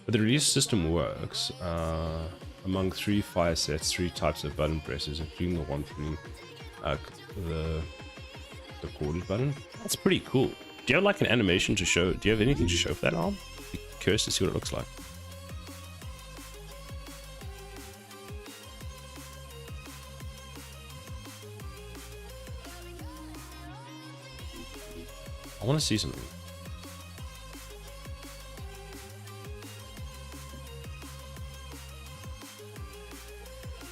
But the release system works among 3 fire sets, 3 types of button presses, including the one for the chorded button. That's pretty cool. Do you have like an animation to show? Do you have anything to show for that arm? Be curious to see what it looks like. I want to see something.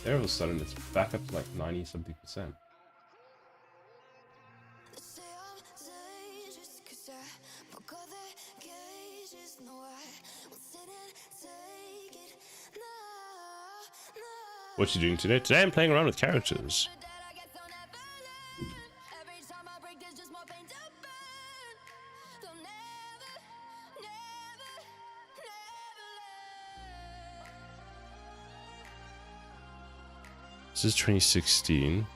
There all of a sudden it's back up to like 90-something%. What you doing today? Today I'm playing around with characters. This is 2016.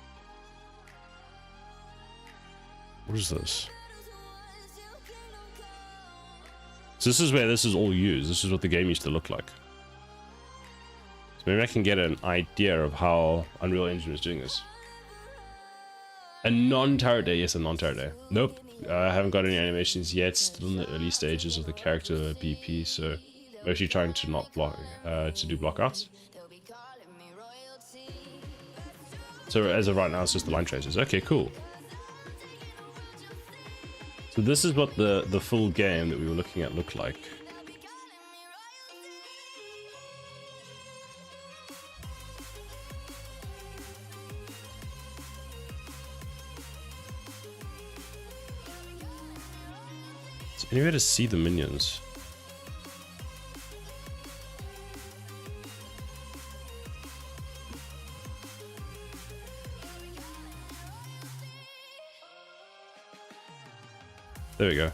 What is this? So this is where this is all used. This is what the game used to look like. So maybe I can get an idea of how Unreal Engine is doing this. A non-tower day. Yes, a non-tower day. Nope. I haven't got any animations yet. Still in the early stages of the character BP. So I'm actually trying to not block, to do blockouts. So as of right now, it's just the line traces. Okay, cool. So this is what the full game that we were looking at looked like. Is anywhere to see the minions? There we go.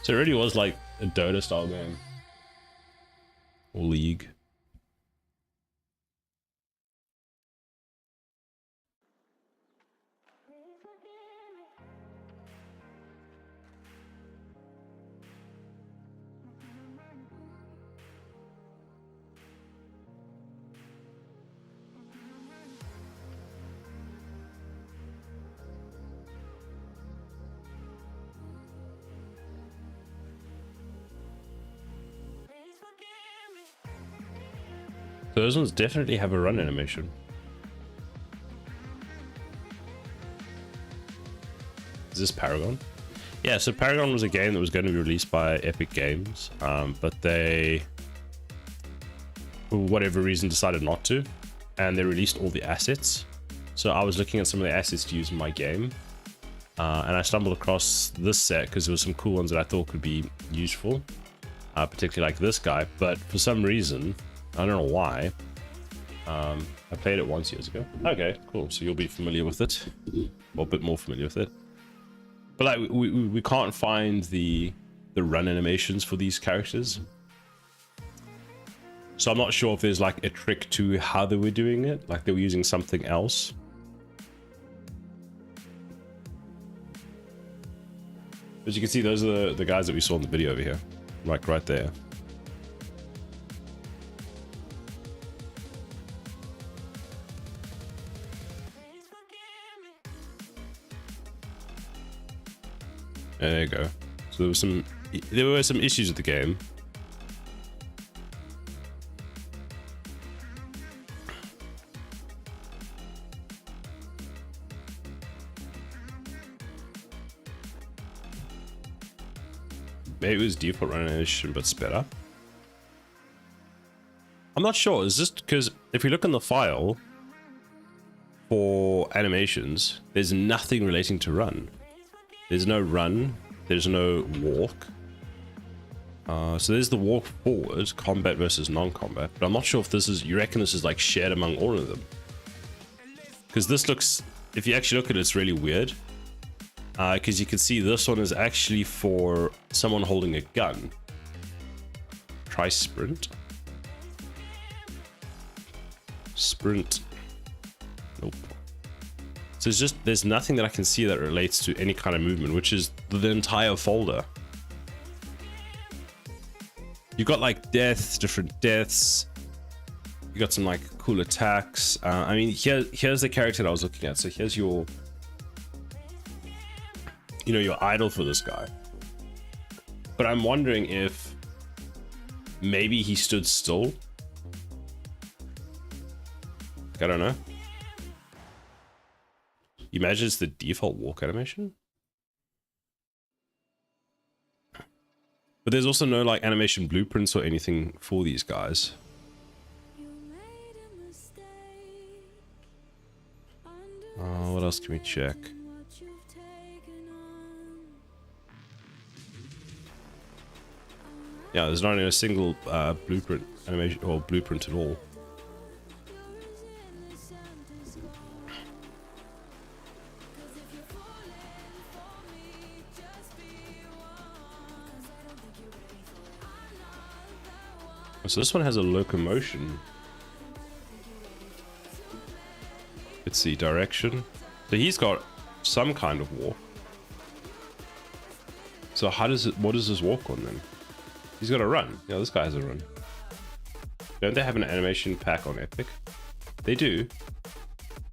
So it really was like a Dota style game. Or League. Those ones definitely have a run animation. Is this Paragon? Yeah, so Paragon was a game that was going to be released by Epic Games, but they, for whatever reason, decided not to, and they released all the assets. So I was looking at some of the assets to use in my game, And I stumbled across this set because there were some cool ones that I thought could be useful, particularly like this guy. But for some reason, I don't know why, I played it once years ago. Okay, cool. So you'll be familiar with it, or a bit more familiar with it. But like we can't find the run animations for these characters. So I'm not sure if there's like a trick to how they were doing it, like they were using something else. As you can see, those are the guys that we saw in the video over here, like right there. There you go. So there were some issues with the game. Maybe it was default run animation, but sped up. I'm not sure. Is this because if you look in the file for animations, there's nothing relating to run. There's no run. There's no walk. So there's the walk forward, combat versus non-combat. But I'm not sure if this is, you reckon this is like shared among all of them? Because this looks, if you actually look at it, it's really weird. Because you can see this one is actually for someone holding a gun. Try sprint. Sprint. Nope. So there's nothing that I can see that relates to any kind of movement, which is the entire folder. You got like deaths, different deaths. You got some like cool attacks. I mean, here's the character that I was looking at. So here's your, your idol for this guy. But I'm wondering if maybe he stood still. I don't know. Imagine it's the default walk animation. But there's also no like animation blueprints or anything for these guys. What else can we check? Yeah, there's not even a single blueprint animation or blueprint at all. So this one has a locomotion. Let's see, direction. So he's got some kind of walk. So what does this walk on then? He's got a run. Yeah, this guy has a run. Don't they have an animation pack on Epic? They do.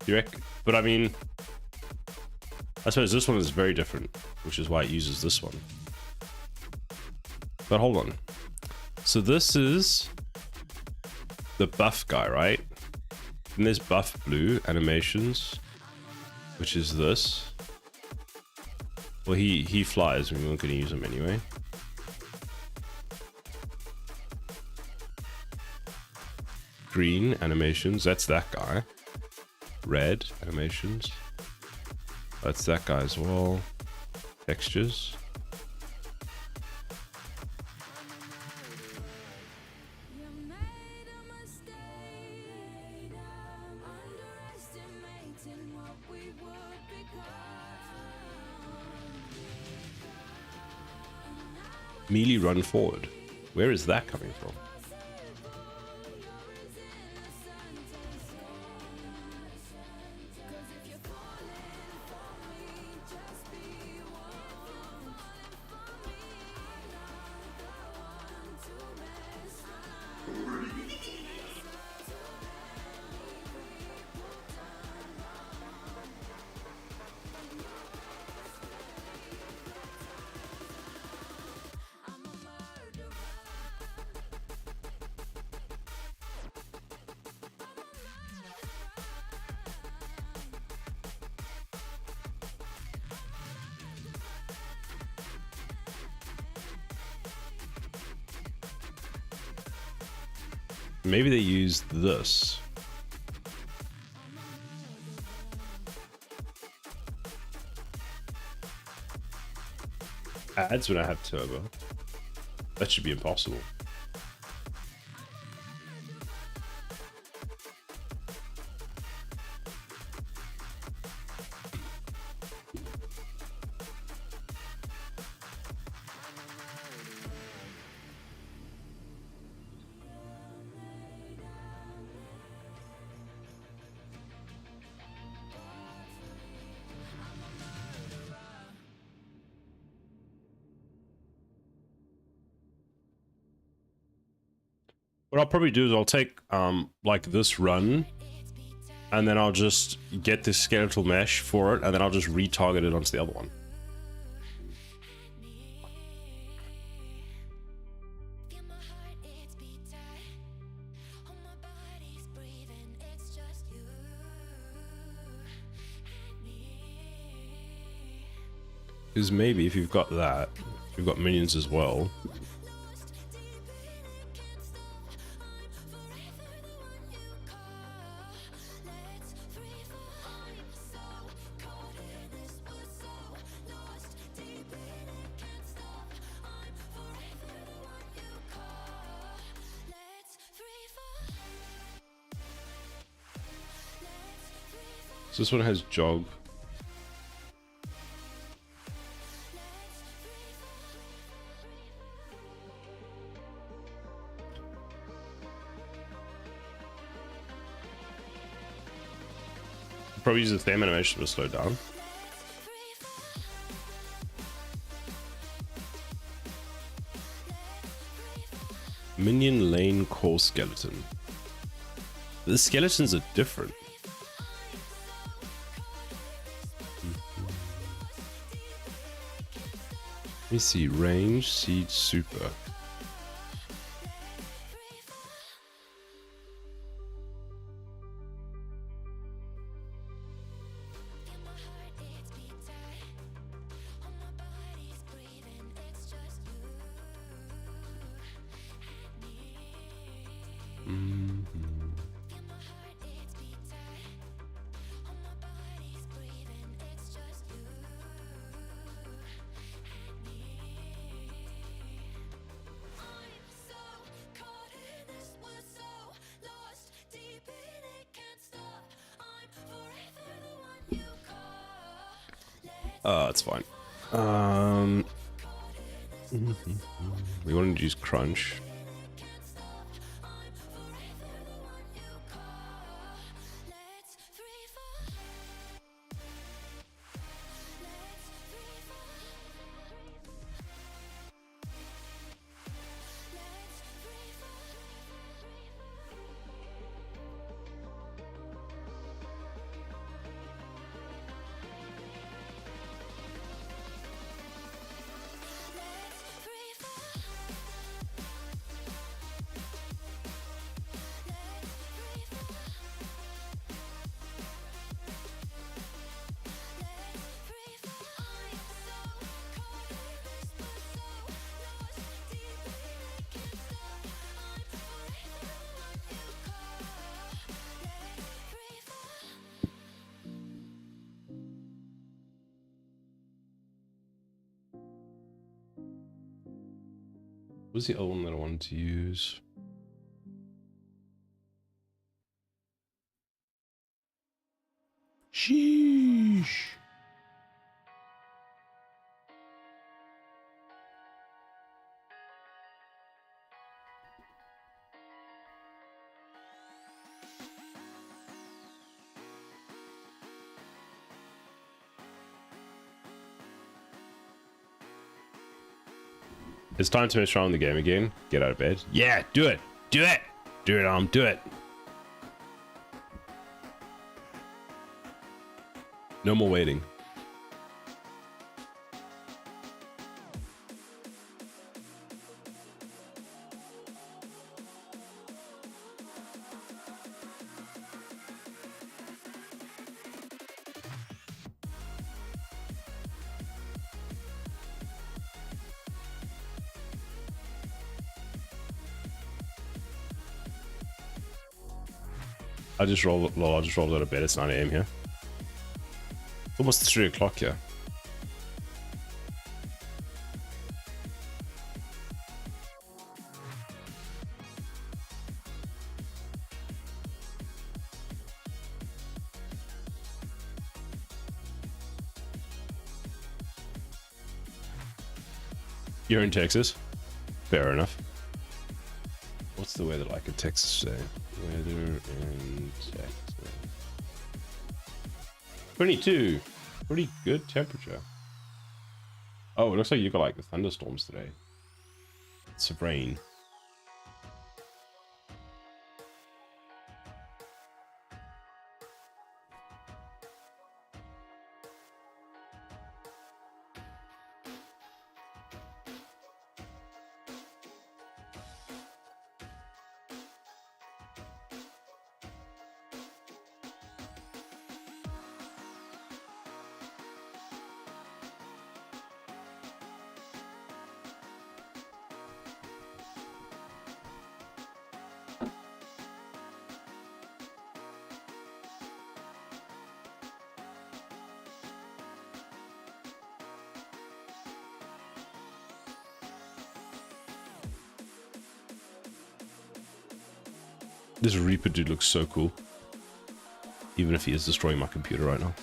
You reckon? But I mean, I suppose this one is very different, which is why it uses this one. But hold on. So this is the buff guy, right? And there's buff blue animations, which is this. Well, he flies. We weren't going to use him anyway. Green animations. That's that guy. Red animations. That's that guy as well. Textures. Melee run forward. Where is that coming from? Maybe they used this. pads when I have turbo. That should be impossible. What I'll probably do is I'll take like this run, and then I'll just get this skeletal mesh for it, and then I'll just retarget it onto the other one. Feel my heart, it's beat tight. All my body's breathing, it's just you and me. Because maybe if you've got that, you've got minions as well. Lost deep in it, can't stop. I'm forever the one you call. Let's free fall. I'm so caught in this wood, so lost deep in it, can't stop. I'm forever the one you call. Let's free fall. Let's free fall. So this one has jog. Probably use the theme animation to slow down. Minion lane core skeleton. The skeletons are different. Let me see, range, seed, super. Feel my heart, it's beat tight. All my body's breathing, it's just you and me. Feel my heart, it's beat tight. All my body's breathing, it's just you and me. I'm so caught in this wood, so lost deep in it, can't stop. I'm forever the one you call. It's fine. We wanted to use crunch. Let's free fall. Let's free fall. Let's free fall. Let's free fall. What's the other one that I wanted to use? Sheesh. It's time to mess around the game again. Get out of bed. Yeah, do it. Do it. Do it, do it. No more waiting. I just rolled out of bed. It's 9 AM here. It's almost 3 o'clock here. You're in Texas. Fair enough. What's the weather like in Texas today? Weather in Texas. 22. Pretty good temperature. Oh, it looks like you got like the thunderstorms today. It's rain. This Reaper dude looks so cool. Even if he is destroying my computer right now.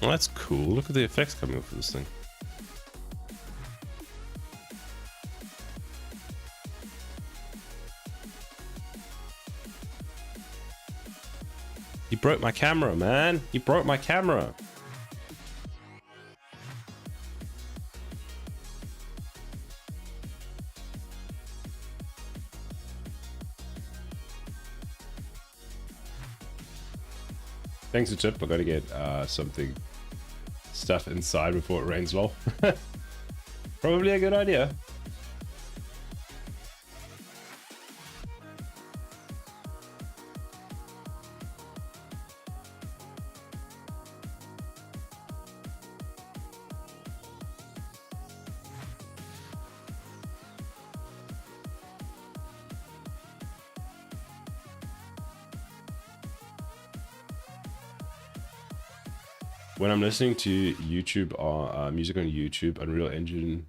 Well, that's cool. Look at the effects coming off of this thing. He broke my camera, man. He broke my camera. Thanks a tip. I gotta get stuff inside before it rains. Well, probably a good idea. When I'm listening to YouTube or music on YouTube, Unreal Engine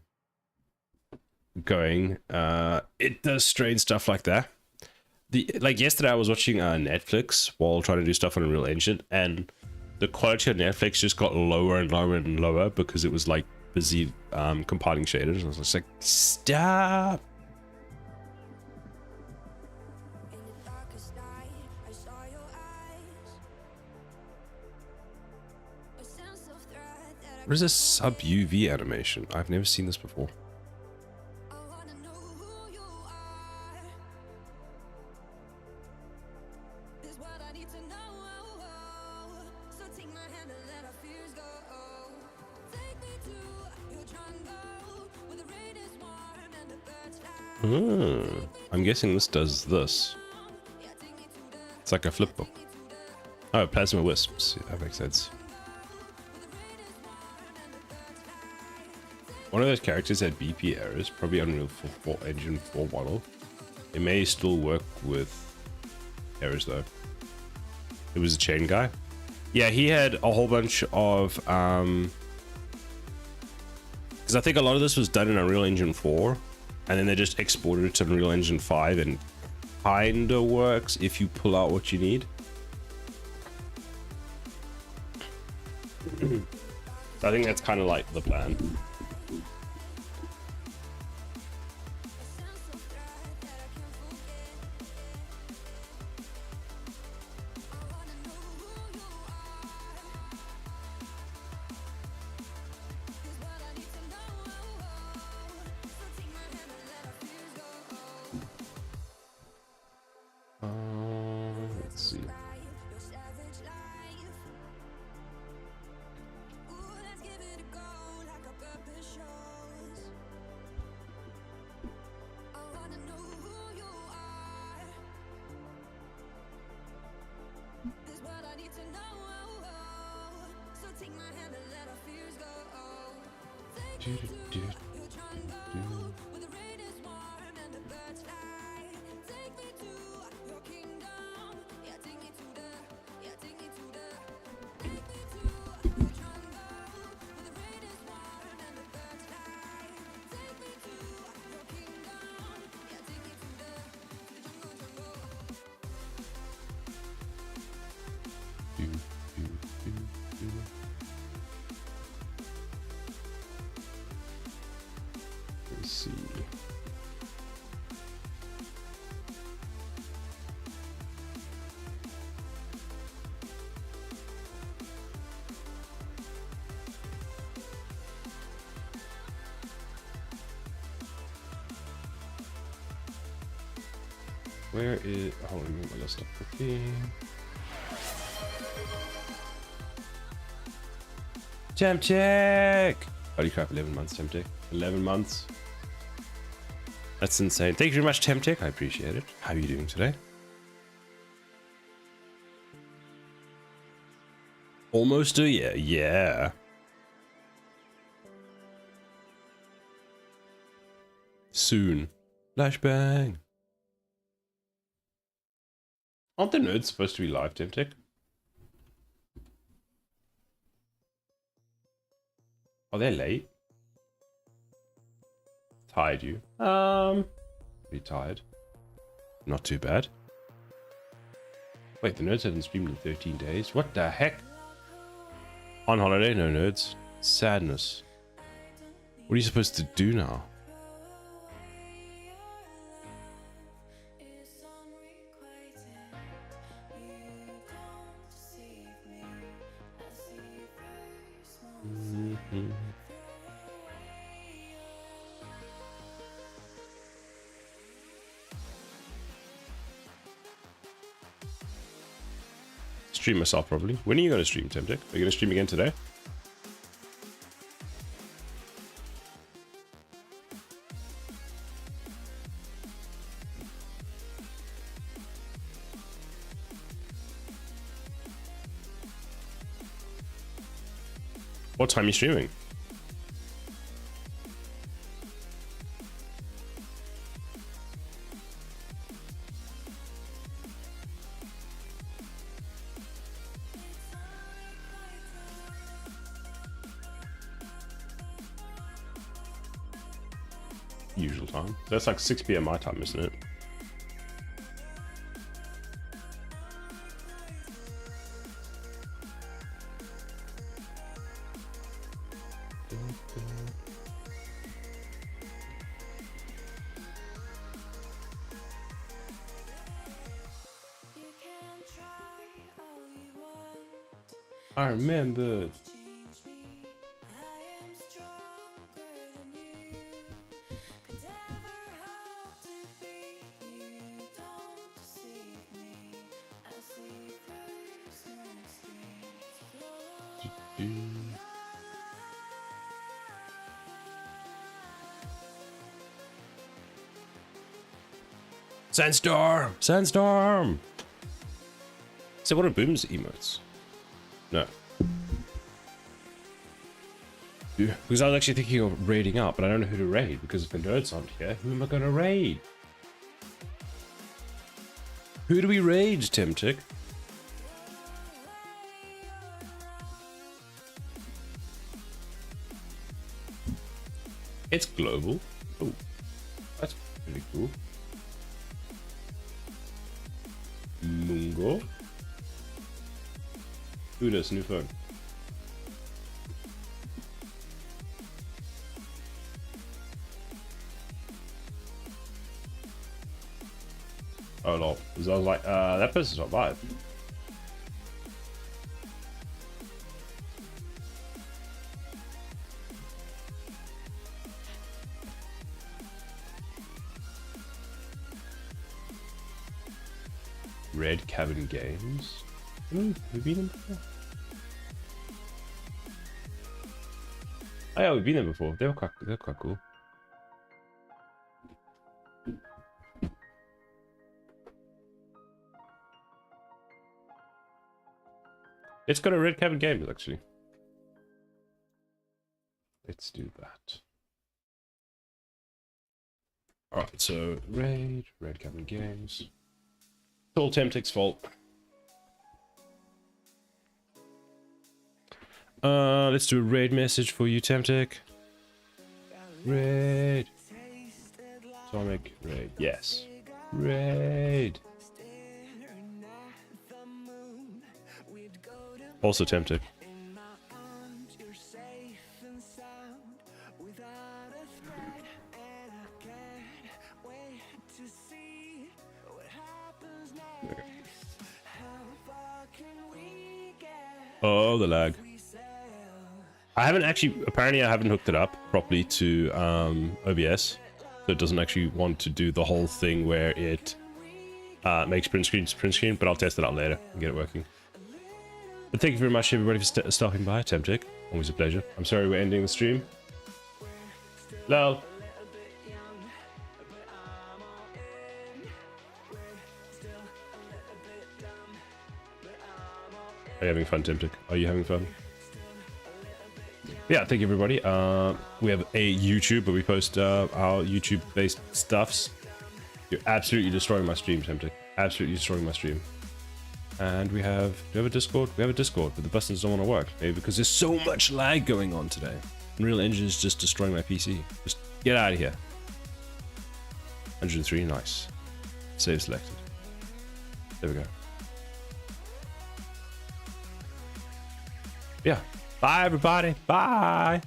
going, it does strange stuff like that. Like yesterday, I was watching Netflix while trying to do stuff on Unreal Engine, and the quality of Netflix just got lower and lower and lower because it was like busy compiling shaders. I was just like, stop. In the darkest night, I saw your eyes. A sense of threat that I What is this sub UV animation? I've never seen this before. wanna know who you are. Is what I need to know. So take my hand and let our fears go. Take me to your jungle where the rain is warm and the birds fly. I'm guessing this does this. Yeah, take me to the It's like a flip book. Oh, plasma wisps. Yeah, that makes sense. One of those characters had BP errors, probably Unreal 4 Engine 4 model. It may still work with errors though. It was a chain guy. Yeah, he had a whole bunch of because I think a lot of this was done in Unreal Engine 4, and then they just exported it to Unreal Engine 5, and kinda works if you pull out what you need. I think that's kind of like the plan. Let's see. Where is... Oh, let me get my list up quickly. Temp check! Holy crap, 11 months temp check. 11 months. That's insane. Thank you very much, temp check. I appreciate it. How are you doing today? Almost a year. Yeah. Soon. Flashbang. Aren't the nerds supposed to be live, Temtic? Are they late? Tired you? Be tired. Not too bad. Wait, the nerds haven't streamed in 13 days? What the heck? On holiday? No nerds. Sadness. What are you supposed to do now? Stream myself probably. When are you going to stream, Temtic? Are you going to stream again today? What time are you streaming? Usual time. That's like 6 PM my time, isn't it? I remember. Sandstorm! Sandstorm! So what are Boom's emotes? No. Yeah, because I was actually thinking of raiding up, but I don't know who to raid because if the nerds aren't here, who am I gonna raid? Who do we raid, Timtic? It's global. Oh, that's pretty cool. Mungo. Who does new phone? Oh lol. Because I was like, that person's not live. Red Cabin Games. Have we been there before? Oh yeah, we've been there before. They're quite cool. Let's go to Red Cabin Games actually. Let's do that. Alright, so Red Cabin Games. It's all Temtic's fault. Let's do a raid message for you, Temtic. Raid. Atomic raid. Yes. Raid. Also Temtic. Oh, the lag. I haven't actually, apparently I haven't hooked it up properly to OBS. So it doesn't actually want to do the whole thing where it makes print screen, but I'll test it out later and get it working. But thank you very much, everybody, for stopping by. Temptic, always a pleasure. I'm sorry we're ending the stream. Lol. Are you having fun, Temptic? Are you having fun? Yeah, thank you, everybody. We have a YouTube, but we post our YouTube-based stuffs. You're absolutely destroying my stream, Temptic. Absolutely destroying my stream. And do we have a Discord? We have a Discord, but the buttons don't want to work. Maybe because there's so much lag going on today. Unreal Engine is just destroying my PC. Just get out of here. 103, nice. Save selected. There we go. Yeah. Bye, everybody. Bye.